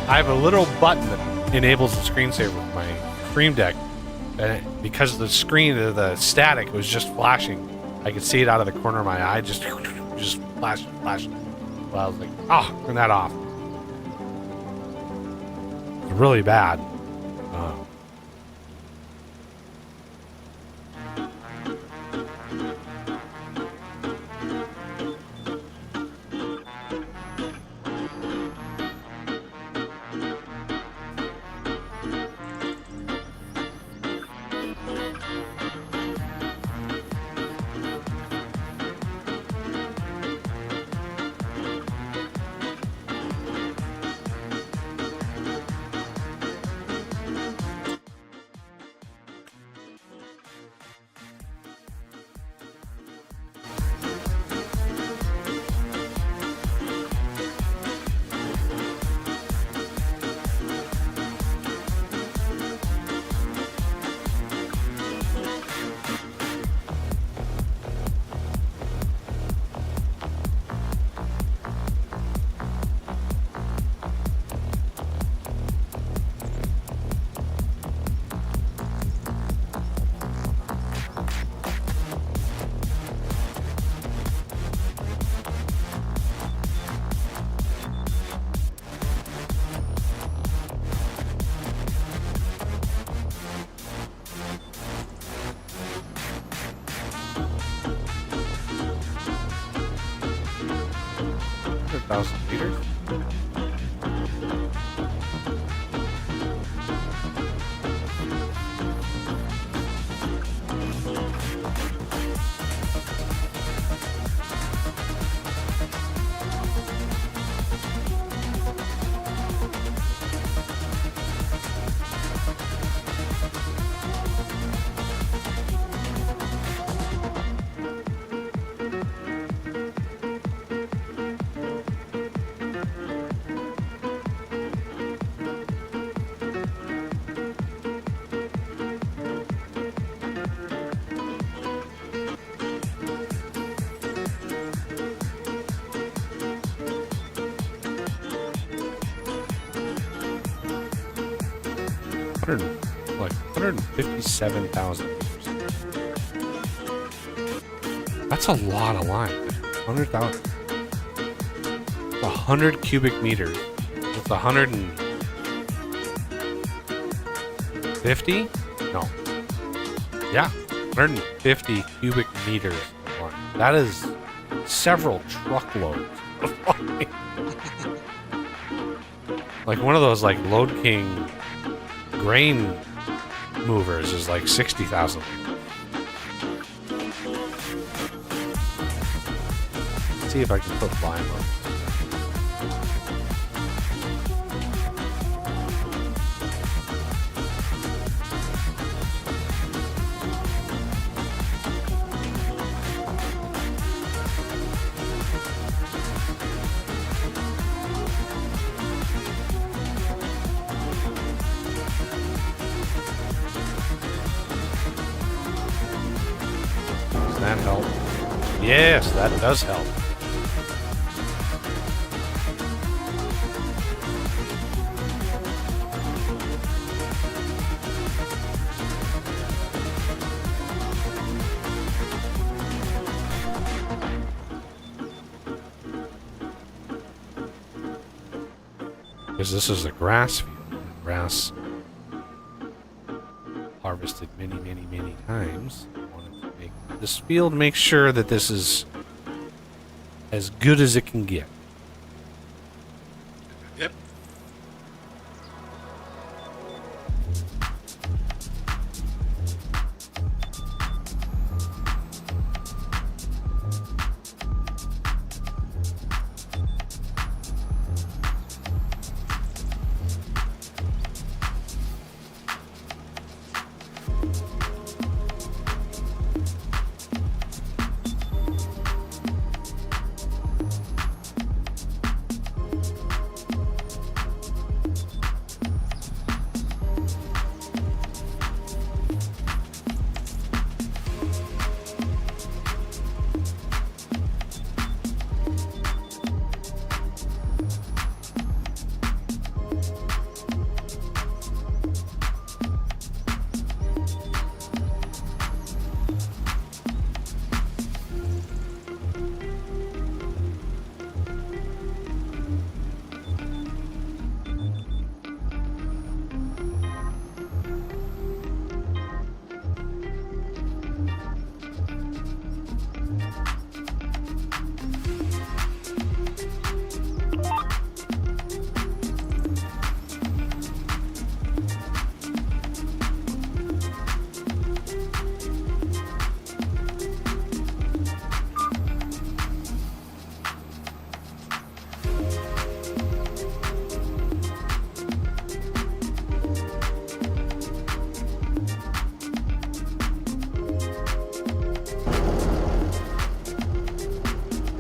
I have a little button that enables the screensaver with my Stream Deck, and because of the screen, the static was just flashing. I could see it out of the corner of my eye, just flash. Well, I was like, oh, turn that off. It's really bad. 1,000 liters? Like 157,000 liters. That's a lot of line. 100,000. 100 cubic meters. That's 100 and 150? No. Yeah, 150 cubic meters of lime. That is several truckloads of lime. Like one of those like Load King grain movers is like 60,000. See if I can put lime on. Does that help? Yes, that does help. Because this is a grass field. Grass harvested many, many, many times. I wanted to make this field make sure that this is as good as it can get. Yep.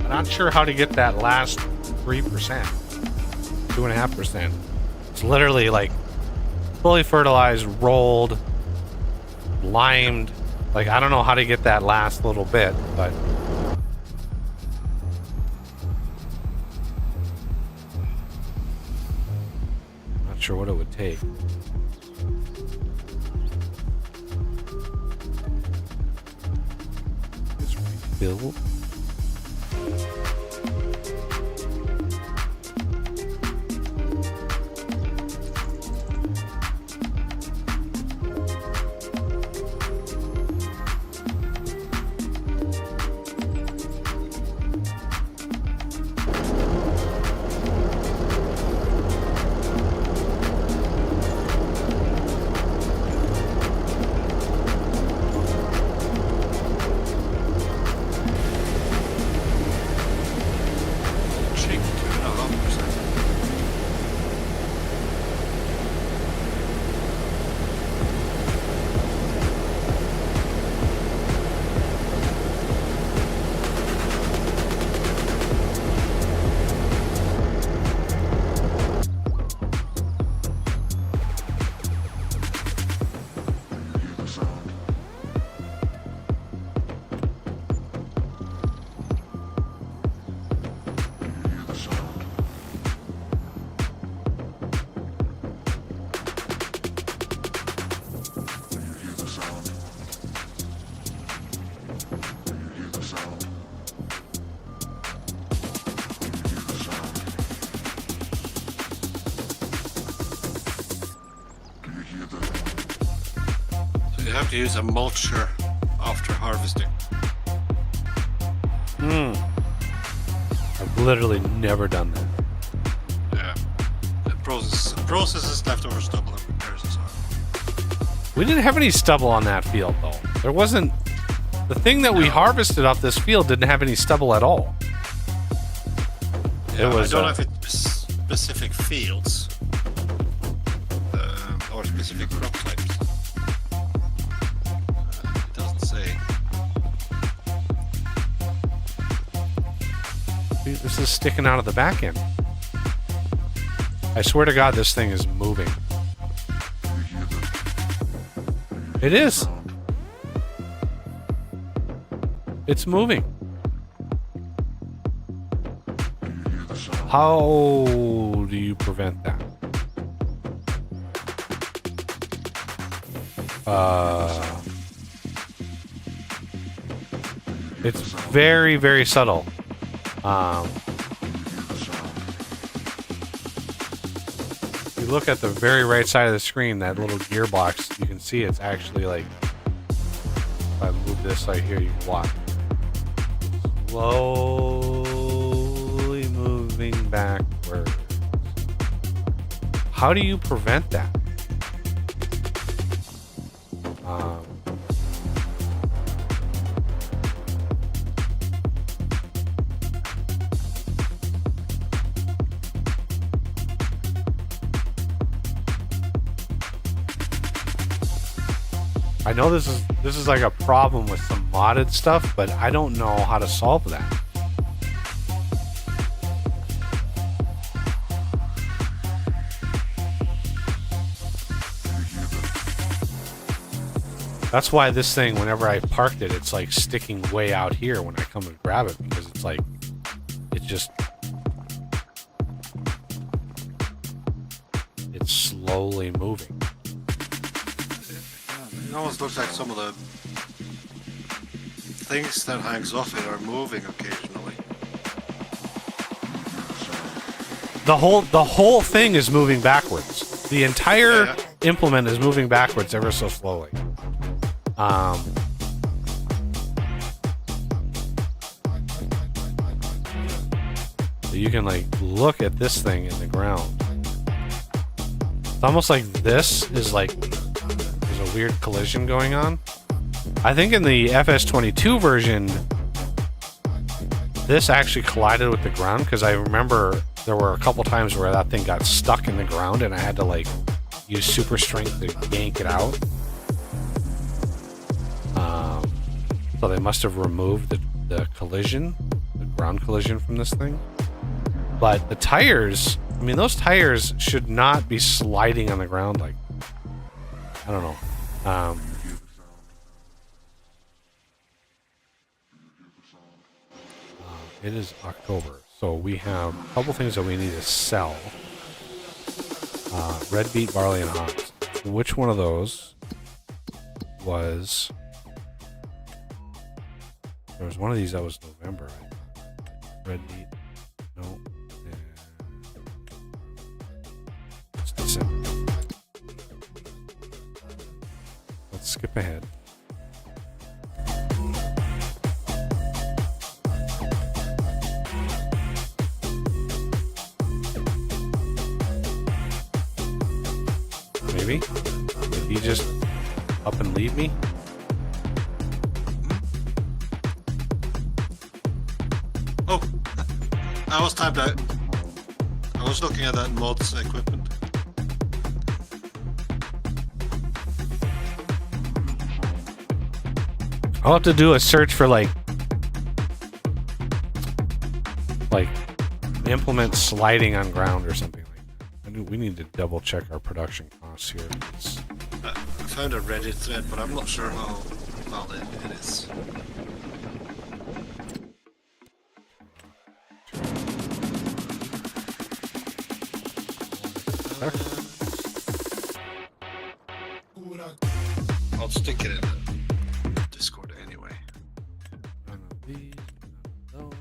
Not sure how to get that last 3%, 2.5%. It's literally like fully fertilized, rolled, limed. Like I don't know how to get that last little bit, but not sure what it would take. Just refill. You have to use a mulcher after harvesting. I've literally never done that. Yeah. The process is leftover stubble and repairs and so on. We didn't have any stubble on that field, though. There wasn't... The thing that we harvested off this field didn't have any stubble at all. Yeah, I don't know if it's specific fields or specific crop types. It doesn't say. This is sticking out of the back end. I swear to God, this thing is moving. It is. It's moving. How do you prevent that? It's very, very subtle. If you look at the very right side of the screen, that little gearbox, you can see it's actually like, if I move this right here, you can watch. Slowly moving backwards. How do you prevent that? I know this is like a problem with some modded stuff, but I don't know how to solve that. That's why this thing, whenever I parked it, it's like sticking way out here when I come and grab it, because it's like, it's slowly moving. It almost looks like some of the things that hangs off it are moving occasionally. The whole thing is moving backwards. The entire implement is moving backwards ever so slowly. So you can like look at this thing in the ground. It's almost like this is like there's a weird collision going on. I think in the FS22 version, this actually collided with the ground, because I remember there were a couple times where that thing got stuck in the ground and I had to like use super strength to yank it out. So they must have removed the collision, the ground collision from this thing. But the tires, I mean, those tires should not be sliding on the ground like, I don't know. It is October, so we have a couple things that we need to sell. Red beet, barley, and hops. Which one of those was... There was one of these that was November. Red beet. No. It's December. Let's skip ahead. Maybe? Did he just up and leave me? Oh, I was timed out. I was looking at that mod's equipment. I'll have to do a search for like implement sliding on ground or something like that. We need to double check our production costs here. I found a Reddit thread, but I'm not sure how valid it is. I'll stick it in the Discord anyway. None of these, none of those.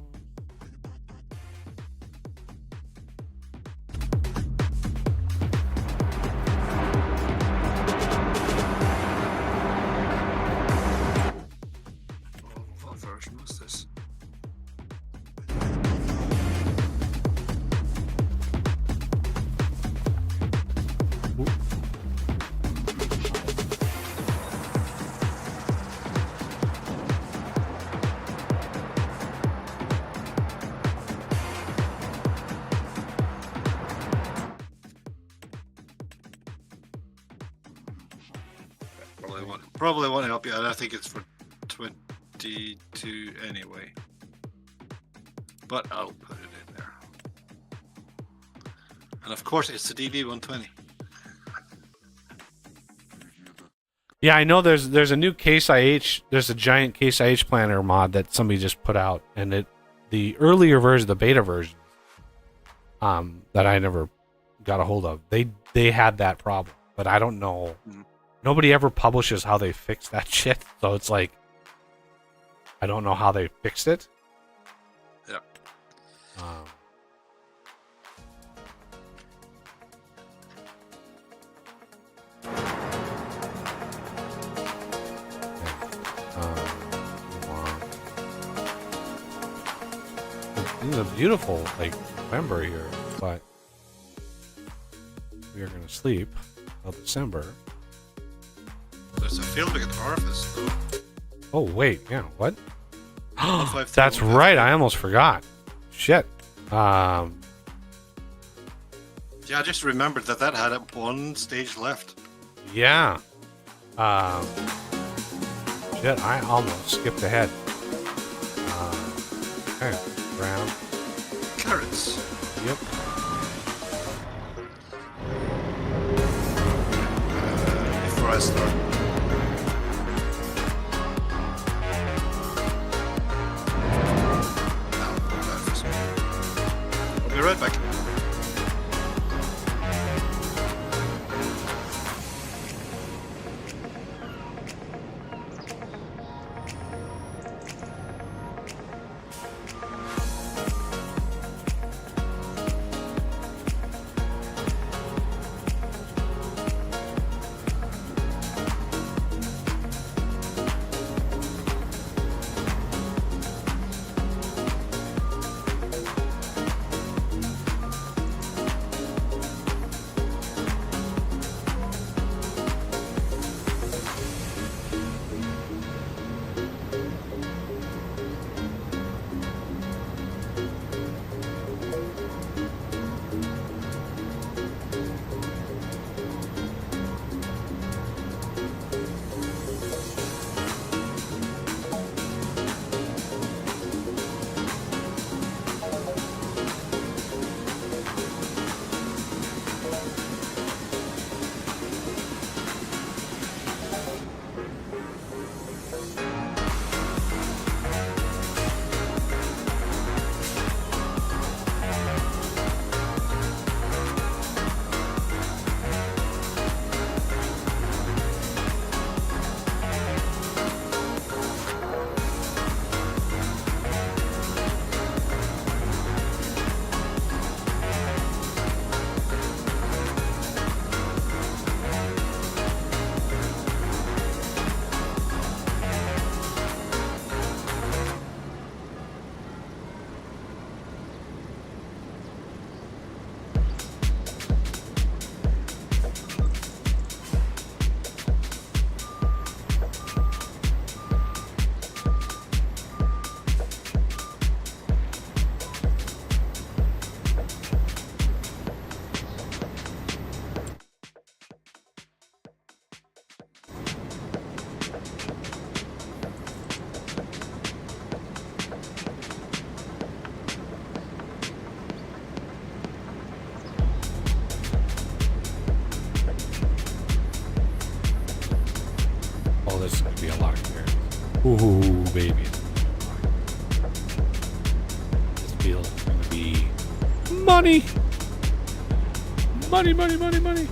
probably won't help you. I think it's for 22 anyway. But I'll put it in there. And of course, it's the DB120. Yeah, I know there's a new Case IH, there's a giant Case IH planner mod that somebody just put out, and the earlier version, the beta version, that I never got a hold of, they had that problem, but I don't know. Nobody ever publishes how they fix that shit, so it's like, I don't know how they fixed it. Yeah. It's a beautiful, like, November here, but we are going to sleep till December. There's a field we can harvest, though. Oh, wait, yeah, what? 153, That's right, I almost forgot. Shit. Yeah, I just remembered that had one stage left. Yeah. Shit, I almost skipped ahead. Okay, ground. Carrots. Yep. Before I start. I'll be right back. This is going to be a lot of carrots. Ooh, baby. This field is going to be money. Money, money, money, money.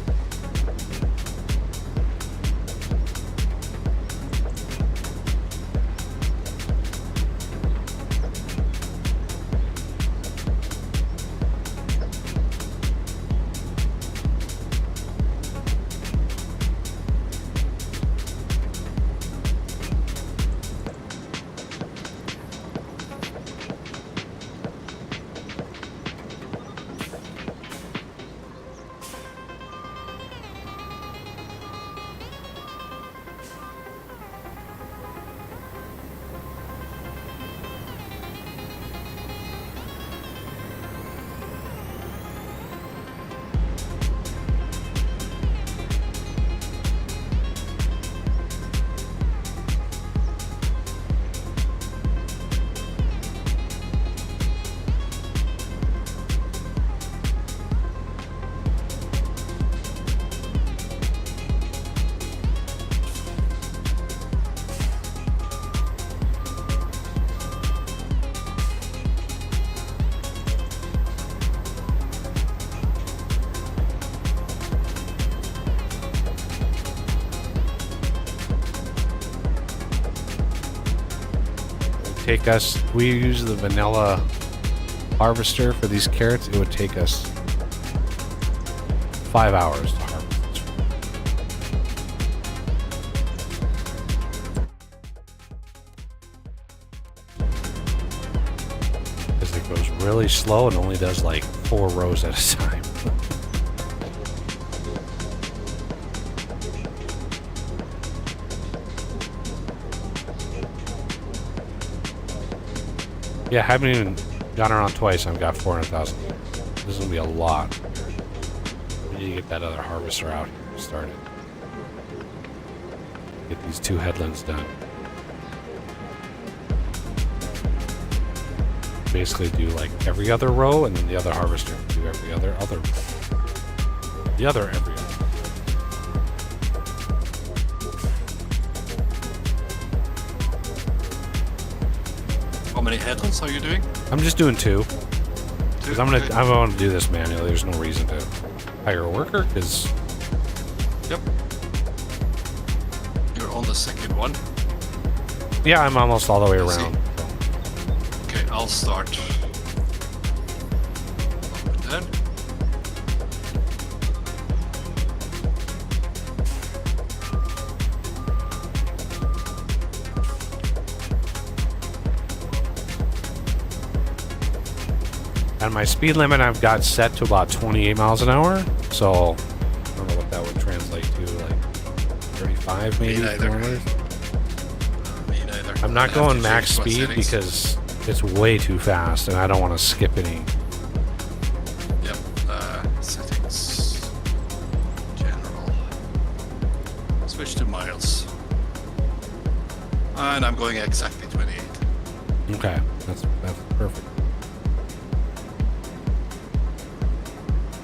take us, if we use the vanilla harvester for these carrots, it would take us 5 hours to harvest. Because it goes really slow and only does like 4 rows at a time. Yeah, haven't even gone around twice. I've got 400,000. This is gonna be a lot. We need to get that other harvester out here started. Get these 2 headlands done. Basically do like every other row, and then the other harvester do every other row. The other every other. How many headlands are you doing? I'm just doing 2. 2? Because I'm going to do this manually. There's no reason to hire a worker, because... Yep. You're on the second one. Yeah, I'm almost all the way I see. around. Okay, I'll start. Then. And my speed limit I've got set to about 28 miles an hour. So, I don't know what that would translate to, like 35 maybe Me neither. kilometers. Me neither. I'm not I have going to max change my speed settings. because it's way too fast and I don't want to skip any. Yep. Settings. General. Switch to miles. And I'm going exactly 28. Okay, that's perfect.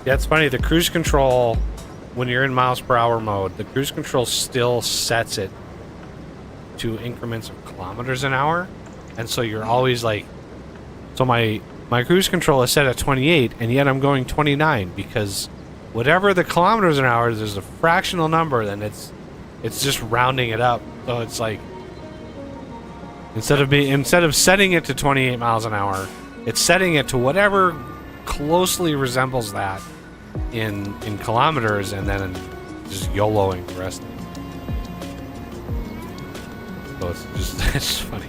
Yeah, it's funny. The cruise control, when you're in miles per hour mode, the cruise control still sets it to increments of kilometers an hour, and so you're always like, so my cruise control is set at 28, and yet I'm going 29 because whatever the kilometers an hour is, there's a fractional number, then it's just rounding it up. So it's like instead of setting it to 28 miles an hour, it's setting it to whatever closely resembles that in kilometers, and then just YOLOing the rest of it. So it's just it's funny.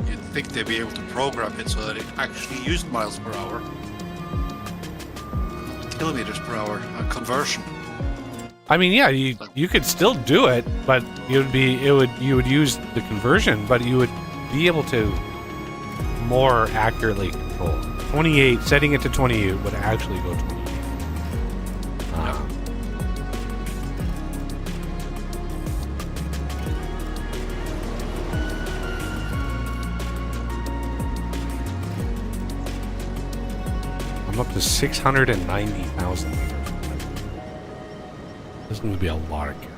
You'd think they'd be able to program it so that it actually used miles per hour, not kilometers per hour. A conversion. I mean, yeah, you could still do it, but you would use the conversion, but you would be able to more accurately control. 28, setting it to 28 would actually go 28. I'm up to 690,000 meters. This is going to be a lot of carrots.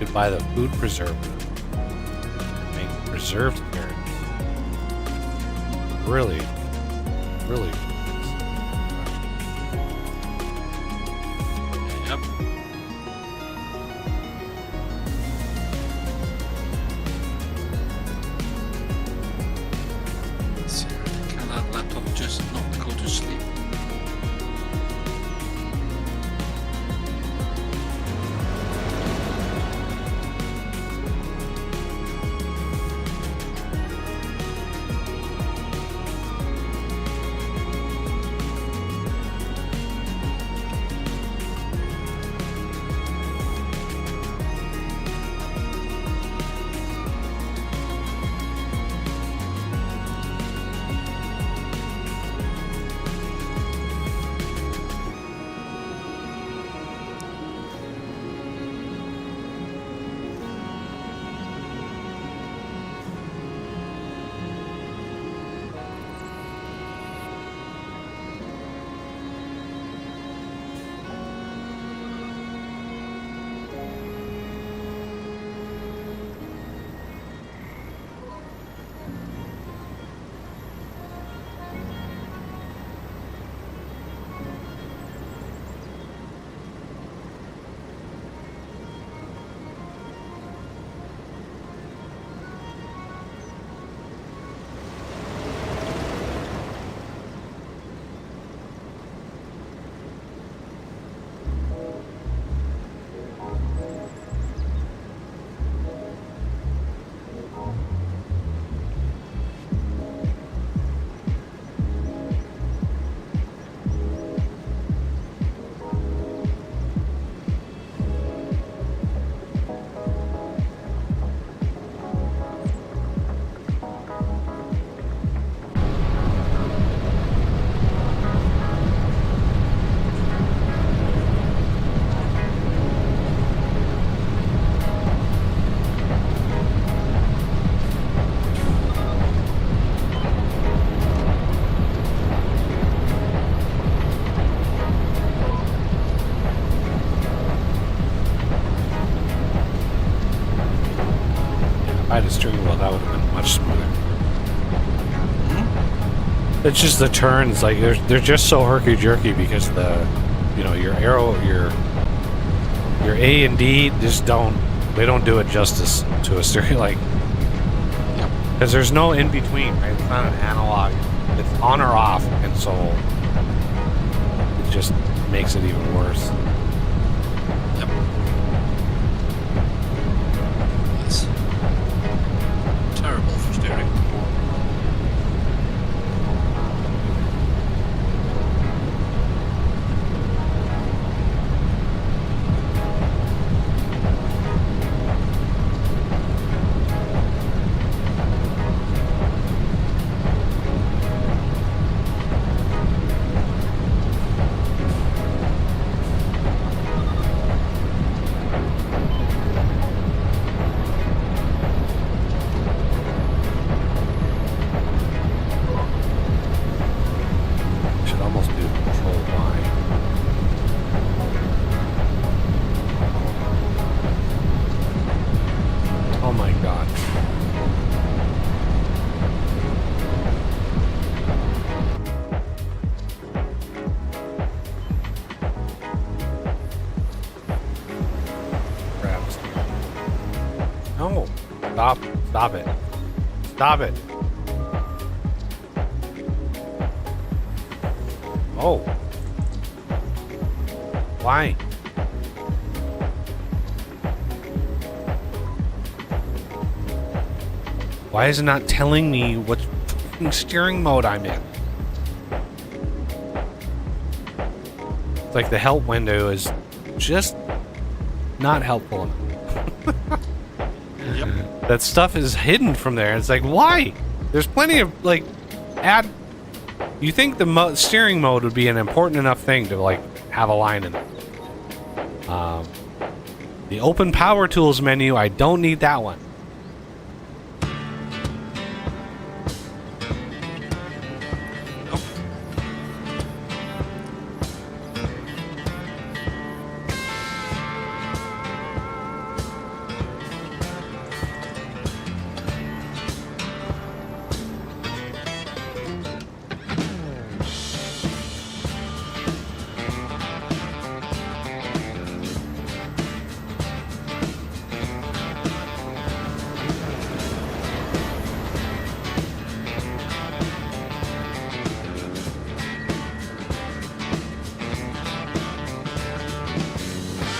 Could buy the food preserver. Make preserved carrots. Really. Yep. So, can that laptop just not go to sleep? I had a steering wheel, that would have been much smoother. It's just the turns, like they're just so herky jerky because your arrow, your A and D just don't do it justice to a steering, like, because there's no in between, right? It's not an analog. It's on or off, and so it just makes it even worse. Yep. It's terrible for steering. No. Stop. Stop it. Stop it. Oh. Why? Why is it not telling me what fucking steering mode I'm in? It's like the help window is just not helpful enough. Yep. That stuff is hidden from there. It's like, why? There's plenty of, like, you think the steering mode would be an important enough thing to, like, have a line in it. The open power tools menu, I don't need that one.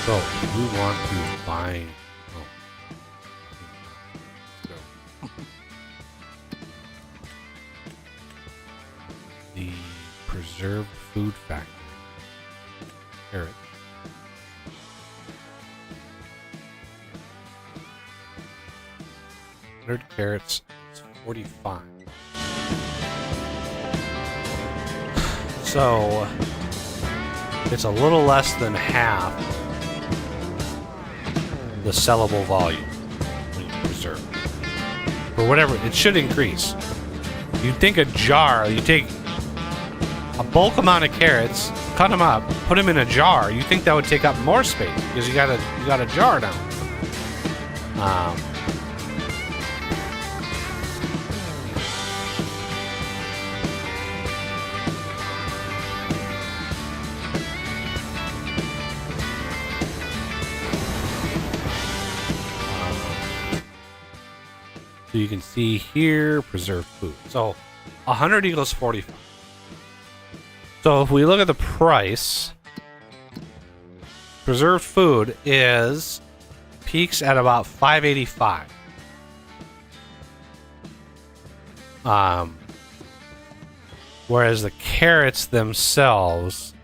So, we want to buy... Oh. The preserved food factory. Carrot. $100 is 45. So, it's a little less than half the sellable volume when you preserve. Or whatever, it should increase. You'd think a jar, you take a bulk amount of carrots, cut them up, put them in a jar, you think that would take up more space because you got a jar down. So you can see here, preserved food. So 100 equals 45. So if we look at the price, preserved food peaks at about $5.85. Whereas the carrots themselves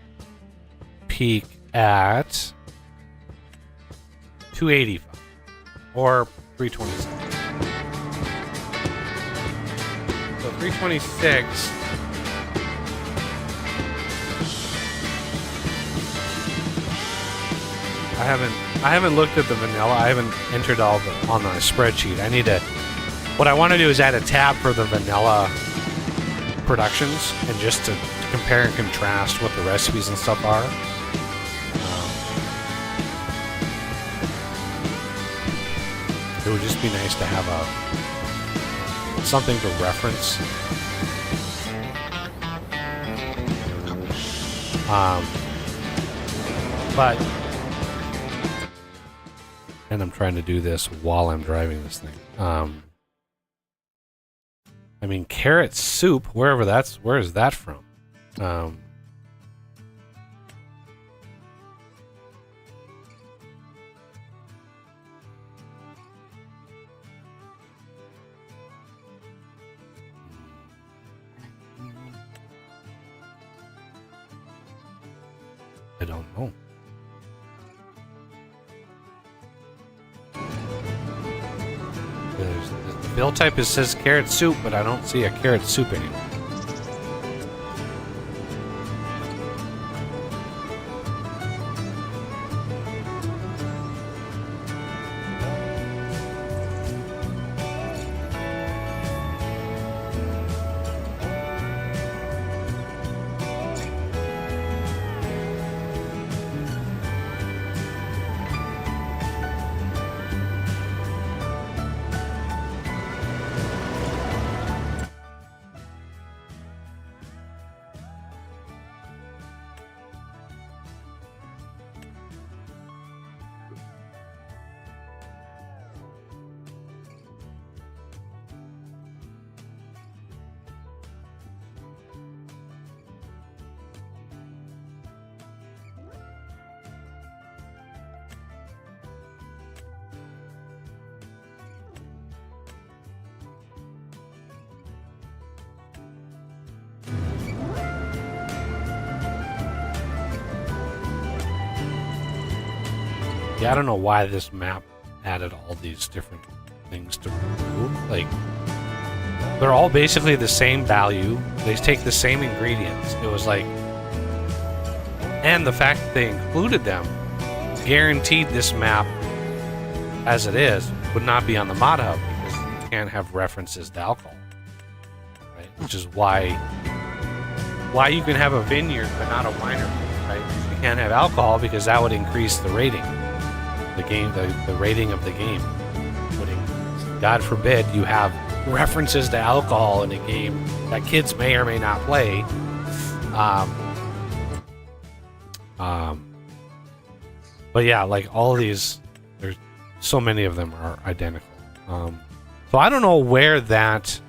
peak at $2.85 or $3.27. So 326. I haven't looked at the vanilla. I haven't entered all on the spreadsheet. What I want to do is add a tab for the vanilla productions and just to compare and contrast what the recipes and stuff are. It would just be nice to have something to reference. But, and I'm trying to do this while I'm driving this thing. I mean, carrot soup, where is that from? I don't know. The build type says carrot soup, but I don't see a carrot soup anymore. Yeah, I don't know why this map added all these different things to remove. Like, they're all basically the same value. They take the same ingredients. It was like, and the fact that they included them guaranteed this map, as it is, would not be on the mod hub because you can't have references to alcohol, right? Which is why you can have a vineyard but not a winery, right? You can't have alcohol because that would increase the rating. The rating of the game would increase. God forbid you have references to alcohol in a game that kids may or may not play. But yeah, like all these, there's so many of them are identical. So I don't know where that,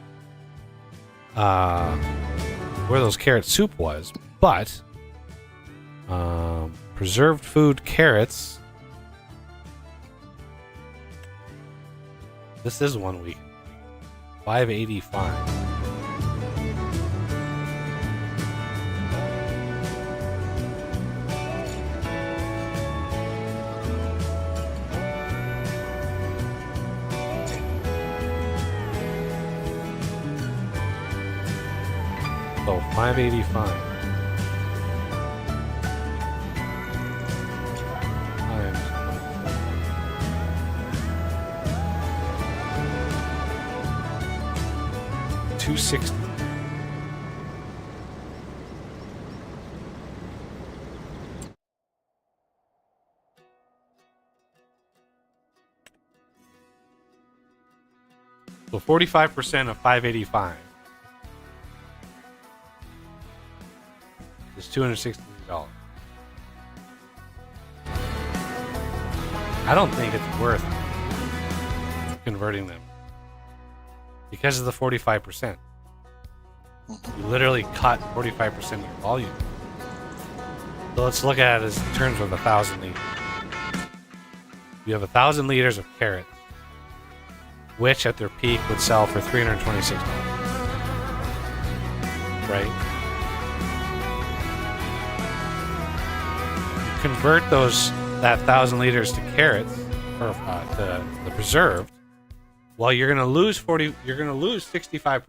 where those carrot soup was, but preserved food carrots. This is 1 week. 585. So 585. $260. So 45% of 585 is $260. I don't think it's worth converting them because of the 45%. You literally cut 45% of your volume. So let's look at it as in terms of 1,000 liters. You have 1,000 liters of carrots, which at their peak would sell for $326. Right? You convert that 1,000 liters to carrots, or to the preserved. Well, you're gonna lose 65%.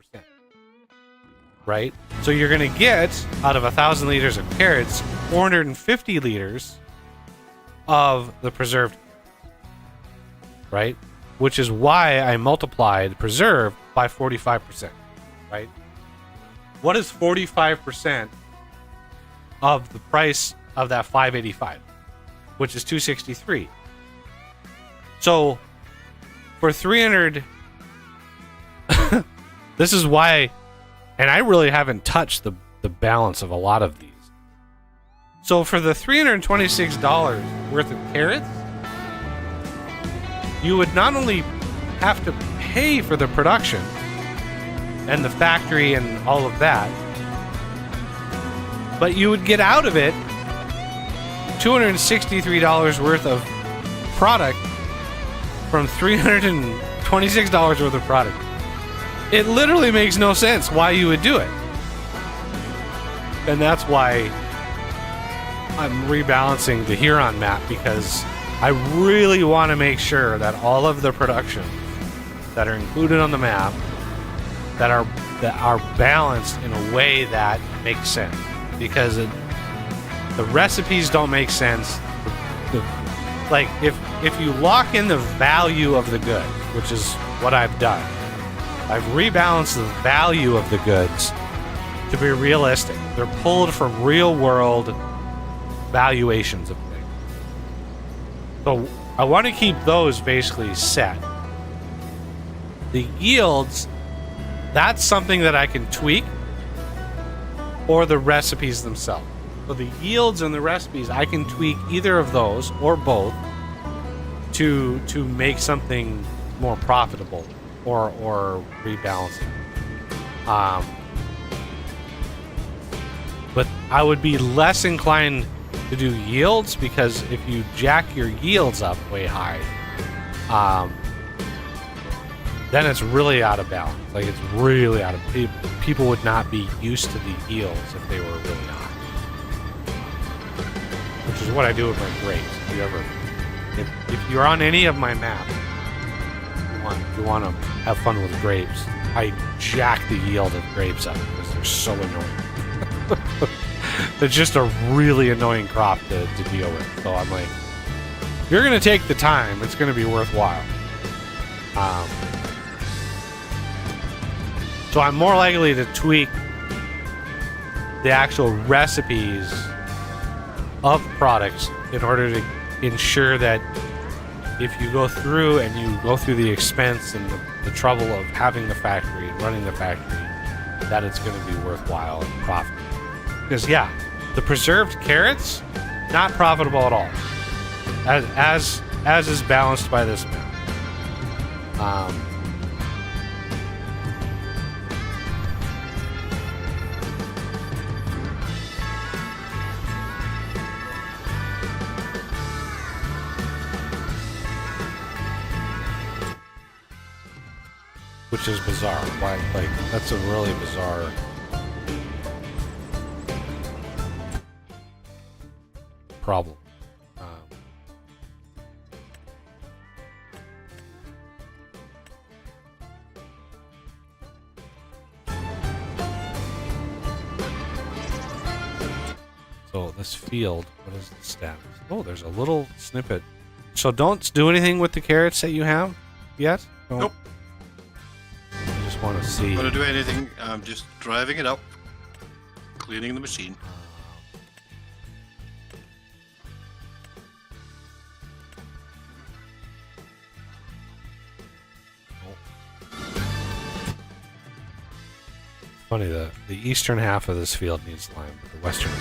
Right? So you're gonna get out of 1,000 liters of carrots, 450 liters of the preserved, right? Which is why I multiplied preserved by 45%, right? What is 45% of the price of that 585, which is 263? So for 300, this is why, and I really haven't touched the balance of a lot of these. So for the $326 worth of carrots, you would not only have to pay for the production and the factory and all of that, but you would get out of it $263 worth of product from $326 worth of product. It literally makes no sense why you would do it. And that's why I'm rebalancing the Huron map, because I really want to make sure that all of the production that are included on the map that are balanced in a way that makes sense. Because the recipes don't make sense. Like if you lock in the value of the goods, which is what I've done, I've rebalanced the value of the goods to be realistic. They're pulled from real world valuations of things. So I want to keep those basically set. The yields, that's something that I can tweak, or the recipes themselves. So the yields and the recipes, I can tweak either of those or both to make something more profitable or rebalancing. But I would be less inclined to do yields, because if you jack your yields up way high, then it's really out of balance. Like, it's really out of... People would not be used to the yields if they were really high. Which is what I do with my grapes. If you're on any of my maps, you want to have fun with grapes, I jack the yield of grapes up because they're so annoying. It's just a really annoying crop to deal with. So I'm like, if you're going to take the time, it's going to be worthwhile. So I'm more likely to tweak the actual recipes of products in order to ensure that if you go through and you go through the expense and the trouble of having the factory and running the factory, that it's going to be worthwhile and profitable. Because yeah, the preserved carrots, not profitable at all, as is balanced by this map. Which is bizarre. Why? Like, that's a really bizarre problem. So this field, what is the status? Oh, there's a little snippet. So don't do anything with the carrots that you have yet? Nope. I just want to see. I'm not going to do anything. I'm just driving it up, cleaning the machine. Funny, the eastern half of this field needs lime, but the western...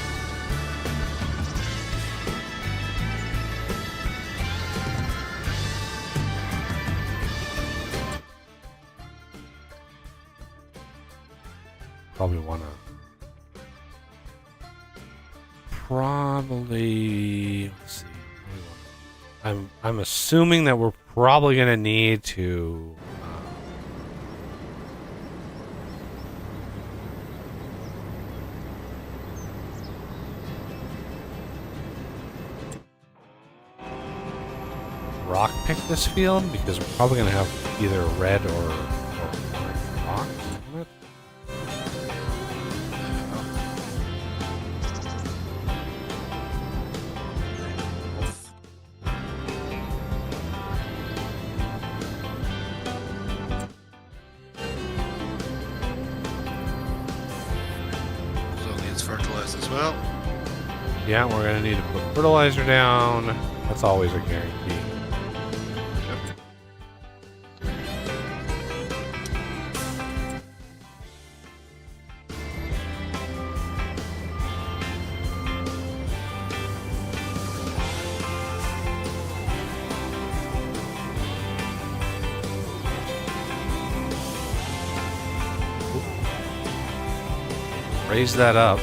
Probably want to... Let's see. I'm assuming that we're probably going to need to... rock pick this field, because we're probably going to have either red or orange rocks on it. So it needs fertilized as well. Yeah, we're going to need to put fertilizer down. That's always a guarantee. Raise that up.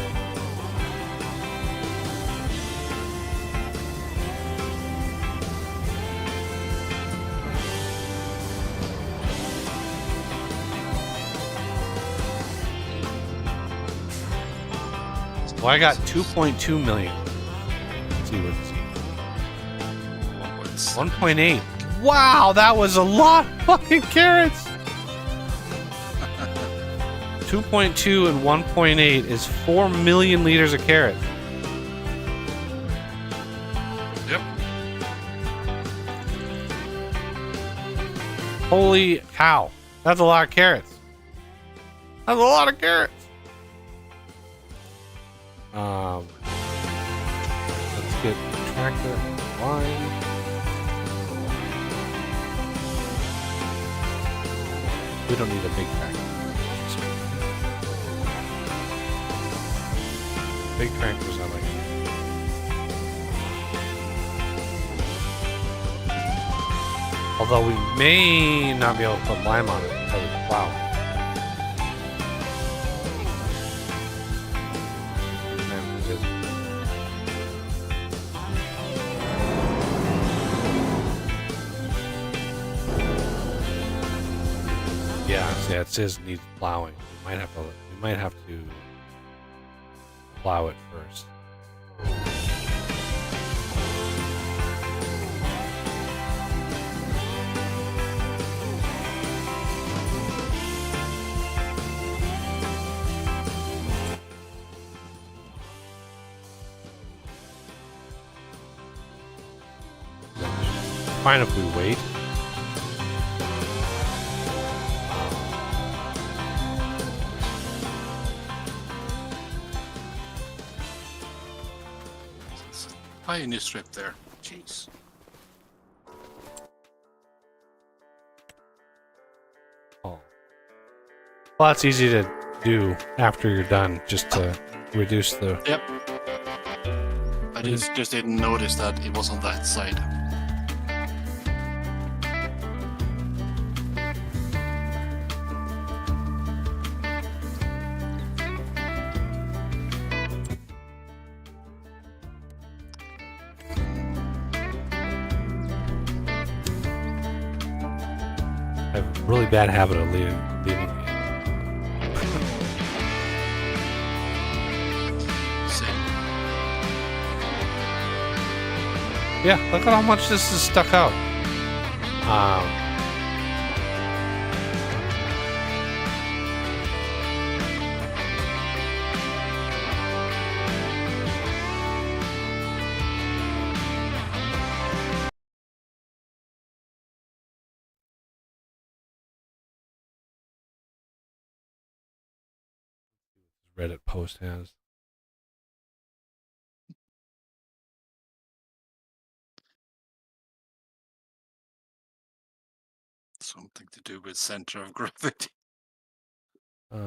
Well, I got 2.2 million. Let's see what this is. 1.8. Wow, that was a lot of fucking carrots. 2.2 and 1.8 is 4 million liters of carrots. Yep. Holy cow. That's a lot of carrots. That's a lot of carrots. Let's get the tractor line. We don't need a big tractor. Big tractors I like. Although we may not be able to put lime on it until we plow. Yeah, it says needs plowing. We might have to plow it first. Fine if we wait. Pioneer strip there. Jeez. Oh. Well, that's easy to do after you're done, just to reduce the... Yep. I just didn't notice that it was on that side. I have a really bad habit of leaving Same. Yeah, look at how much this is stuck out. Reddit post has. Something to do with center of gravity. Uh,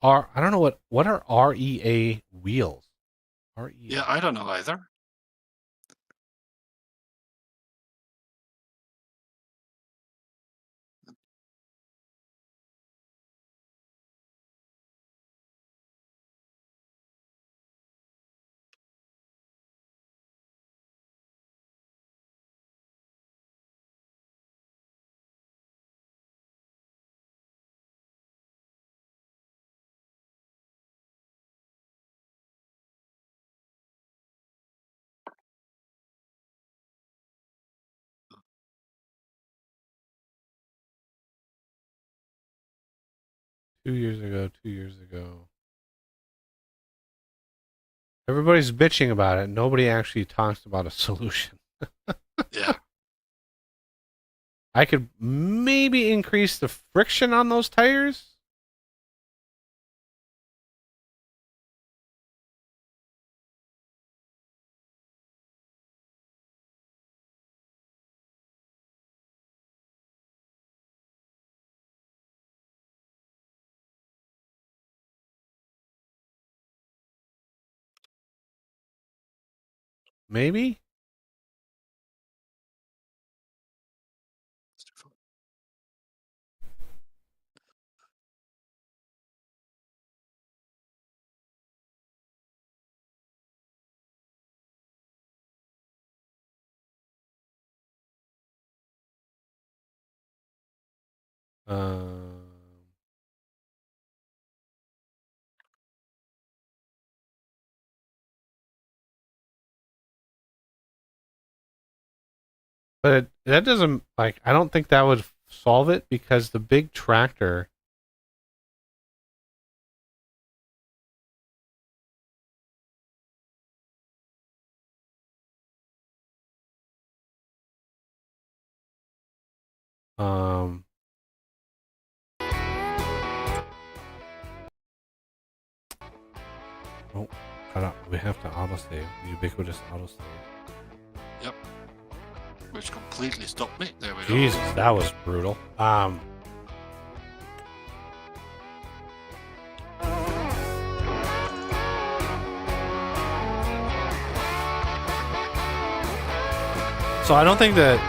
'R'. I don't know what are REA wheels. REA. Yeah, I don't know either. Two years ago. Everybody's bitching about it. Nobody actually talks about a solution. Yeah. I could maybe increase the friction on those tires. maybe. But that doesn't like. I don't think that would solve it because the big tractor. Um. Oh, cut out. We have to autosave. Ubiquitous autosave. Yep. Which completely stopped me. There we go. Jesus, that was brutal. So I don't think that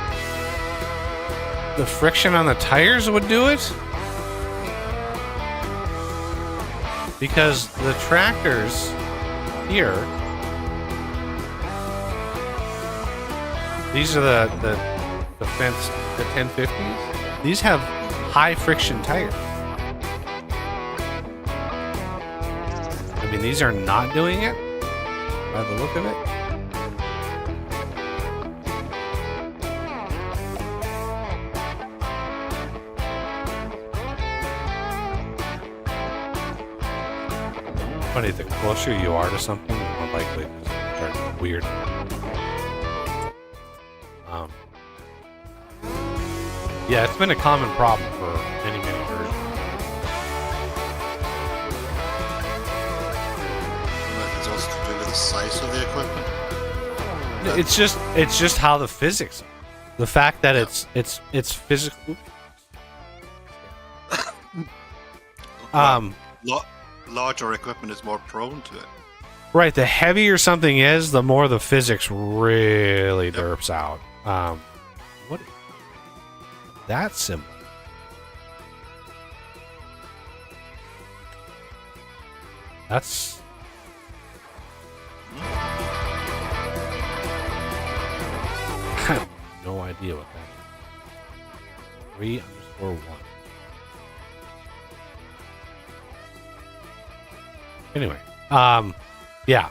the friction on the tires would do it. Because the tractors here, these are the fence, the 1050s. These have high friction tires. I mean, these are not doing it by the look of it. Funny, the closer you are to something, the more likely to start weird. Yeah, it's been a common problem for many versions. It's also to do with the size of the equipment. It's just how the physics are. The fact that it's physical. Larger equipment is more prone to it. Right, the heavier something is, the more the physics really derps out. What is that symbol? That's I have no idea what that is. 3_1. Anyway, yeah,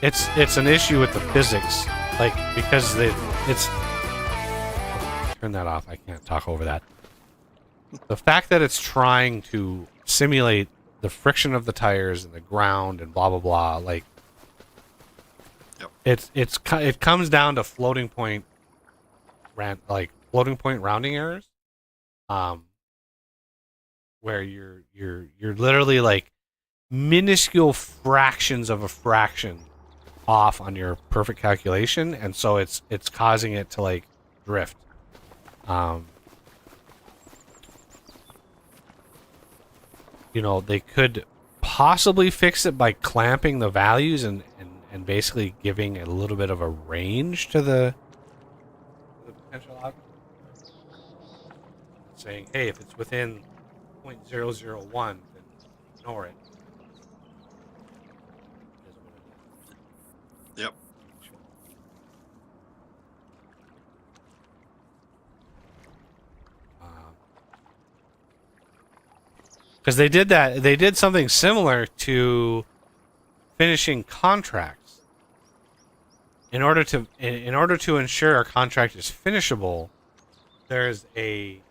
it's an issue with the physics, like because it's turn that off. I can't talk over that. The fact that it's trying to simulate the friction of the tires and the ground and blah blah blah, like it comes down to floating point rounding errors, where you're literally like minuscule fractions of a fraction off on your perfect calculation, and so it's causing it to like drift. You know, they could possibly fix it by clamping the values and basically giving a little bit of a range to the potential outcome. Saying, hey, if it's within 0.001, then ignore it. Yep. Because they did something similar to finishing contracts. In order to ensure a contract is finishable, there's a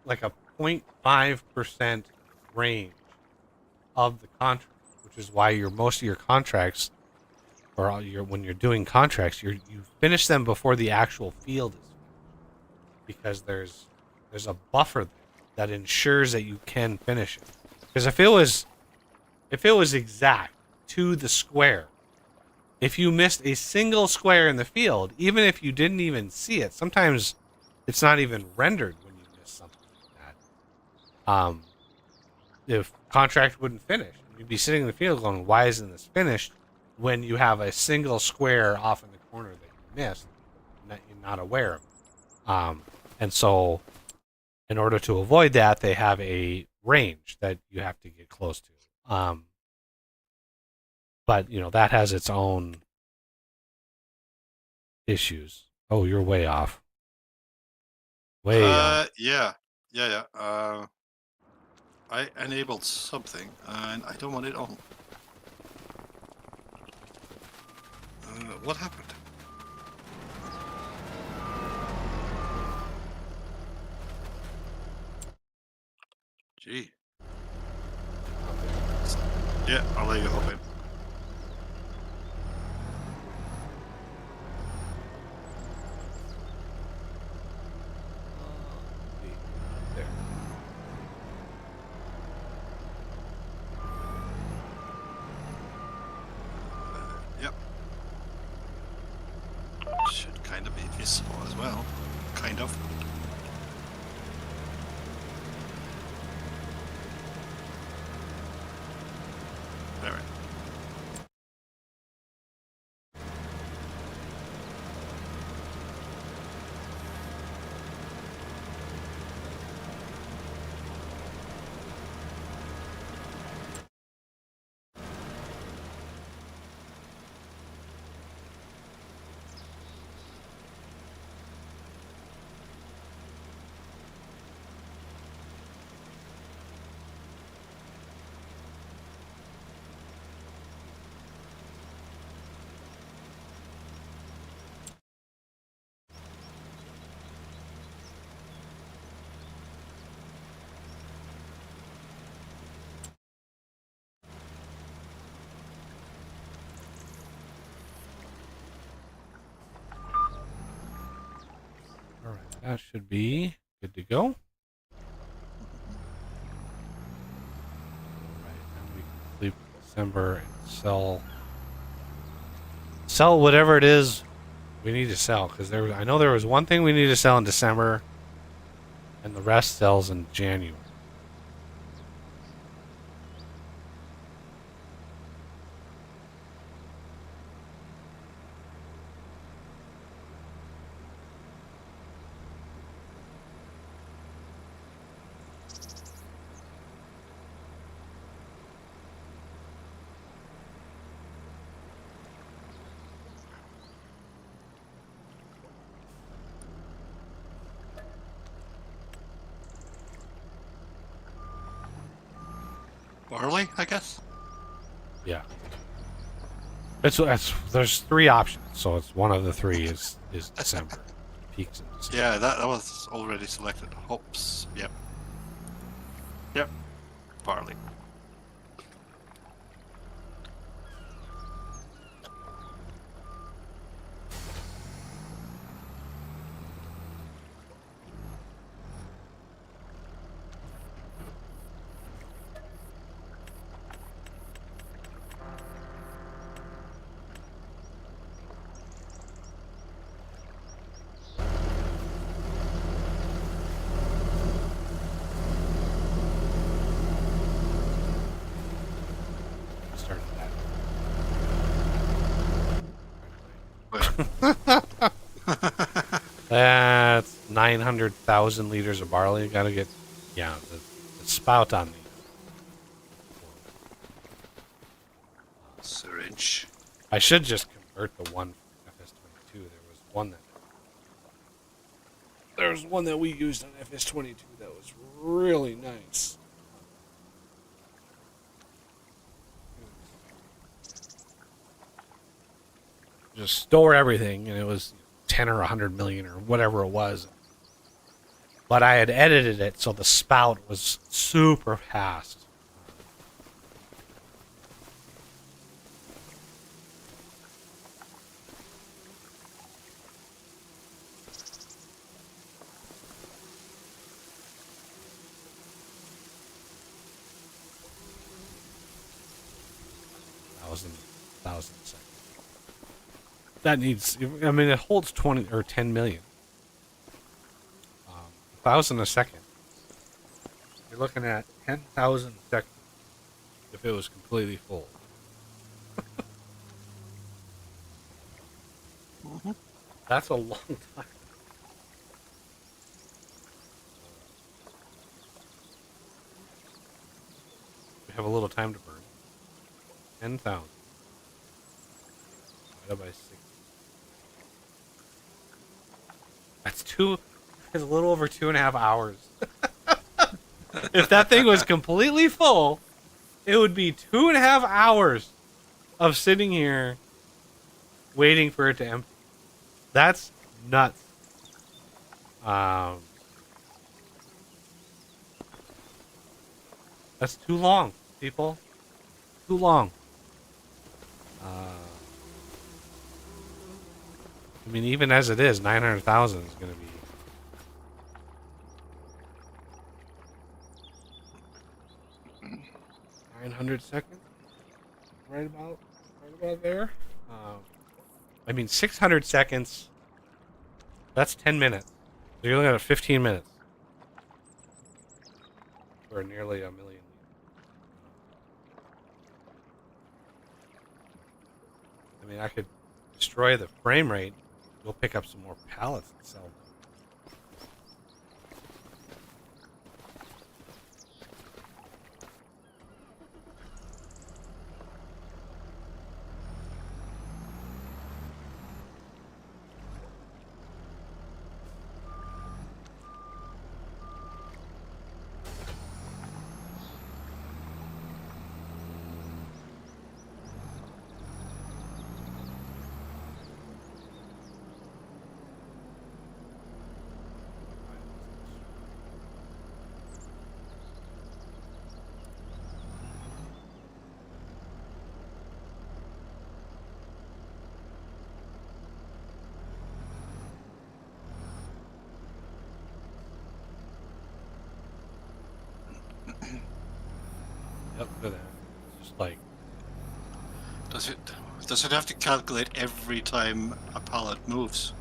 0.5% range of the contract, which is why most of your contracts, or when you're doing contracts, you finish them before the actual field is finished, because there's a buffer there that ensures that you can finish it. Because if it was exact to the square, if you missed a single square in the field, even if you didn't even see it, sometimes it's not even rendered when you miss something like that. The contract wouldn't finish. You'd be sitting in the field going, "Why isn't this finished?" when you have a single square off in the corner that you missed, that you're not aware of. And so, in order to avoid that, they have a range that you have to get close to. But that has its own issues. Oh, you're way off. Way off. Yeah. I enabled something, and I don't want it on. What happened? Gee. Yeah, I'll let you hop in. There. Yep. Should kind of be visible as well. Kind of. There. All right, that should be good to go. All right, now we can sleep December and sell whatever it is we need to sell, because I know there was one thing we need to sell in December, and the rest sells in January. Barley, I guess. Yeah. There's three options, so it's one of the three is December. Peaks in December. Yeah, that was already selected. Hops. Yep. Yep. Barley. Started that. That's 900,000 liters of barley. Got to get, the spout on these. Syringe. I should just convert the one from FS22. There was one that we used on FS22 that was really nice. Just store everything, and it was 10 or 100 million or whatever it was. But I had edited it so the spout was super fast. Thousand seconds. That needs. I mean, it holds 20 or 10 million. 1,000 a second. You're looking at 10,000 seconds if it was completely full. That's a long time. We have a little time to burn. 10,000 divided by 6. That's it's a little over 2.5 hours. If that thing was completely full, it would be 2.5 hours of sitting here waiting for it to empty. That's nuts. That's too long, people. Too long. I mean, even as it is, 900,000 is going to be 900 seconds. Right about there. I mean, 600 seconds. That's 10 minutes. So you're looking at 15 minutes for nearly a million. I mean, I could destroy the frame rate. Go pick up some more pallets and sell them. Yep, look at that. It's just like, Does it have to calculate every time a pallet moves?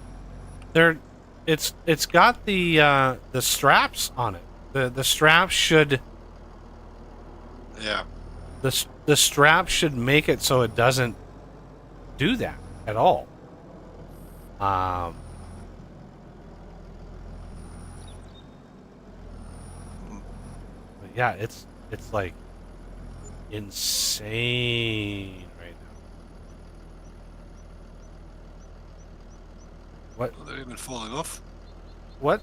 it's got the straps on it. The straps should Yeah. the straps should make it so it doesn't do that at all. But yeah, it's like insane right now. What? They're even falling off. What?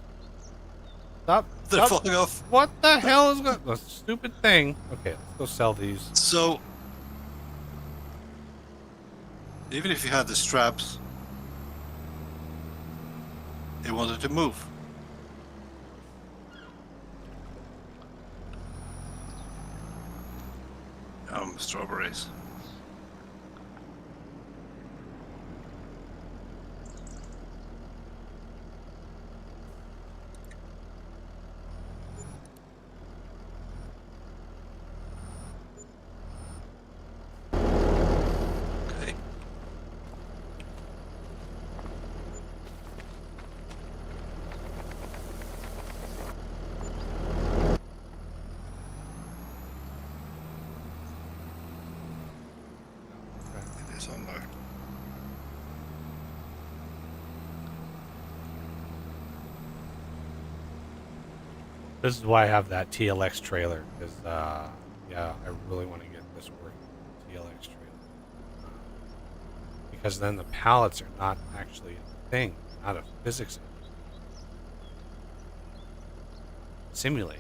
Stop! They're Stop. falling off. What the hell is going? The stupid thing. Okay, let's go sell these. So, even if you had the straps, it wanted to move. Strawberries. Okay. It is on there. This is why I have that TLX trailer, because yeah, I really want to get this working. TLX trailer, because then the pallets are not actually a thing, not a physics simulate.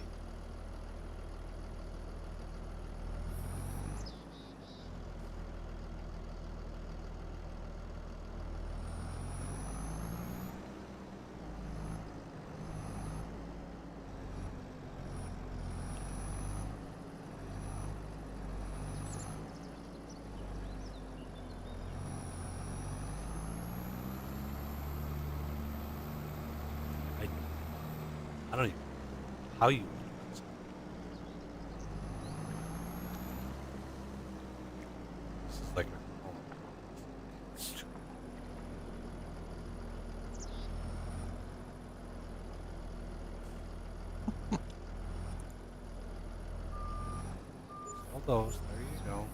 I don't even know how you. This is like all those. There you go.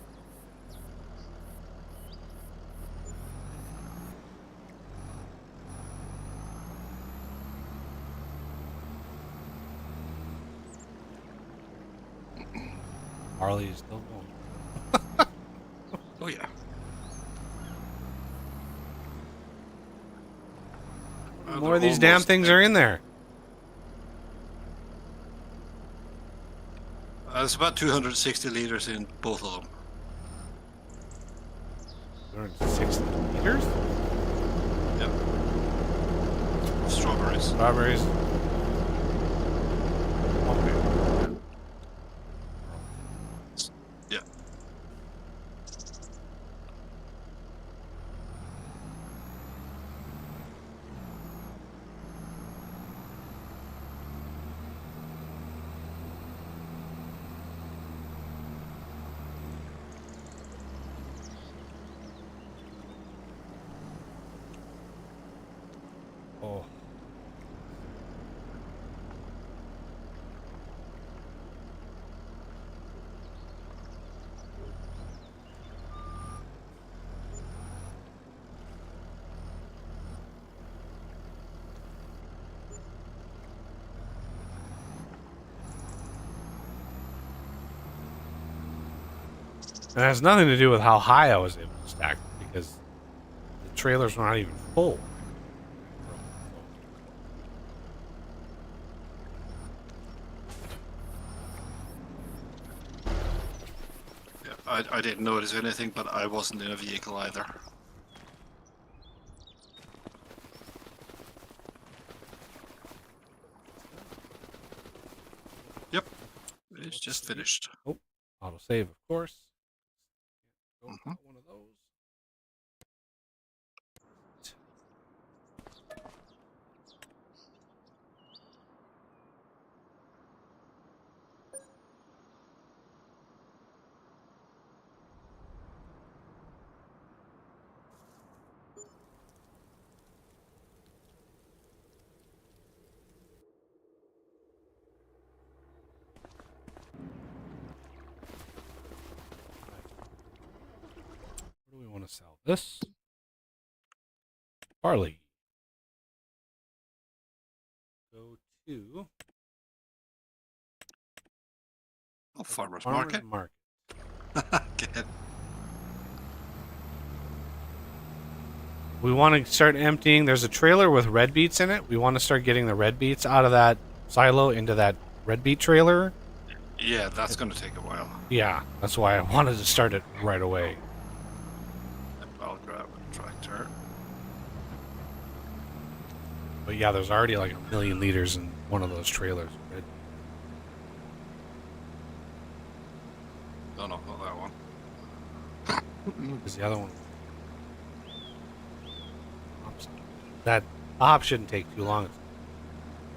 Barley is still going. Oh yeah. More of these damn things are in there. There's about 260 liters in both of them. 260 liters? Yep. Strawberries. Strawberries. Okay. Yeah. Oh. It has nothing to do with how high I was able to stack them, because the trailers were not even full. Yeah. I didn't notice anything, but I wasn't in a vehicle either. Yep. It's just finished. Oh, autosave, of course. Go Mhm. one of those. Where do we want to sell this? Barley. Go to Oh, farmer's farmer's market. market. Good. We want to start emptying. There's a trailer with red beets in it. We want to start getting the red beets out of that silo into that red beet trailer. Yeah, that's going to take a while. Yeah, that's why I wanted to start it right away. I'll grab a tractor. But yeah, there's already like 1 million liters in one of those trailers. Red. No, not that one. Is the other one? That hop shouldn't take too long. It's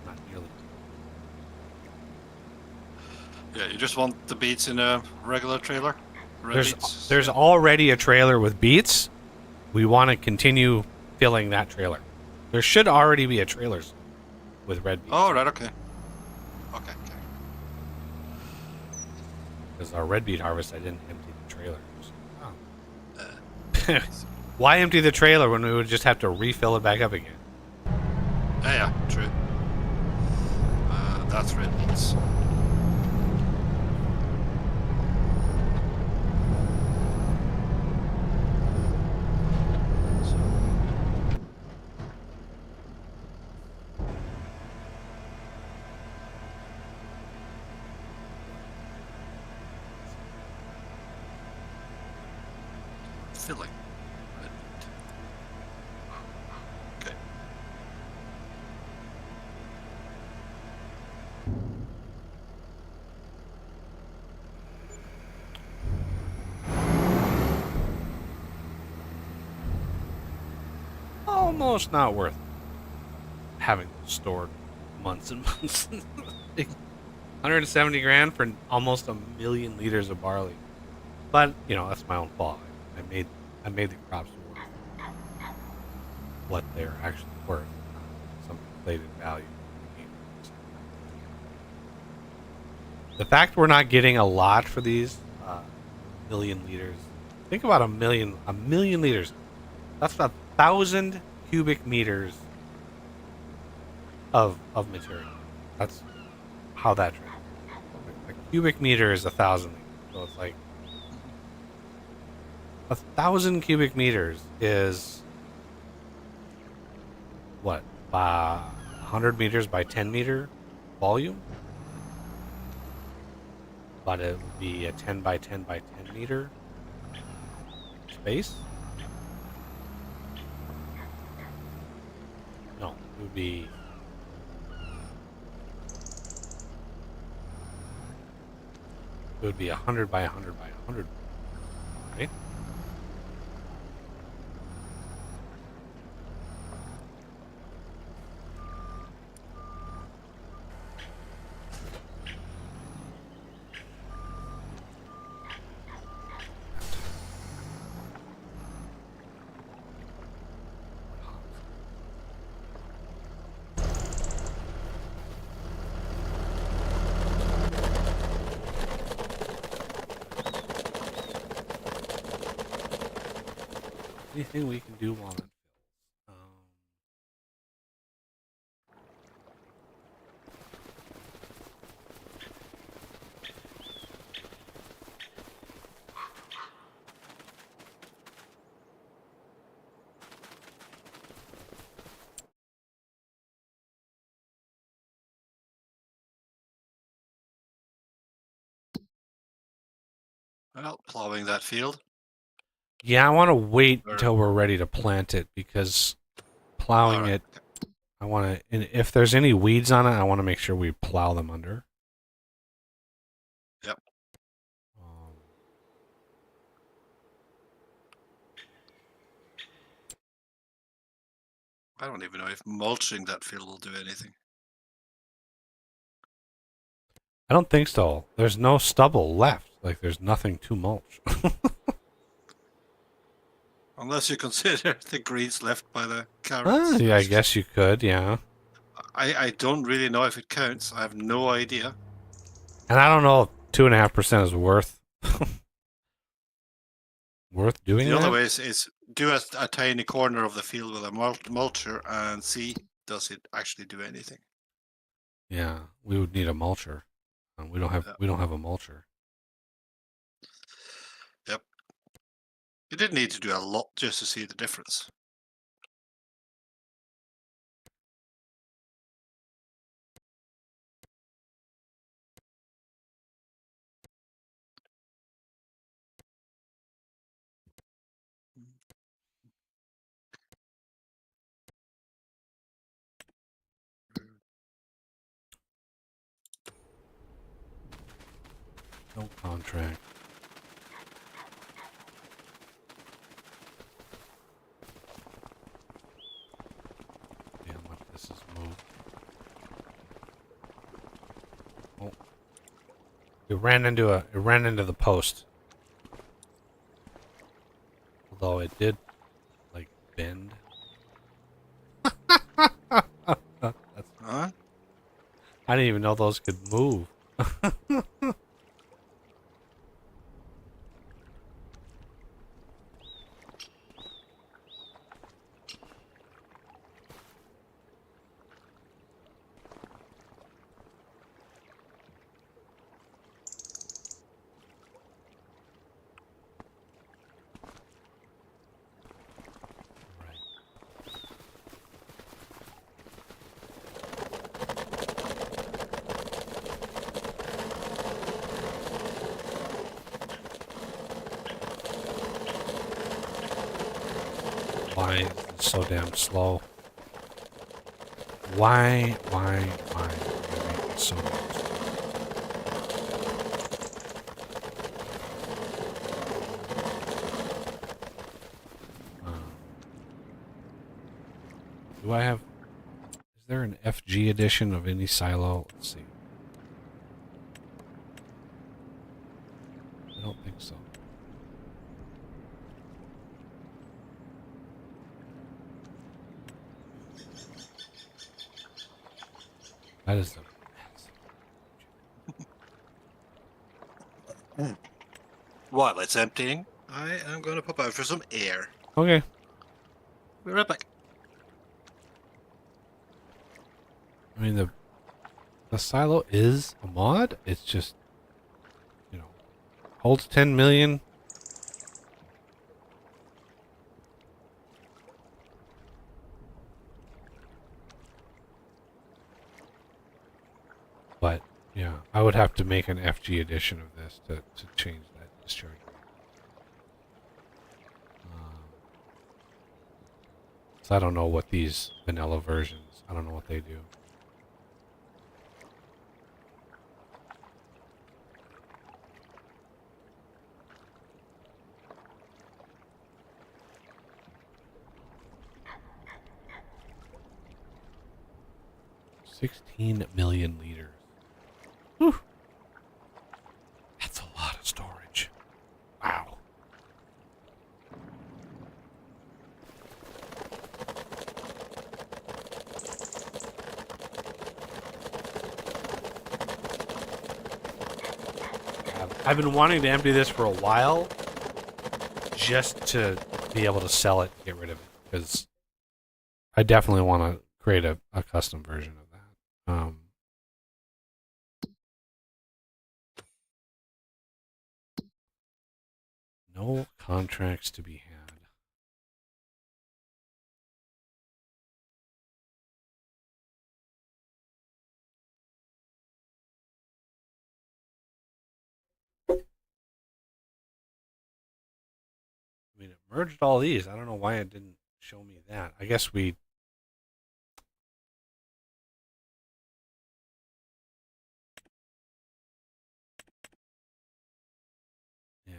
not nearly. Yeah, you just want the beets in a regular trailer? Red beets? There's already a trailer with beets. We want to continue filling that trailer. There should already be a trailer with red beets. Oh, right, okay. Okay. Because our red beet harvest, I didn't empty the trailer. Uh, Why empty the trailer when we would just have to refill it back up again? yeah, true. That's red beets. Filling. Red beet. Okay. Almost not worth having stored months and months. 170 grand for almost 1 million liters of barley. But, you know, that's my own fault. I made the crops worth what they're actually worth. Some inflated value. The fact we're not getting a lot for these million liters. Think about a million liters. That's about 1,000 cubic meters of material. That's how that tracks. A cubic meter is 1,000 liters. So it's like 1,000 cubic meters is what? 100 meters by 10 meter volume? But it would be a 10 by 10 by 10 meter space? No, it would be... It would be 100 by 100 by 100, right? Anything we can do while it fills. Well, plowing that field. Yeah, I want to wait Or- until we're ready to plant it because plowing Alright. it, I want to, and if there's any weeds on it, I want to make sure we plow them under. Yep. I don't even know if mulching that field will do anything. I don't think so. There's no stubble left. Like, there's nothing to mulch. Unless you consider the greens left by the carrots. Yeah, I guess you could, yeah. I don't really know if it counts. I have no idea. And I don't know if 2.5% is worth doing The that. other way is do a tiny corner of the field with a mulcher and see does it actually do anything. Yeah, we would need a mulcher. We don't have a mulcher. Yep. You didn't need to do a lot just to see the difference. No contract. See how much this is moved. Oh, it ran into the post. Although it did, like, bend. Huh? I didn't even know those could move. Why is it so damn slow? Why do you make it so damn slow? Do I have... Is there an FG edition of any silo? Let's see. I don't think so. That is the mess. While it's emptying, I am going to pop out for some air. Okay. Be right back. I mean, the silo is a mod. It's just, you know, Holds 10 million. But yeah, I would have to make an FG edition of this to change that discharge rate. So I don't know what these vanilla versions, I don't know what they do. $16 million liters. Whew. That's a lot of storage. Wow. I've been wanting to empty this for a while just to be able to sell it and get rid of it, because I definitely want to create a custom version of that. No contracts to be had. I mean, it merged all these. I don't know why it didn't show me that. I guess we... Yeah,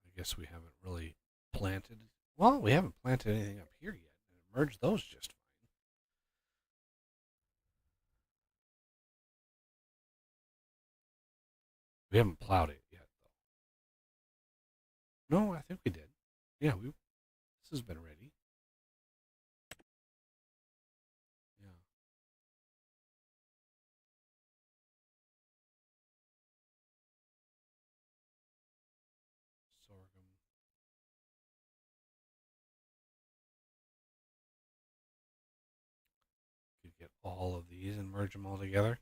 I guess we haven't really planted... Well, we haven't planted anything up here yet. It merged those just fine. We haven't plowed it yet, though. No, I think we did. Yeah, this has been ready. Yeah. Sorghum. Could get all of these and merge them all together.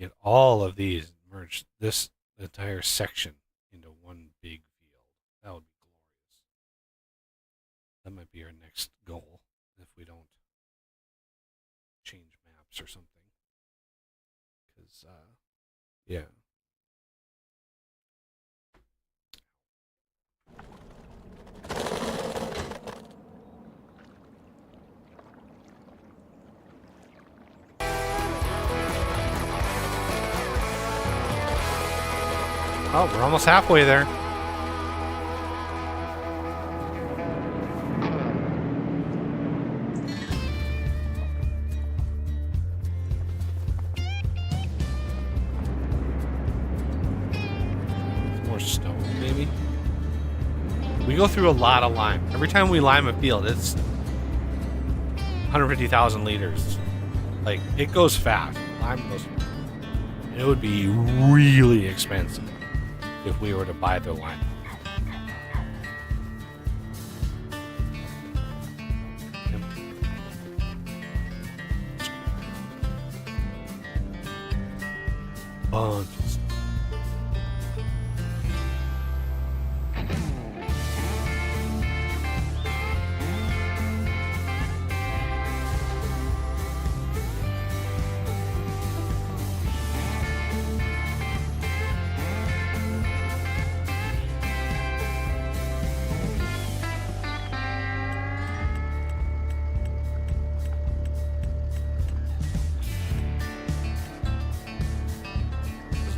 Get all of these and merge this entire section into one big field. That would be glorious. That might be our next goal if we don't change maps or something. Because, yeah. Oh, we're almost halfway there. More stone, maybe? We go through a lot of lime. Every time we lime a field, it's 150,000 liters. Like, it goes fast. Lime goes fast. And it would be really expensive if we were to buy the lime. Bunch of stuff.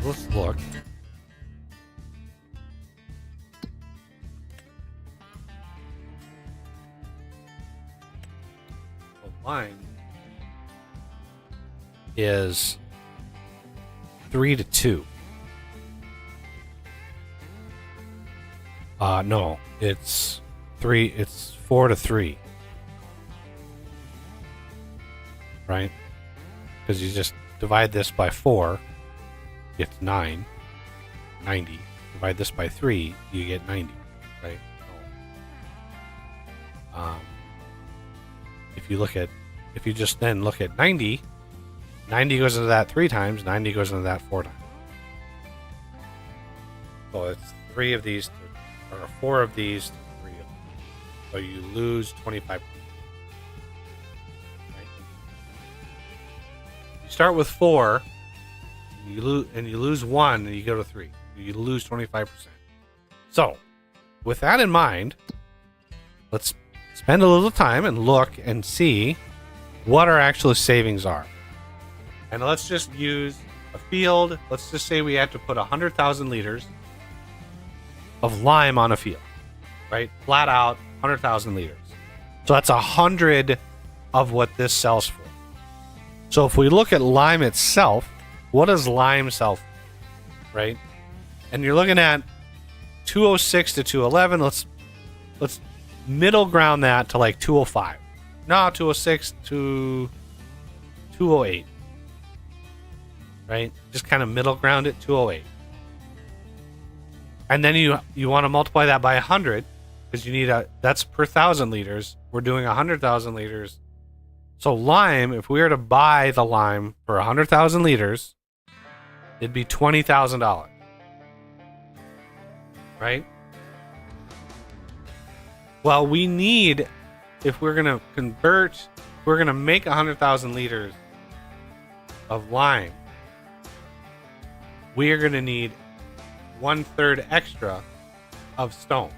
Let's look. Well, mine is 3-2. No, it's 4-3. Right? Because you just divide this by 4. It's 90. Divide this by 3, you get 90, right? If you just then look at 90 90 goes into that 3 times, 90 goes into that 4 times. So it's 3 of these, or 4 of these to 3 of them. So you lose 25%. Right? You start with 4, you lose 1, and you go to 3. You lose 25%. So, with that in mind, let's spend a little time and look and see what our actual savings are. And let's just use a field. Let's just say we had to put 100,000 liters of lime on a field, right? Flat out, 100,000 liters. So that's 100 of what this sells for. So if we look at lime itself, what does lime sell for, right? And you're looking at 206 to 211. Let's middle ground that to like 205. No, 206 to 208. Right? Just kind of middle ground it, 208. And then you want to multiply that by 100 because you need that's per 1,000 liters. We're doing 100,000 liters. So lime, if we were to buy the lime for 100,000 liters, it'd be $20,000. Right? Well, we need, if we're going to make 100,000 liters of lime, we are going to need 1/3 extra of stone.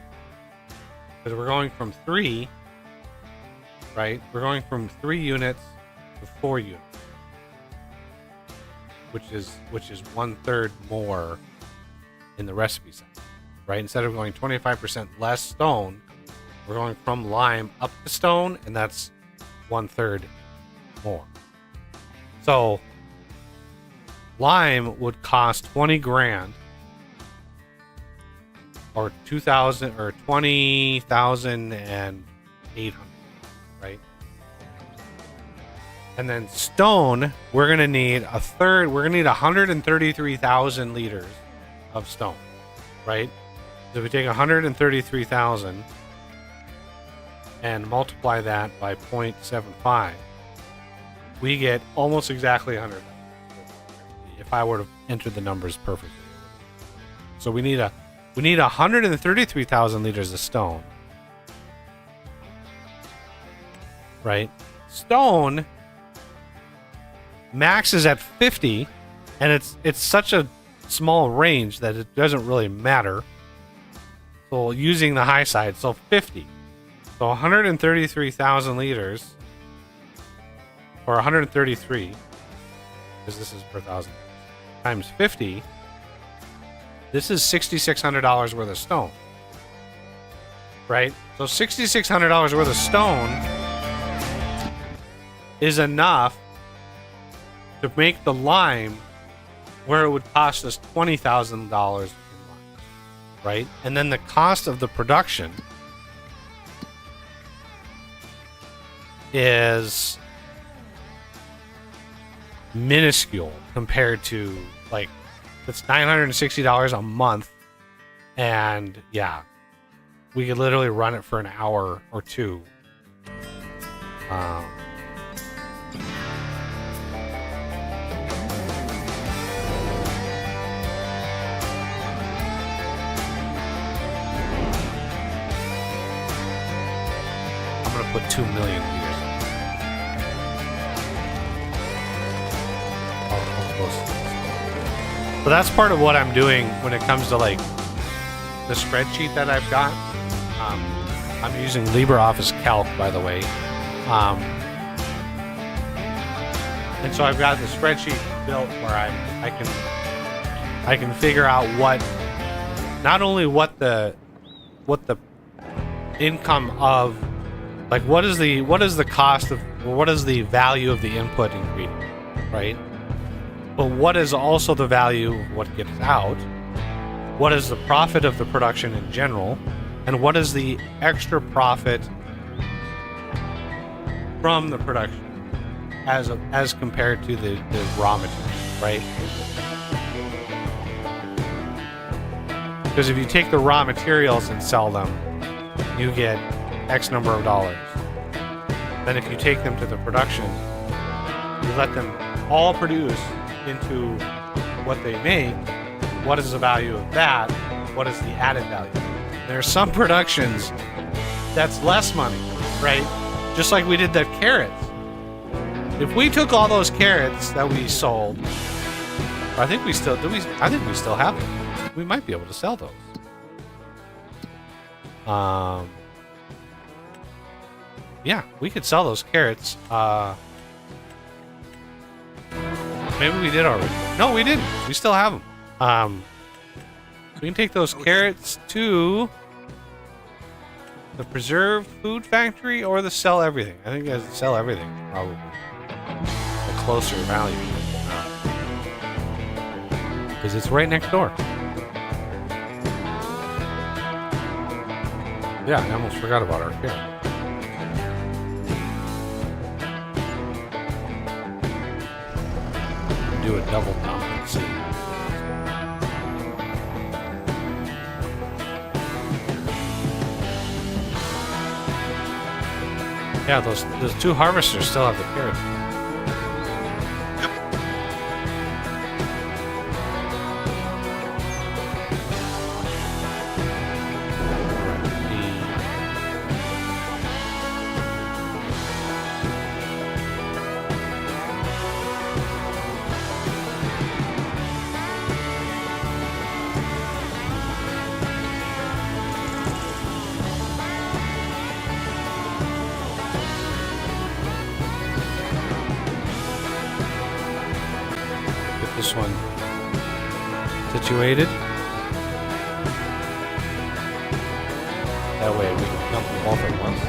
Because we're going from 3, right? We're going from 3 units to 4 units. Which is 1/3 more in the recipe set. Right? Instead of going 25% less stone, we're going from lime up to stone, and that's 1/3 more. So lime would cost 20 grand or 2,000 or 20,800, right? And then stone, we're going to need a third. We're going to need 133,000 liters of stone, right? So if we take 133,000 and multiply that by 0.75, we get almost exactly 100. If I were to enter the numbers perfectly. So we need 133,000 liters of stone. Right? Stone maxes at 50, and it's such a small range that it doesn't really matter. So using the high side, so 50. So 133,000 liters, or 133, because this is per 1,000, times 50, this is $6,600 worth of stone. Right? So $6,600 worth of stone is enough to make the lime where it would cost us $20,000 in lime. Right? And then the cost of the production is minuscule compared to, like, it's $960 a month, and yeah, we could literally run it for an hour or two. I'm gonna put 2 million liters. So that's part of what I'm doing when it comes to, like, the spreadsheet that I've got. I'm using LibreOffice Calc, by the way. And so I've got the spreadsheet built where I can figure out not only what the income of, like, what is the cost of, or what is the value of the input ingredient, right? But what is also the value of what gets out? What is the profit of the production in general? And what is the extra profit from the production as compared to the raw material, right? Because if you take the raw materials and sell them, you get X number of dollars. Then if you take them to the production, you let them all produce into what they make, what is the value of that? What is the added value? There are some productions that's less money, right? Just like we did the carrots. If we took all those carrots that we sold, I think we still have them. We might be able to sell those. Yeah, we could sell those carrots. Maybe we did already. No, we didn't. We still have them. We can take those carrots to the preserved food factory or the sell everything. I think that's sell everything, probably. The closer value. Because it's right next door. Yeah, I almost forgot about our carrot. Do a double dump and see. Yeah, those two harvesters still have the carrot. This one situated. That way we can dump them both at once.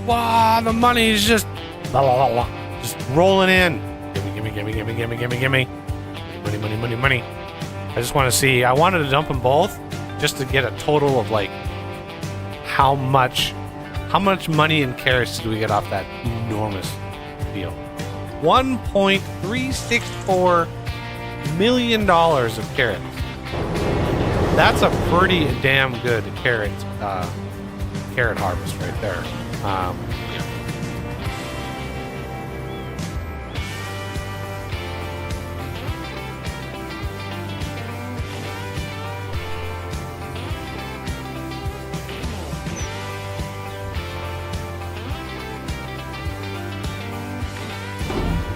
Wow, the money's just rolling in. Gimme. Money. I just want to see. I wanted to dump them both just to get a total of like how much money in carrots did we get off that enormous field? $1.364 million of carrots. That's a pretty damn good carrot harvest right there.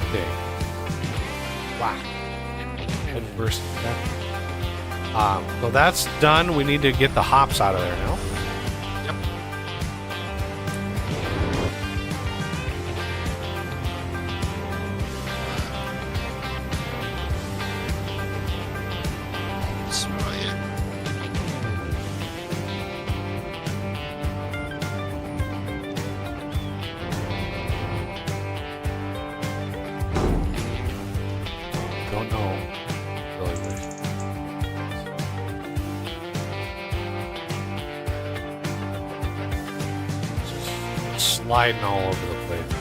Okay. Wow. First, so that's done. We need to get the hops out of there now. Don't know. Really wish. Just sliding all over the place.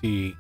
see.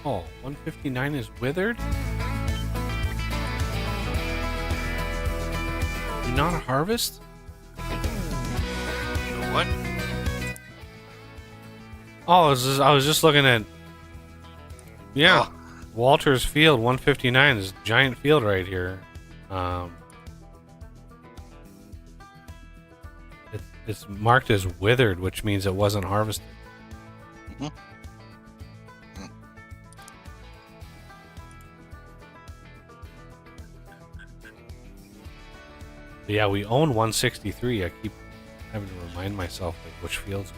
Oh, 159 is withered? Do not harvest? What? Oh, I was just looking at. Yeah, Oh. Walter's Field 159 is a giant field right here. It's marked as withered, which means it wasn't harvested. Mhm. But yeah, we own 163. I keep having to remind myself like which fields.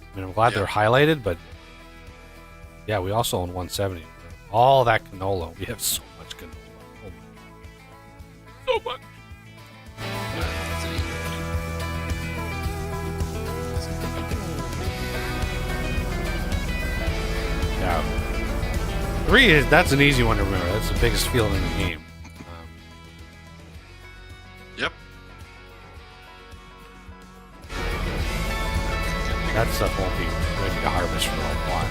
I mean, I'm glad Yeah. they're highlighted, but yeah, we also own 170. All that canola. We have so much canola. Oh my. So much. Yeah. 3 is that's an easy one to remember. That's the biggest field in the game. Yep. That stuff won't be ready to harvest for a while.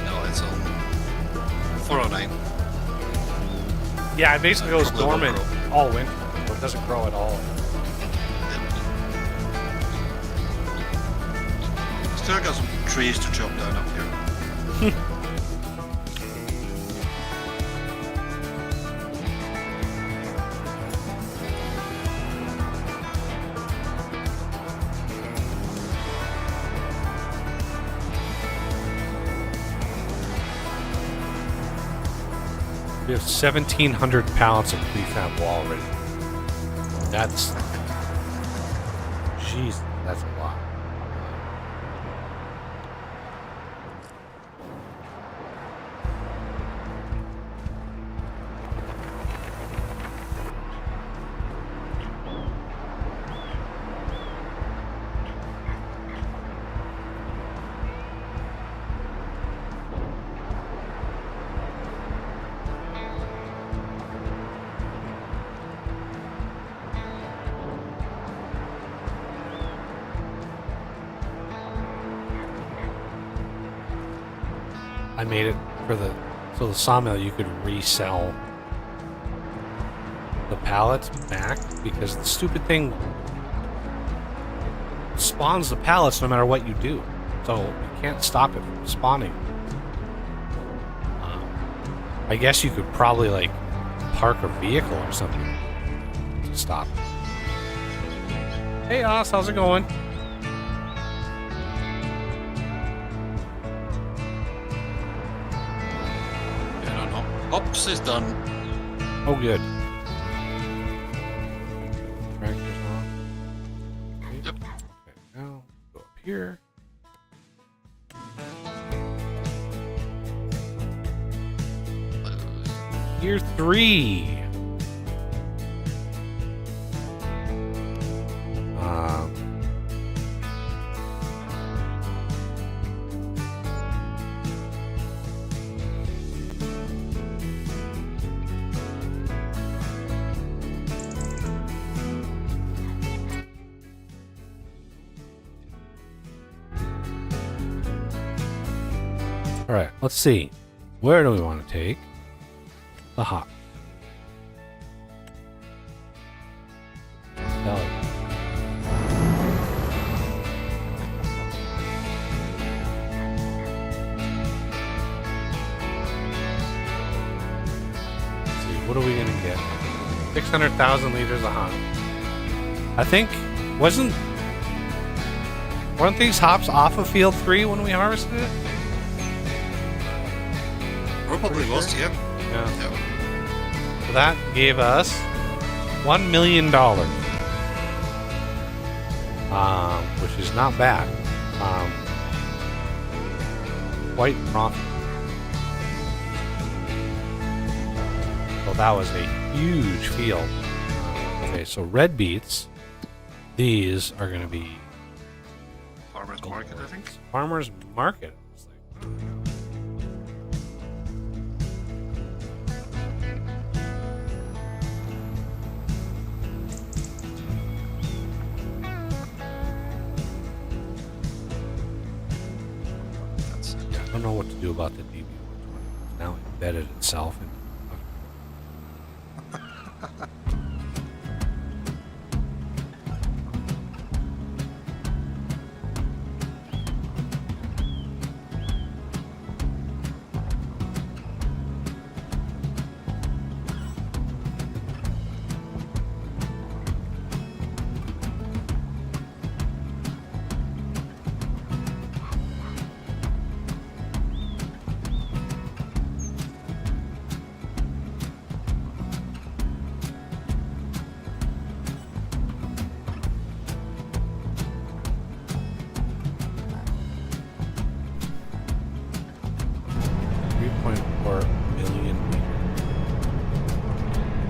No, it's on 409. Yeah, it basically goes Probably won't dormant all winter. So it doesn't grow at all. Still got some trees to chop down up here. We have 1,700 pallets of prefab wall already. That's... Jeez, that's a lot. I made it for the sawmill. You could resell the pallets back because the stupid thing spawns the pallets no matter what you do, so you can't stop it from spawning. I guess you could probably like park a vehicle or something to stop it. Hey Oz, how's it going? Ops is done. Oh, good. Tractor's on. Okay. Yep. Okay, now go up here. Year 3. All right, let's see. Where do we want to take the hop? Let's see, what are we gonna get? 600,000 liters a hop. I think weren't these hops off of field 3 when we harvested it? Probably Pretty was, sure. yeah. Yeah. Yeah. So that gave us $1 million, which is not bad. Quite profitable. So that was a huge field. Okay, so red beets. These are going to be Farmer's market, I think. farmers market. It's like, That's it. I don't know what to do about the DB120. It's now embedded itself in. $3.4 million liters.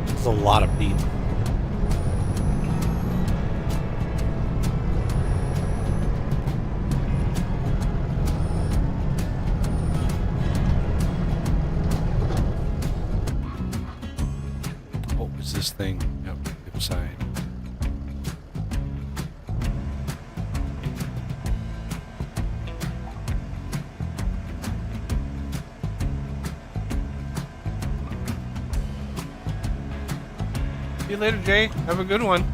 That's a lot of beet. What was this thing? Yep, hip side. See you later, Jay. Have a good one.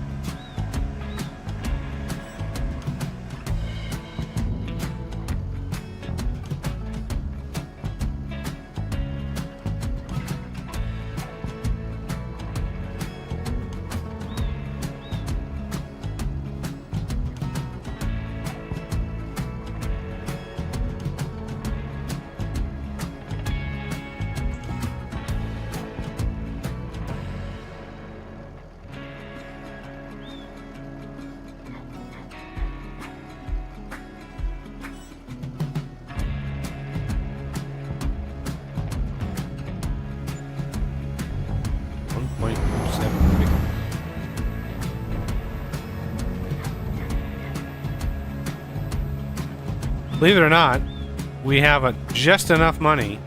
Believe it or not, we have just enough money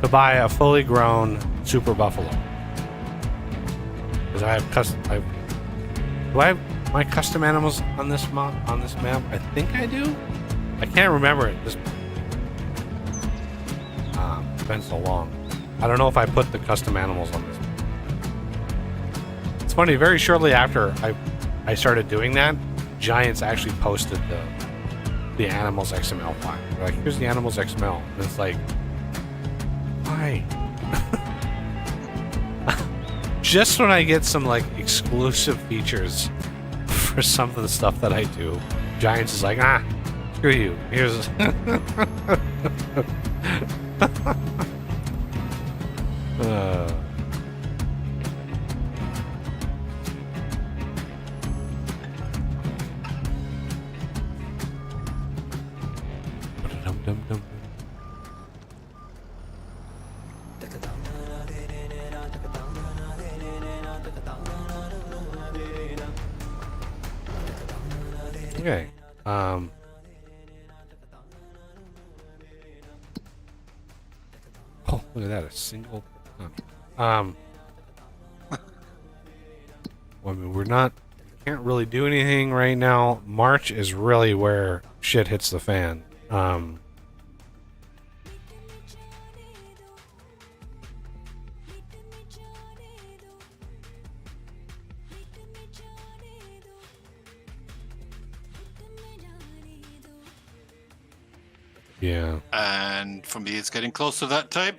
to buy a fully grown super buffalo. Because I have do I have my custom animals on this map? I think I do. I can't remember it. It's been so long. I don't know if I put the custom animals on this. It's funny. Very shortly after I started doing that, Giants actually posted the animals XML file. They're like, here's the animals XML. And it's like, why? Just when I get some like exclusive features for some of the stuff that I do, Giants is like, screw you. Here's okay. Oh, look at that, a single. Well, I mean, can't really do anything right now. March is really where shit hits the fan. Yeah. And for me, it's getting close to that time.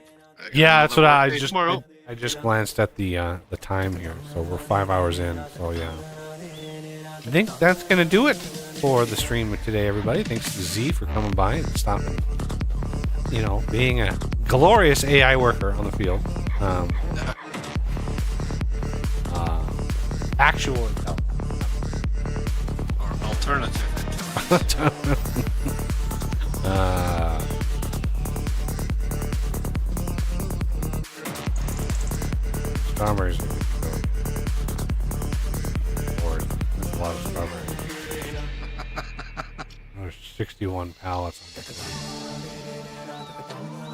Yeah, that's what I Tomorrow. I just glanced at the time here, so we're 5 hours in. So yeah, I think that's gonna do it for the stream today, everybody. Thanks to Z for coming by and stopping. You know, being a glorious AI worker on the field. Actual intelligence. Or alternative. Strawberries. Lord, there's a lot of strawberries. There's 61 pallets on this.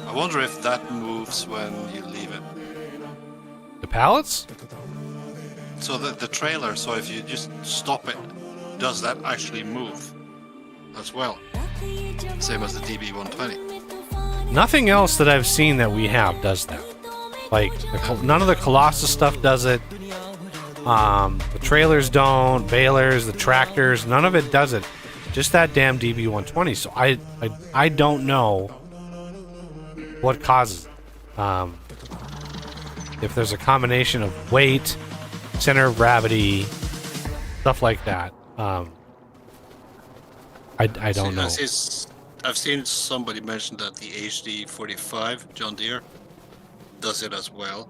I wonder if that moves when you leave it. The pallets? So the trailer, so if you just stop it, does that actually move as well? Same as the DB120. Nothing else that I've seen that we have does that. Like, none of the Colossus stuff does it. The trailers don't, balers, the tractors, none of it does it. Just that damn DB120. So I don't know what causes it. If there's a combination of weight, center of gravity, stuff like that. I don't know. I've seen somebody mention that the HD45 John Deere does it as well.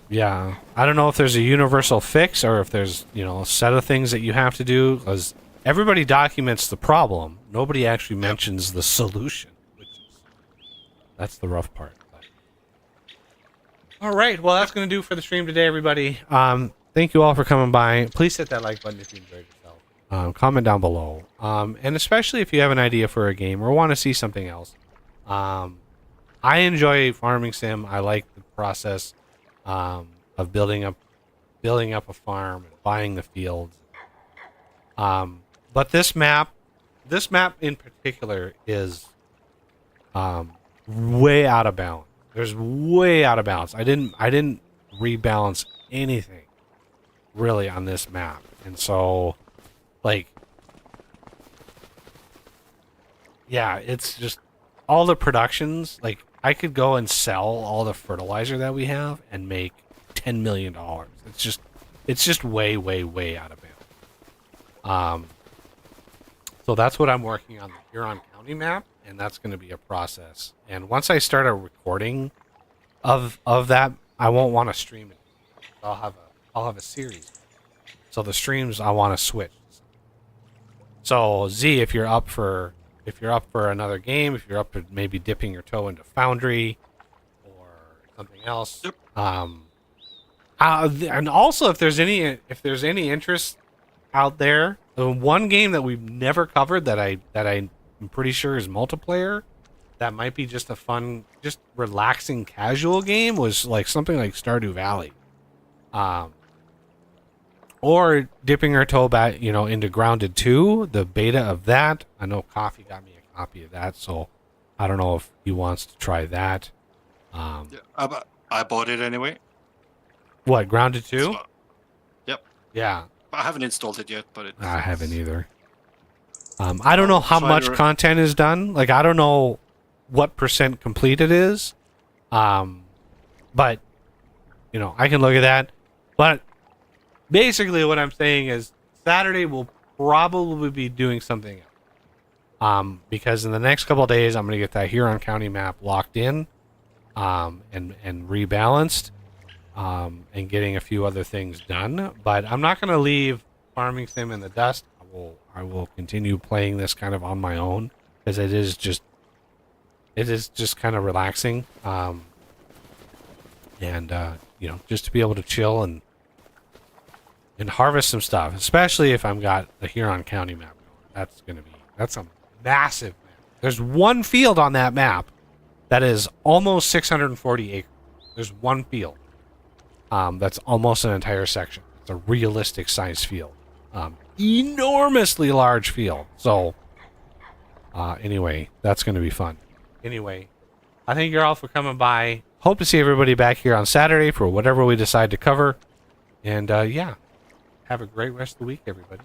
Yeah, I don't know if there's a universal fix or if there's, you know, a set of things that you have to do, because everybody documents the problem. Nobody actually mentions the solution, that's the rough part. All right, well, that's going to do for the stream today, everybody. Thank you all for coming by. Please hit that like button if you enjoyed yourself. Comment down below. And especially if you have an idea for a game or want to see something else. I enjoy farming sim. I like the process of building up a farm and buying the fields. But this map in particular is way out of bounds. There's way out of bounds. I didn't rebalance anything really on this map. And so, like, yeah, it's just all the productions. Like, I could go and sell all the fertilizer that we have and make $10 million. It's just way, way, way out of bounds. So that's what I'm working on, the Huron County map, and that's going to be a process. And once I start a recording of that, I won't want to stream it. I'll have a series. So the streams I want to switch. So Z, if you're up for another game, if you're up for maybe dipping your toe into Foundry or something else, Yep. And also if there's any interest out there, the one game that we've never covered that I'm pretty sure is multiplayer, that might be just a fun, just relaxing, casual game, was like something like Stardew Valley, or dipping our toe back, into Grounded 2, the beta of that. I know Coffee got me a copy of that, so I don't know if he wants to try that. Yeah, I bought it anyway. What, Grounded 2? So, yep. Yeah. I haven't installed it yet, but I haven't either. I don't know how much content is done. Like, I don't know what % complete it is. But, I can look at that. But basically what I'm saying is Saturday we'll probably be doing something else. Because in the next couple of days I'm going to get that Huron County map locked in and rebalanced, and getting a few other things done. But I'm not going to leave Farming Sim in the dust. I will continue playing this kind of on my own, because it is just kind of relaxing. Just to be able to chill and harvest some stuff, especially if I've got the Huron County map going. That's a massive map. There's one field on that map that is almost 640 acres. There's one field that's almost an entire section. It's a realistic size field. Enormously large field. So anyway, that's going to be fun. Anyway, I thank you all for coming by. Hope to see everybody back here on Saturday for whatever we decide to cover. And have a great rest of the week, everybody.